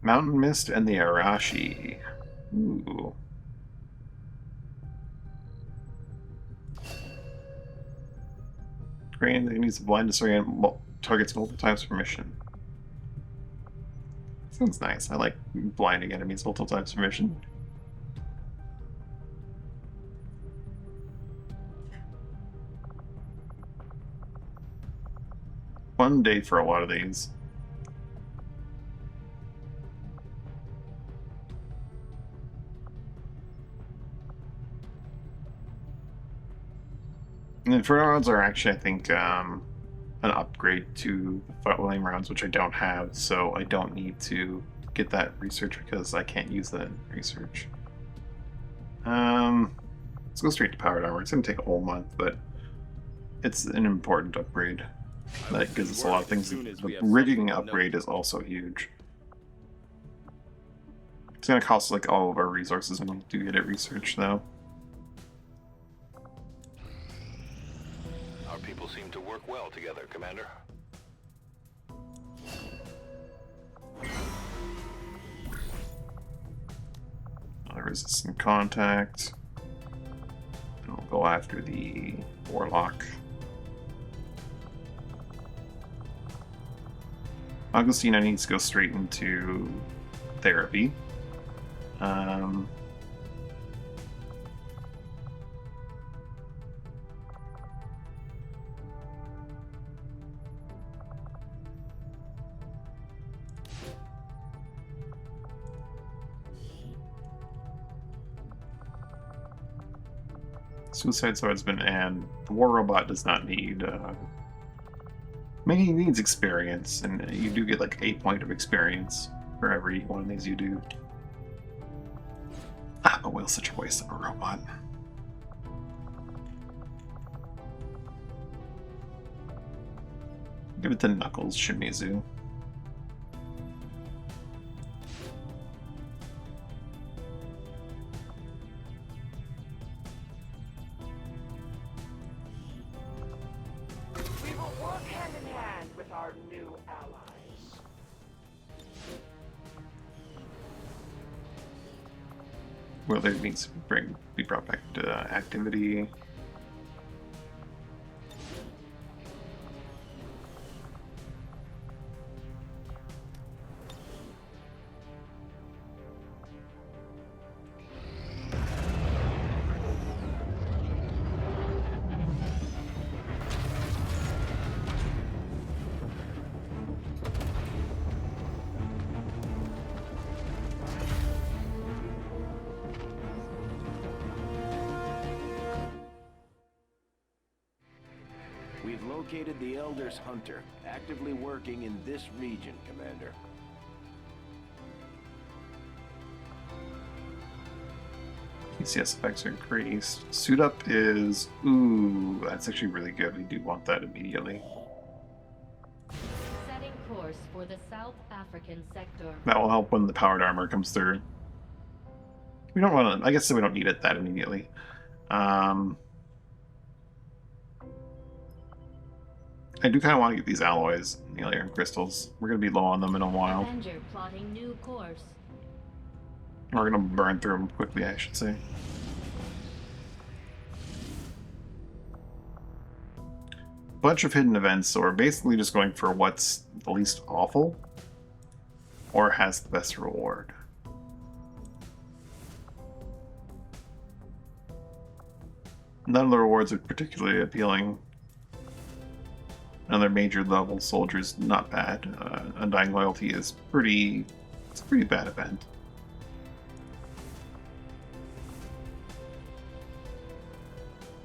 Mountain Mist and the Arashi. Ooh. Grain that needs to blind disorient targets multiple times per mission. Sounds nice. I like blinding enemies multiple times per mission. Fun day for a lot of these. And Inferno rounds are actually, I think, an upgrade to the flame rounds, which I don't have, so I don't need to get that research because I can't use that research. Let's go straight to powered armor. It's going to take a whole month, but it's an important upgrade. That gives us a lot of things. The rigging upgrade is also huge. It's going to cost like all of our resources when we do get it researched, though. Our people seem to work well together, Commander. Resistant contact. And we'll go after the Warlock. Augustina needs to go straight into therapy. Suicide Swordsman and the War Robot does not need. I mean, he needs experience, and you do get like 8 points of experience for every one of these you do. Ah, but Will's such a waste of a robot. Give it to Knuckles Shimizu. We will work hand in hand with our new allies. Whether it needs to be brought back to activity. located the Elder's Hunter, actively working in this region, Commander. PCS effects are increased. Suit up is... Ooh, that's actually really good. We do want that immediately. Setting course for the South African sector. That will help when the powered armor comes through. We don't want to... I guess we don't need it that immediately. I do kind of want to get these alloys, the iron crystals. We're going to be low on them in a while. Avenger plotting new course. We're going to burn through them quickly, I should say. Bunch of hidden events, so we're basically just going for what's the least awful or has the best reward. None of the rewards are particularly appealing. Another major level soldier's not bad. Undying Loyalty is it's a pretty bad event.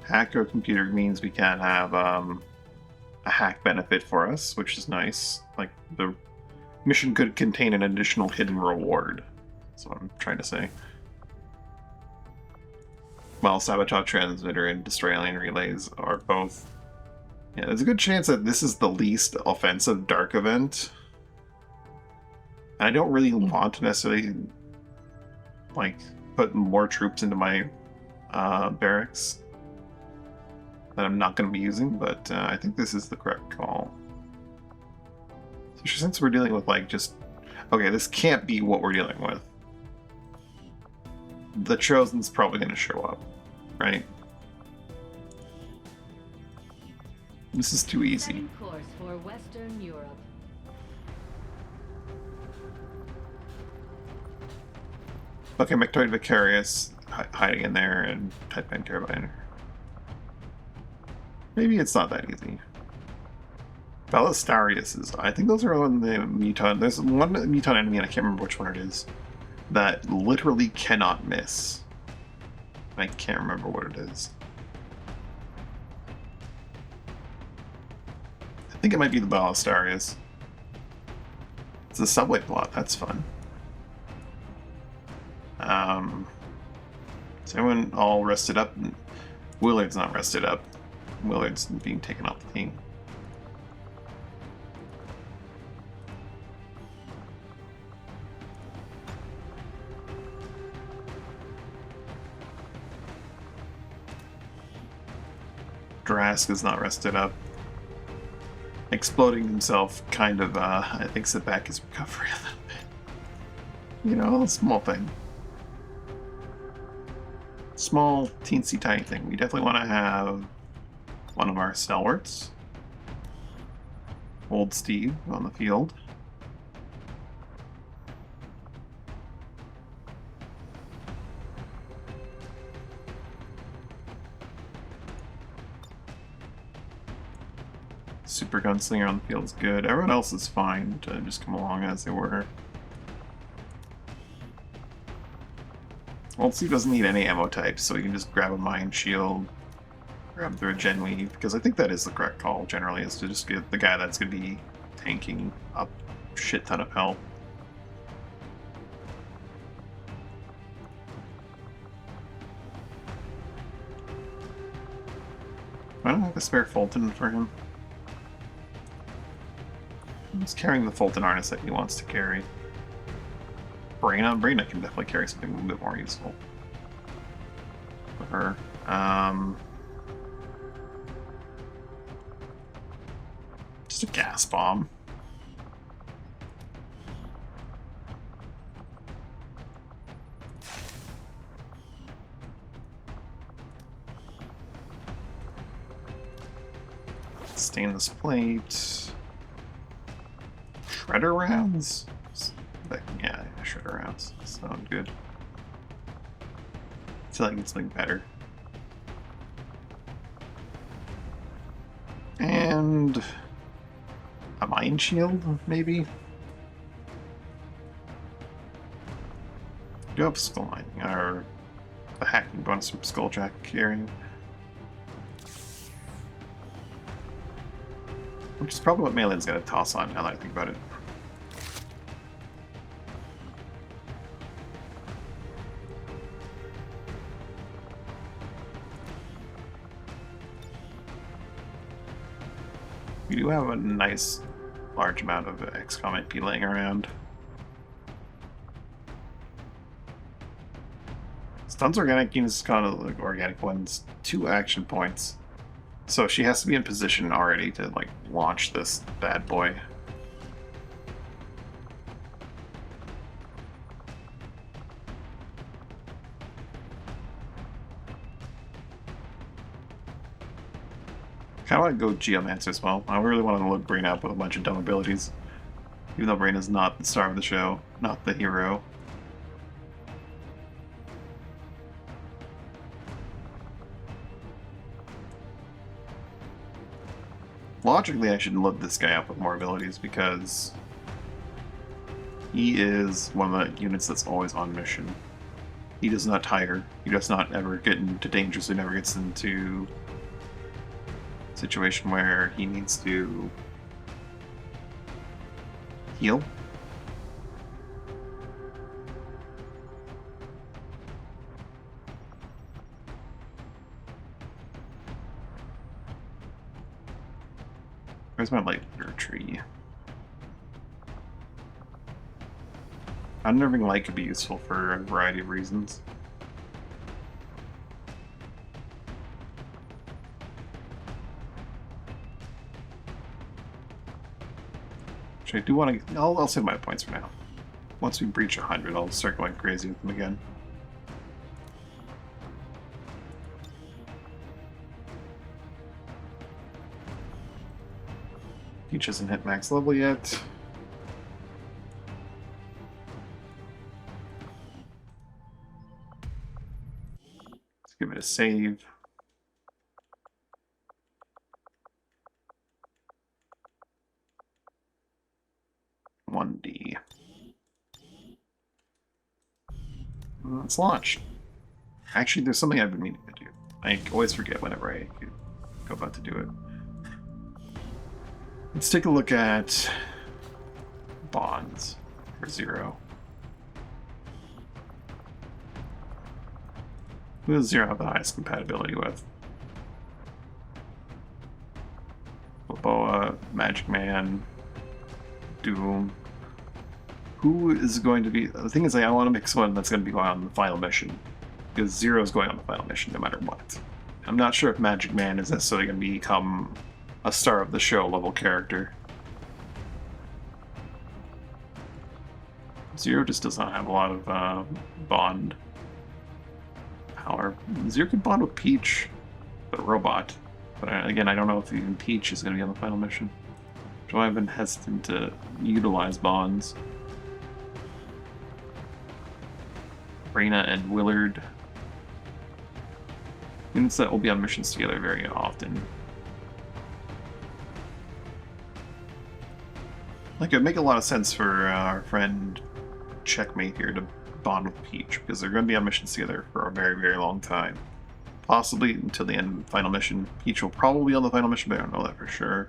Hacker computer means we can have a hack benefit for us, which is nice. Like, the mission could contain an additional hidden reward. That's what I'm trying to say. Well, Sabotage Transmitter and Destroy Alien Relays are both... Yeah, there's a good chance that this is the least offensive dark event. And I don't really want to necessarily, like, put more troops into my barracks that I'm not going to be using, but I think this is the correct call. Especially since we're dealing with, like, just... Okay, this can't be what we're dealing with. The Chosen's probably going to show up, right? This is too easy. Setting course for Western Europe. Okay, Mectoid Vicarious hiding in there and Type-9 Turbine. Maybe it's not that easy. Ballistarius is... I think those are on the Muton. There's one Muton enemy, and I can't remember which one it is, that literally cannot miss. I can't remember what it is. I think it might be the Ballistarius. It's a subway plot. That's fun. Is everyone all rested up? Willard's not rested up. Willard's being taken off the team. Drask is not rested up. Exploding himself kind of, I think, set back his recovery a little bit. You know, a small thing. Small, teensy tiny thing. We definitely want to have one of our stalwarts. Old Steve on the field. Super Gunslinger on the field is good. Everyone else is fine to just come along as they were. Old Steve doesn't need any ammo types, so you can just grab a Mind Shield, grab through a Gen Weave, because I think that is the correct call generally, is to just get the guy that's going to be tanking up a shit ton of health. I don't have a spare Fulton for him. He's carrying the Fulton harness that he wants to carry. Brina can definitely carry something a little bit more useful for her. Just a gas bomb. Stainless plate. Shredder rounds? Yeah, shredder rounds. Sound good. I feel like I need something better. And a Mind Shield, maybe? Do have Skull Mining, or the hacking bonus from Skulljack carrying. Which is probably what Malin's gonna toss on now that I think about it. We do have a nice large amount of XCOM IP laying around. Stuns organic units, kind of like organic ones, 2 action points. So she has to be in position already to like launch this bad boy. Kind of want to go Geomancer as well. I really want to load Brain up with a bunch of dumb abilities. Even though Brain is not the star of the show, not the hero. Logically, I should load this guy up with more abilities because he is one of the units that's always on mission. He does not tire. He does not ever get into danger, so he never gets into a situation where he needs to heal. Where's my lighter tree? Unnerving light could be useful for a variety of reasons. Actually, I do want to. I'll save my points for now. Once we breach 100, I'll start going crazy with them again. Peach hasn't hit max level yet. Let's give it a save. $1D. Let's launch. Actually, there's something I've been meaning to do. I always forget whenever I go about to do it. Let's take a look at bonds for 0. Who does 0 have the highest compatibility with? Boa, Magic Man, Doom. Who is going to be... The thing is, like, I want to make someone that's going to be going on the final mission. Because 0 is going on the final mission no matter what. I'm not sure if Magic Man is necessarily going to become a star of the show level character. 0 just does not have a lot of bond power. 0 could bond with Peach, the robot. But again, I don't know if even Peach is going to be on the final mission. So I've been hesitant to utilize bonds. Reyna and Willard. Units that will be on missions together very often. Like, it'd make a lot of sense for our friend Checkmate here to bond with Peach, because they're going to be on missions together for a very, very long time. Possibly until the end of the final mission. Peach will probably be on the final mission, but I don't know that for sure.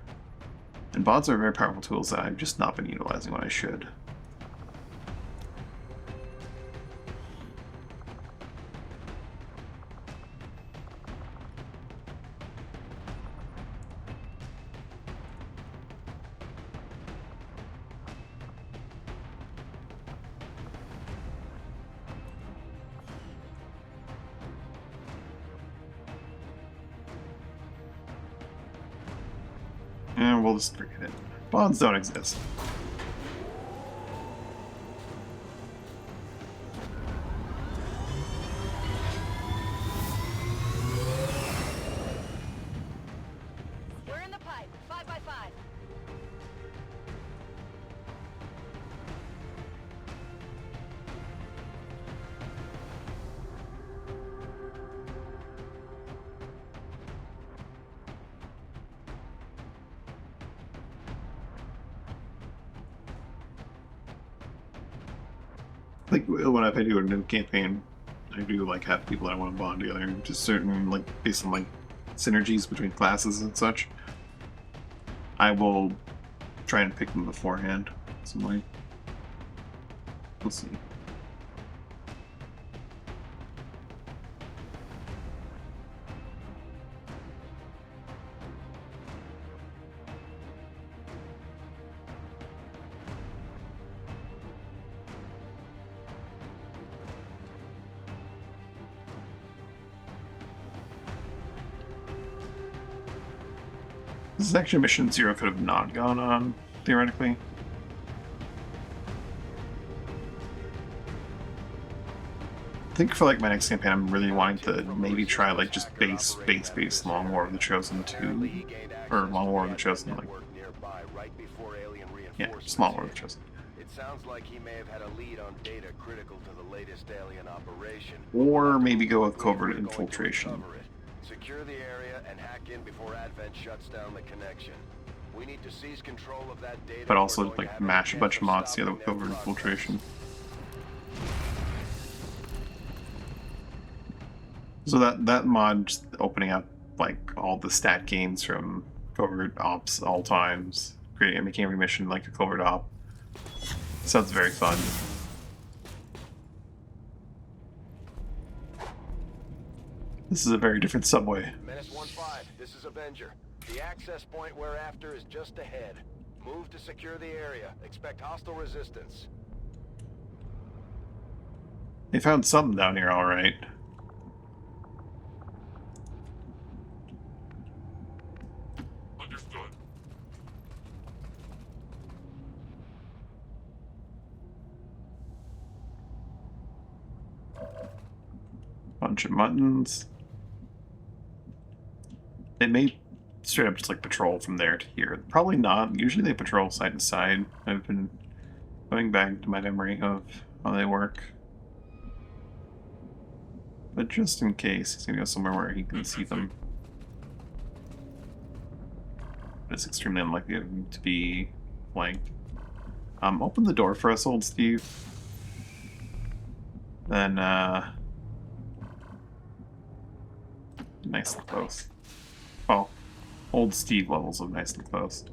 And bonds are very powerful tools that I've just not been utilizing when I should. And we'll just forget it. Bonds don't exist. We're in the pipe. 5 by 5. Like, when I do a new campaign, I do like have people that I want to bond together, just certain, like, based on like synergies between classes and such. I will try and pick them beforehand. Some way. We'll see. This is actually a mission Zero could have not gone on, theoretically. I think for like my next campaign, I'm really wanting to maybe try like just base Long War of the Chosen 2, or Long War of the Chosen, like, yeah, just Long War of the Chosen. It sounds like he may have had a lead on data critical to the latest alien operation. Or maybe go with Covert Infiltration. Secure the area and hack in before Advent shuts down the connection. We need to seize control of that data. But also like mash a bunch of mods together with Covert Infiltration. So that mod just opening up like all the stat gains from Covert Ops all times, creating making every mission like a Covert Op. Sounds very fun. This is a very different subway. Menace 1-5, this is Avenger. The access point we're after is just ahead. Move to secure the area. Expect hostile resistance. They found something down here, alright. Understood. Bunch of muttons. They may straight up just like patrol from there to here. Probably not. Usually they patrol side to side. I've been going back to my memory of how they work. But just in case, he's gonna go somewhere where he can see them. It's extremely unlikely of him to be flanked. Open the door for us, old Steve. Then, nice and close. Well, old Steve levels of nice and close.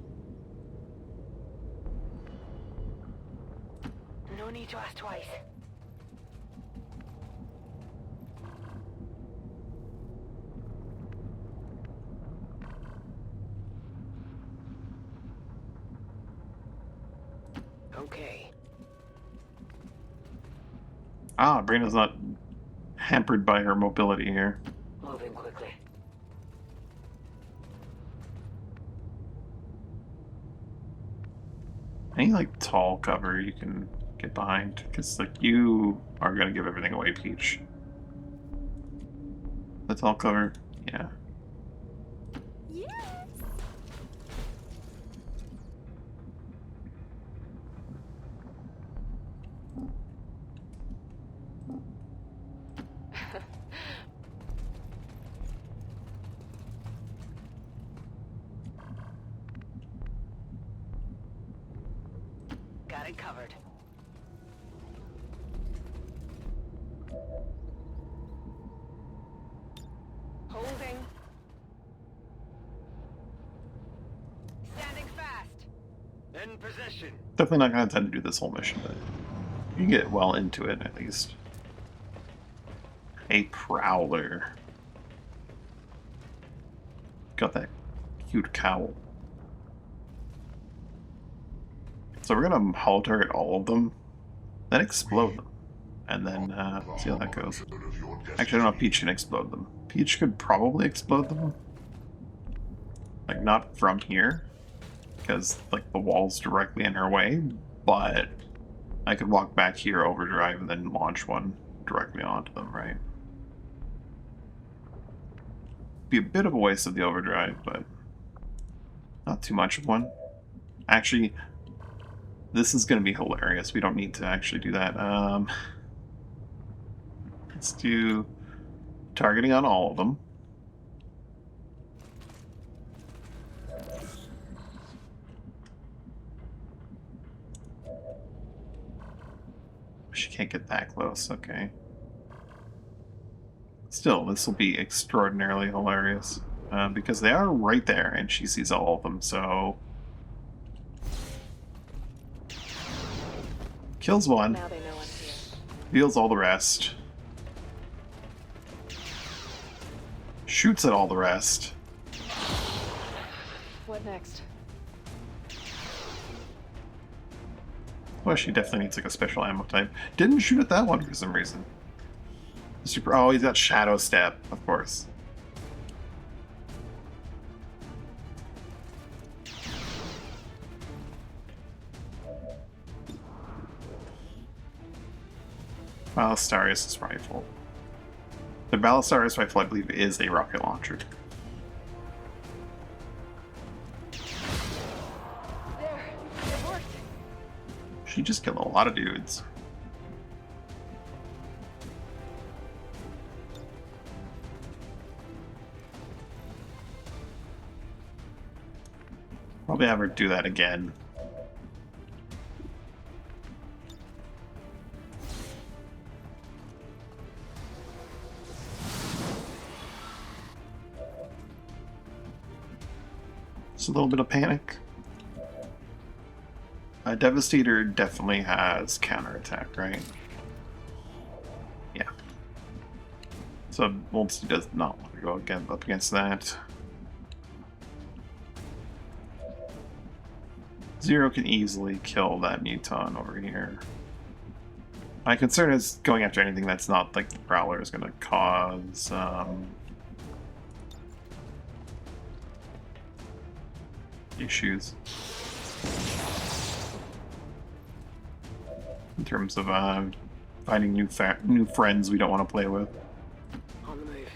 No need to ask twice. Okay. Ah, Brina's not hampered by her mobility here. Moving quickly. Any like tall cover you can get behind, because like you are gonna give everything away, Peach. The tall cover, yeah. Got it covered. Holding. Standing fast. In position. Definitely not gonna intend to do this whole mission, but you can get well into it at least. A prowler. Got that cute cowl. So we're gonna hollow target all of them, then explode them, and then see how that goes. Actually, I don't know if Peach can explode them. Peach could probably explode them. Like, not from here, because like the wall's directly in her way, but I could walk back here, overdrive, and then launch one directly onto them, right? Be a bit of a waste of the overdrive, but not too much of one. Actually, this is going to be hilarious. We don't need to actually do that. Let's do targeting on all of them. She can't get that close, okay. Still, this will be extraordinarily hilarious. Because they are right there, and she sees all of them, so Kills one. Now they know I'm here. Deals all the rest. Shoots at all the rest. What next? Well, she definitely needs like a special ammo type. Didn't shoot at that one for some reason. Super. Oh, he's got Shadow Step, of course. Ballistarius' rifle. The Ballistarius rifle, I believe, is a rocket launcher. There, it worked. She just killed a lot of dudes. Probably have her do that again. Just a little bit of panic. Devastator definitely has counterattack, right? Yeah. So Voltsy does not want to go again up against that. Zero can easily kill that Muton over here. My concern is going after anything that's not like the Prowler is going to cause issues in terms of finding new friends we don't want to play with. On the move.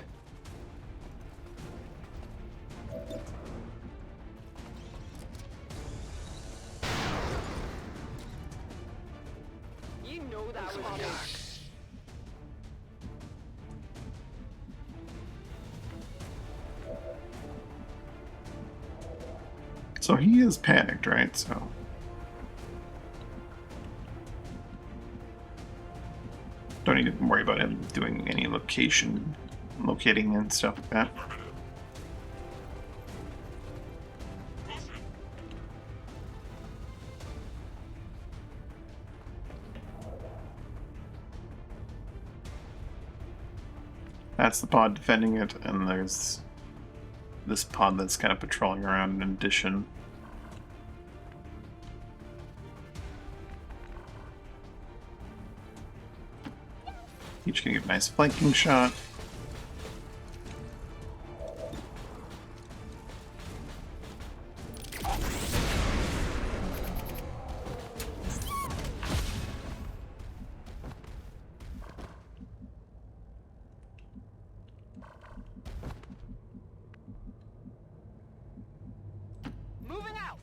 You know that was me. So he is panicked, right? So don't need to worry about him doing any locating and stuff like that. That's the pod defending it, and there's this pod that's kind of patrolling around in addition. Each can get a nice flanking shot. Moving out.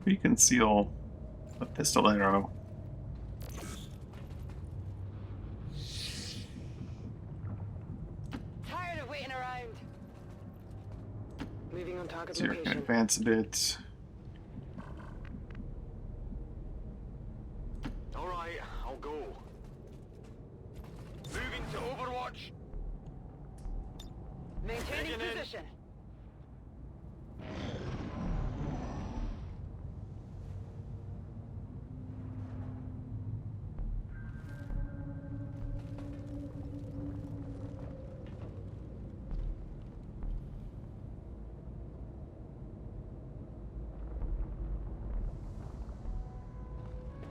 You conceal a pistol arrow. Tired of waiting around. Moving on target Zero can location. advance a bit. All right, I'll go. Moving to Overwatch. Maintaining Taking in. position.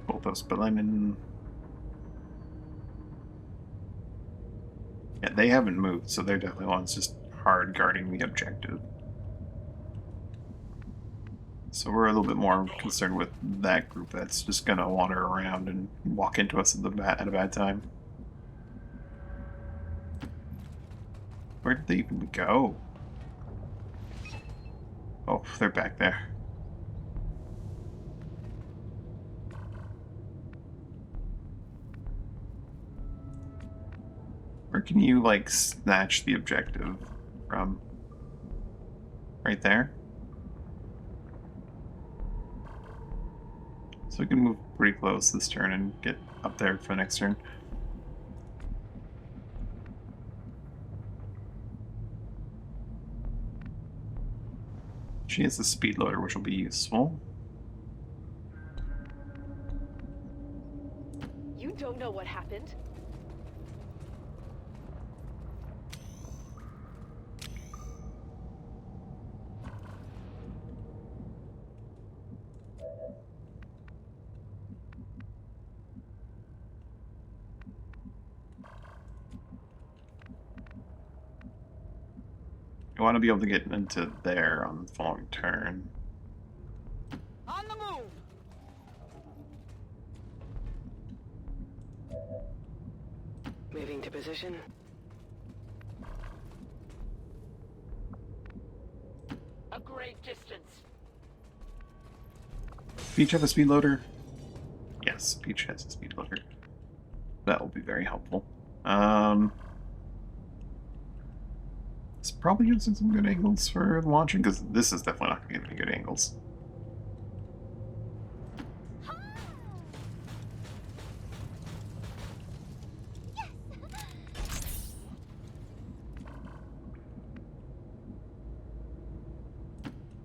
Both those, but I'm in. Yeah, they haven't moved, so they're definitely ones just hard guarding the objective. So we're a little bit more concerned with that group that's just gonna wander around and walk into us at a bad time. Where did they even go? Oh, they're back there. Where can you, like, snatch the objective from? Right there? So we can move pretty close this turn and get up there for the next turn. She has a speed loader, which will be useful. You don't know what happened? I want to be able to get into there on the following turn. On the move! Moving to position. A great distance. Peach have a speed loader? Yes, Peach has a speed loader. That will be very helpful. It's probably using some good angles for launching, because this is definitely not going to get any good angles.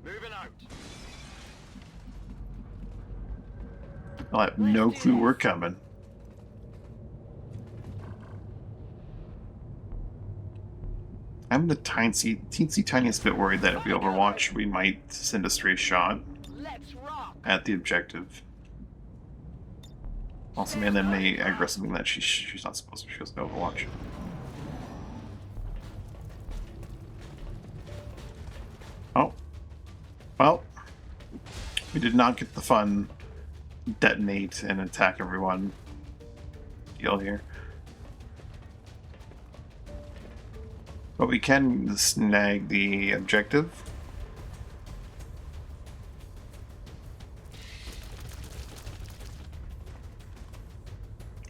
Moving out. I'll have no clue we're coming. I'm the teensy tiniest bit worried that if we overwatch, we might send a stray shot Let's rock! at the objective. Also, man, that may aggro something that she's not supposed to. She was no overwatch. Oh. Well, we did not get the fun detonate and attack everyone deal here. But we can snag the objective.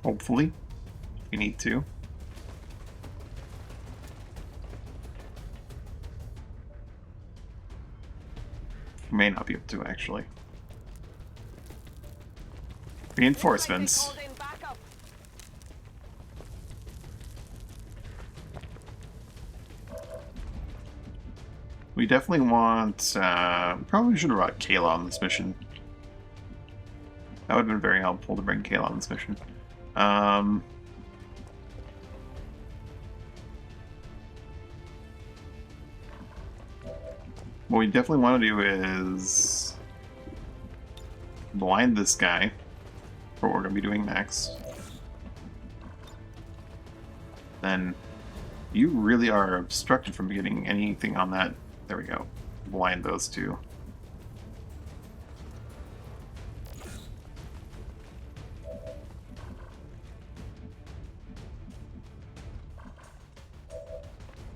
Hopefully, if we need to. We may not be able to, actually. Reinforcements. We definitely want, probably should have brought Kayla on this mission. That would have been very helpful to bring Kayla on this mission. What we definitely want to do is blind this guy for what we're going to be doing next. Then you really are obstructed from getting anything on that. There we go. Blind those two.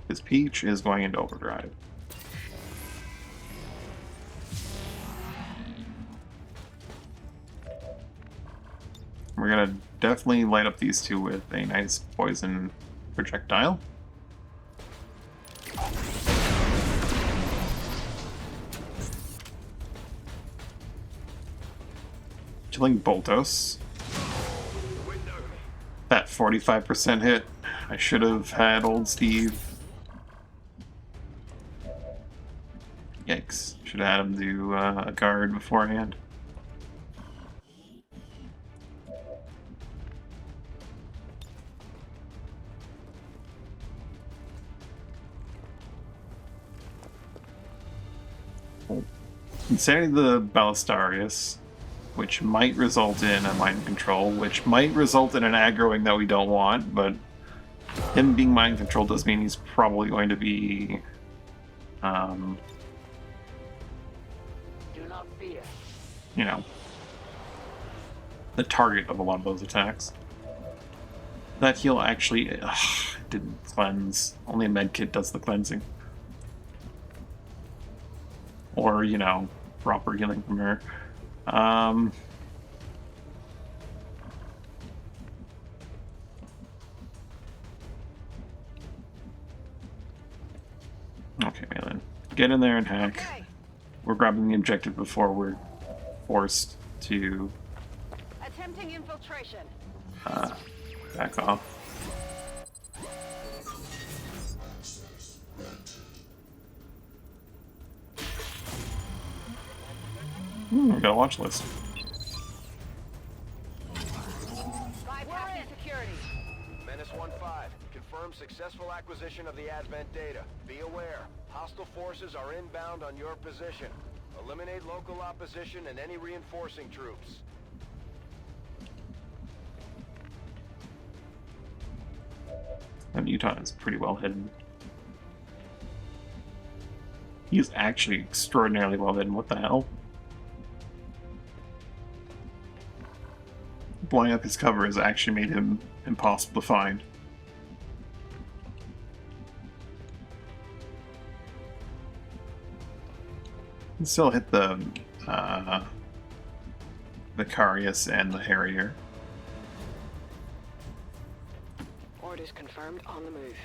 His Peach is going into overdrive. We're gonna definitely light up these two with a nice poison projectile. Killing Boltos. That 45% hit. I should have had old Steve. Yikes. Should have had him do a guard beforehand. Insanity the Ballistarius, which might result in a mind control, which might result in an aggroing that we don't want, but him being mind controlled does mean he's probably going to be Do not fear. you know, the target of a lot of those attacks. That heal actually didn't cleanse. Only a medkit does the cleansing. Or, you know, proper healing from her. Okay, Malin. Get in there and hack. Okay. We're grabbing the objective before we're forced to Attempting infiltration. back off. We got a watch list. Bypassing security. Menace 1-5, confirm successful acquisition of the Advent data. Be aware, hostile forces are inbound on your position. Eliminate local opposition and any reinforcing troops. And Utah is pretty well hidden. He is actually extraordinarily well hidden. What the hell? Blowing up his cover has actually made him impossible to find. He still hit the Carius and the Harrier. Orders confirmed on the move.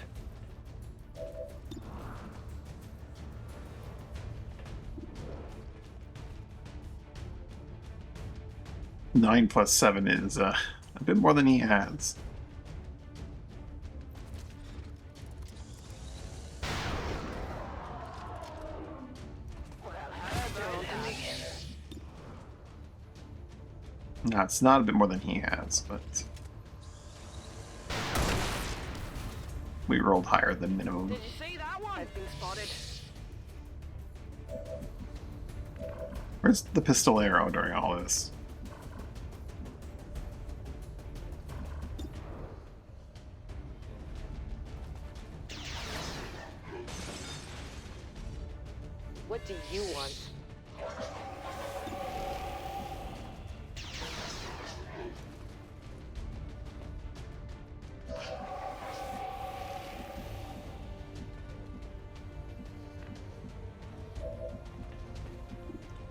Nine plus 7 is a bit more than he has. No, it's not a bit more than he has, but we rolled higher than minimum. Did you see that one? I've been spotted. Where's the pistol arrow during all this? What do you want?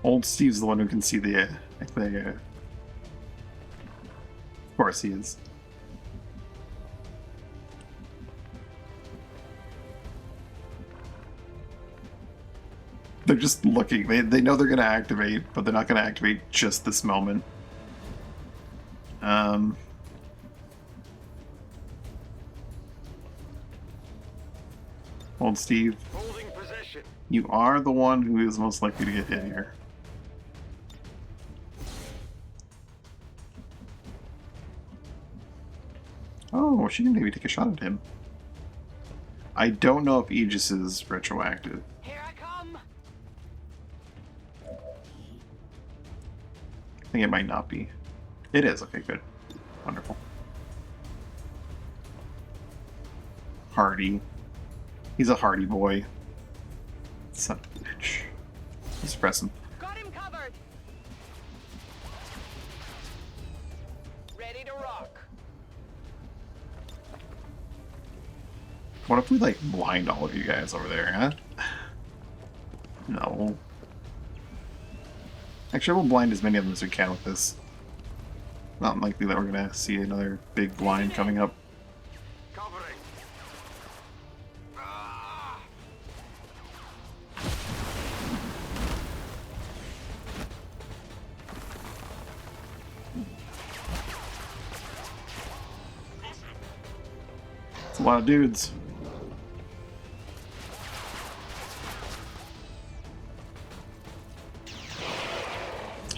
Old Steve's the one who can see the of course he is. They're just looking. They know they're going to activate, but they're not going to activate just this moment. Old Steve, Holding position. you are the one who is most likely to get hit here. Oh, she can maybe take a shot at him. I don't know if Aegis is retroactive. Here I come. I think it might not be. It is. Okay, good. Wonderful. Hardy. He's a hardy boy. Son of a bitch. Let's press him. Got him covered. Ready to rock. What if we, like, blind all of you guys over there, huh? No. Actually, we'll blind as many of them as we can with this. Not likely that we're gonna see another big blind coming up. Covering. It's a lot of dudes.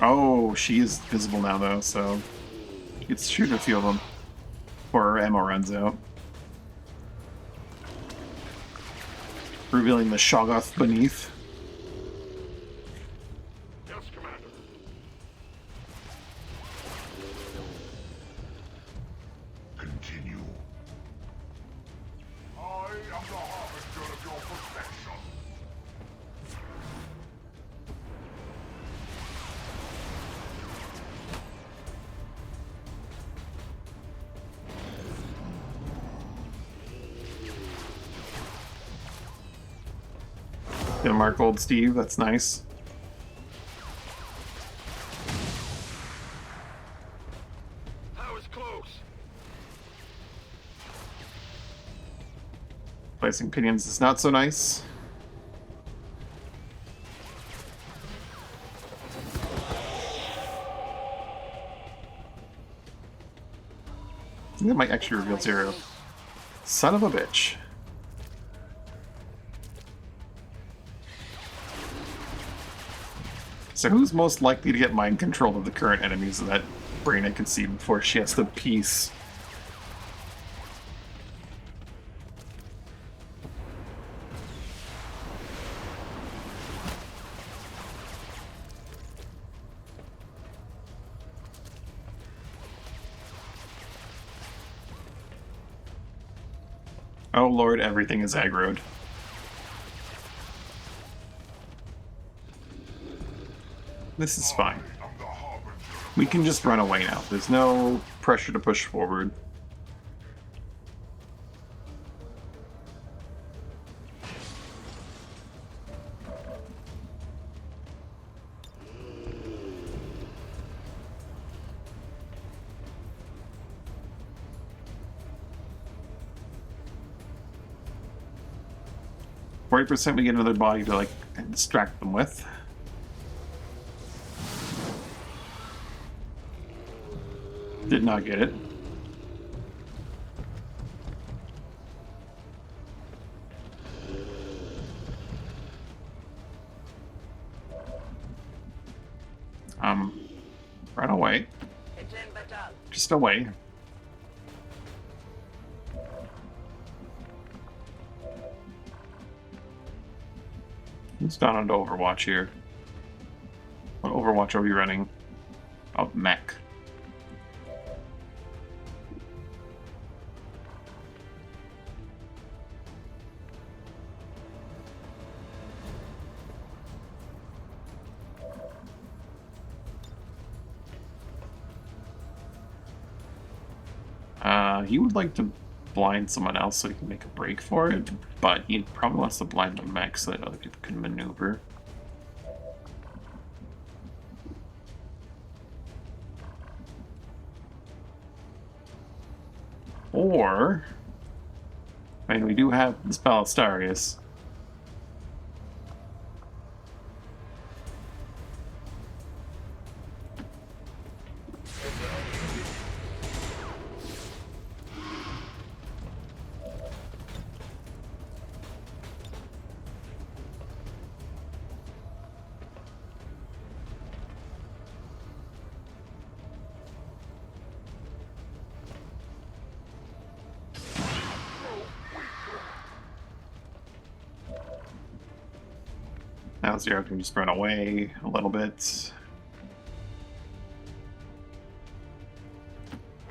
Oh, she is visible now, though, so it's shoot a few of them before her ammo runs out. Revealing the Shoggoth beneath. Yes, Commander. Continue. I am the harbinger of your perfection. Gonna mark old Steve, that's nice. That was close. Placing pinions is not so nice. I think that might actually reveal zero. Son of a bitch. So who's most likely to get mind control of the current enemies of that brain I could see before she has the peace? Oh lord, everything is aggroed. This is fine. We can just run away now. There's no pressure to push forward. %, we get another body to, like, distract them with. Did not get it. Run away. Just away. Who's gone on to Overwatch here? What Overwatch are we running? Oh, mech. He would like to blind someone else so he can make a break for it, but he probably wants to blind the mech so that other people can maneuver. Or, I mean, we do have this Balistarius. Now Zero can just run away a little bit.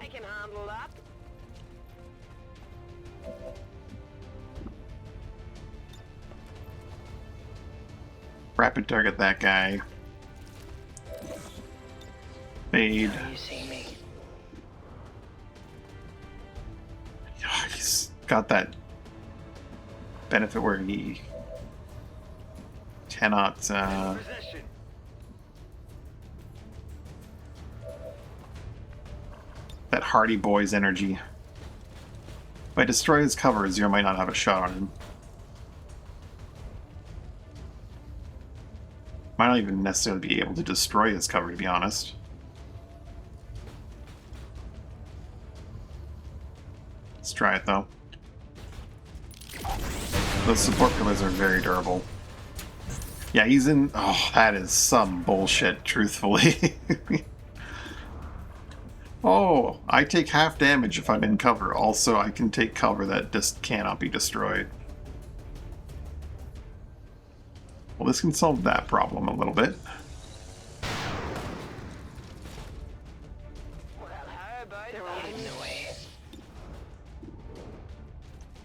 I can handle that. Rapid target that guy. Fade. You see me? Yeah, he's got that benefit where he cannot that Hardy Boy's energy. If I destroy his cover, Zero might not have a shot on him. Might not even necessarily be able to destroy his cover, to be honest. Let's try it though. Those support pillars are very durable. Yeah, he's in... Oh, that is some bullshit, truthfully. Oh, I take half damage if I'm in cover. Also, I can take cover that just cannot be destroyed. Well, this can solve that problem a little bit. Well, how about that? In the way.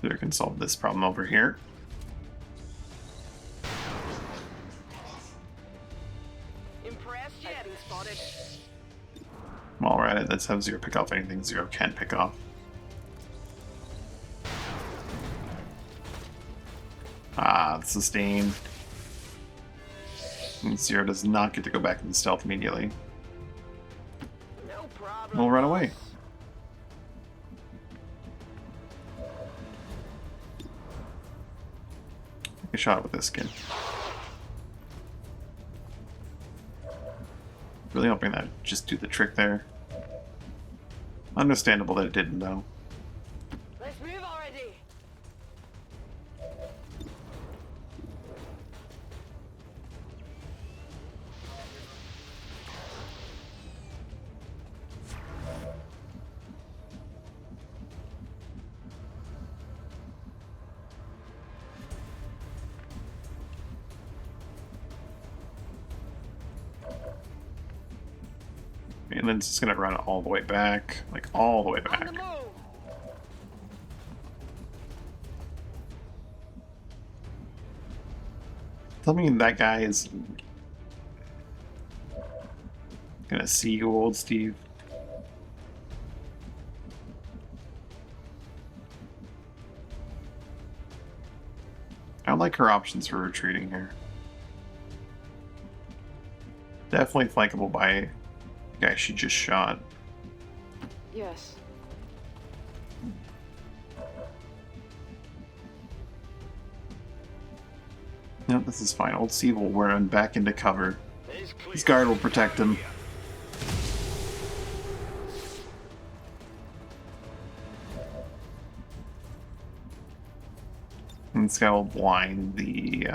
There can solve this problem over here. Impressed yet? Spotted. While we're at it, let's have Zero pick off anything Zero can pick off. Ah, sustain. And Zero does not get to go back into stealth immediately. No problem. We'll run away. Take a shot with this skin. Really hoping that would just do the trick there. Understandable that it didn't, though. Let's move already. And then it's just gonna run all the way back, like all the way back. Tell me that guy is gonna see you, old Steve. I like her options for retreating here. Definitely flankable by the guy she just shot. Yes. Yep, this is fine. Old Steve will run back into cover. His guard will protect him. And this guy will blind the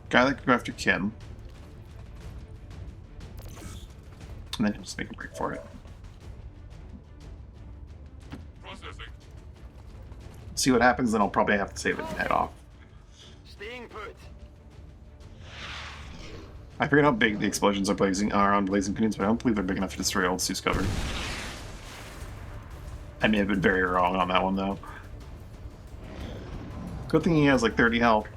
guy that can go after Kim. And then he'll just make a break for it. See what happens, then I'll probably have to save it and head off. Staying put. I forget how big the explosions are on Blazing Canoes, but I don't believe they're big enough to destroy Old Steve's cover. I may have been very wrong on that one, though. Good thing he has like 30 health.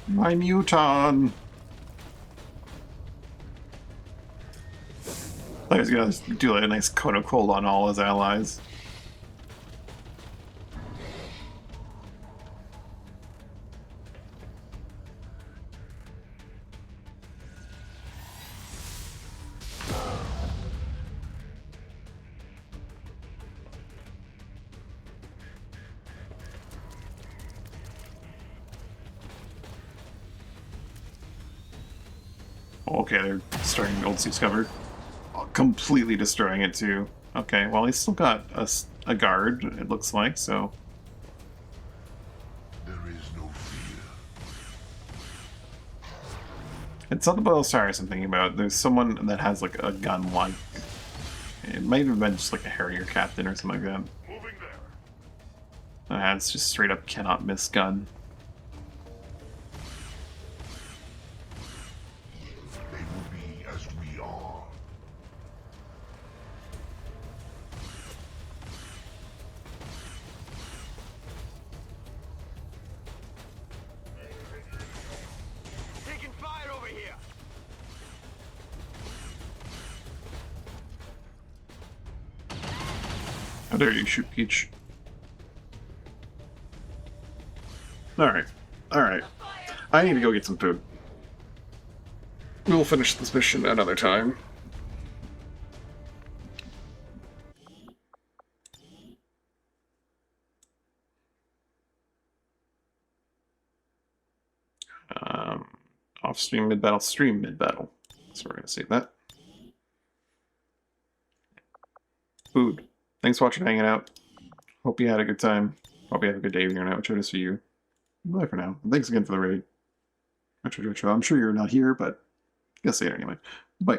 My Muton! I was gonna do like a nice cone of cold on all his allies. Okay, they're destroying Old Steve's cover. Completely destroying it too. Okay, well he's still got a guard, it looks like, so... There is no fear. It's not the Battlestarus I'm thinking about. There's someone that has like a gun like... It might have been just like a Harrier captain or something like that. Moving there. It's just straight up cannot miss gun. They will be as we are. Taking fire over here. How dare you shoot Peach? Alright. Alright. I need to go get some food. We'll finish this mission another time. Off stream mid battle, stream mid battle. So we're gonna save that. Food. Thanks for watching, hanging out. Hope you had a good time. Hope you have a good day if you're not, which it is for you. Bye for now. And thanks again for the raid. I'm sure you're not here, but I guess say it anyway. Bye.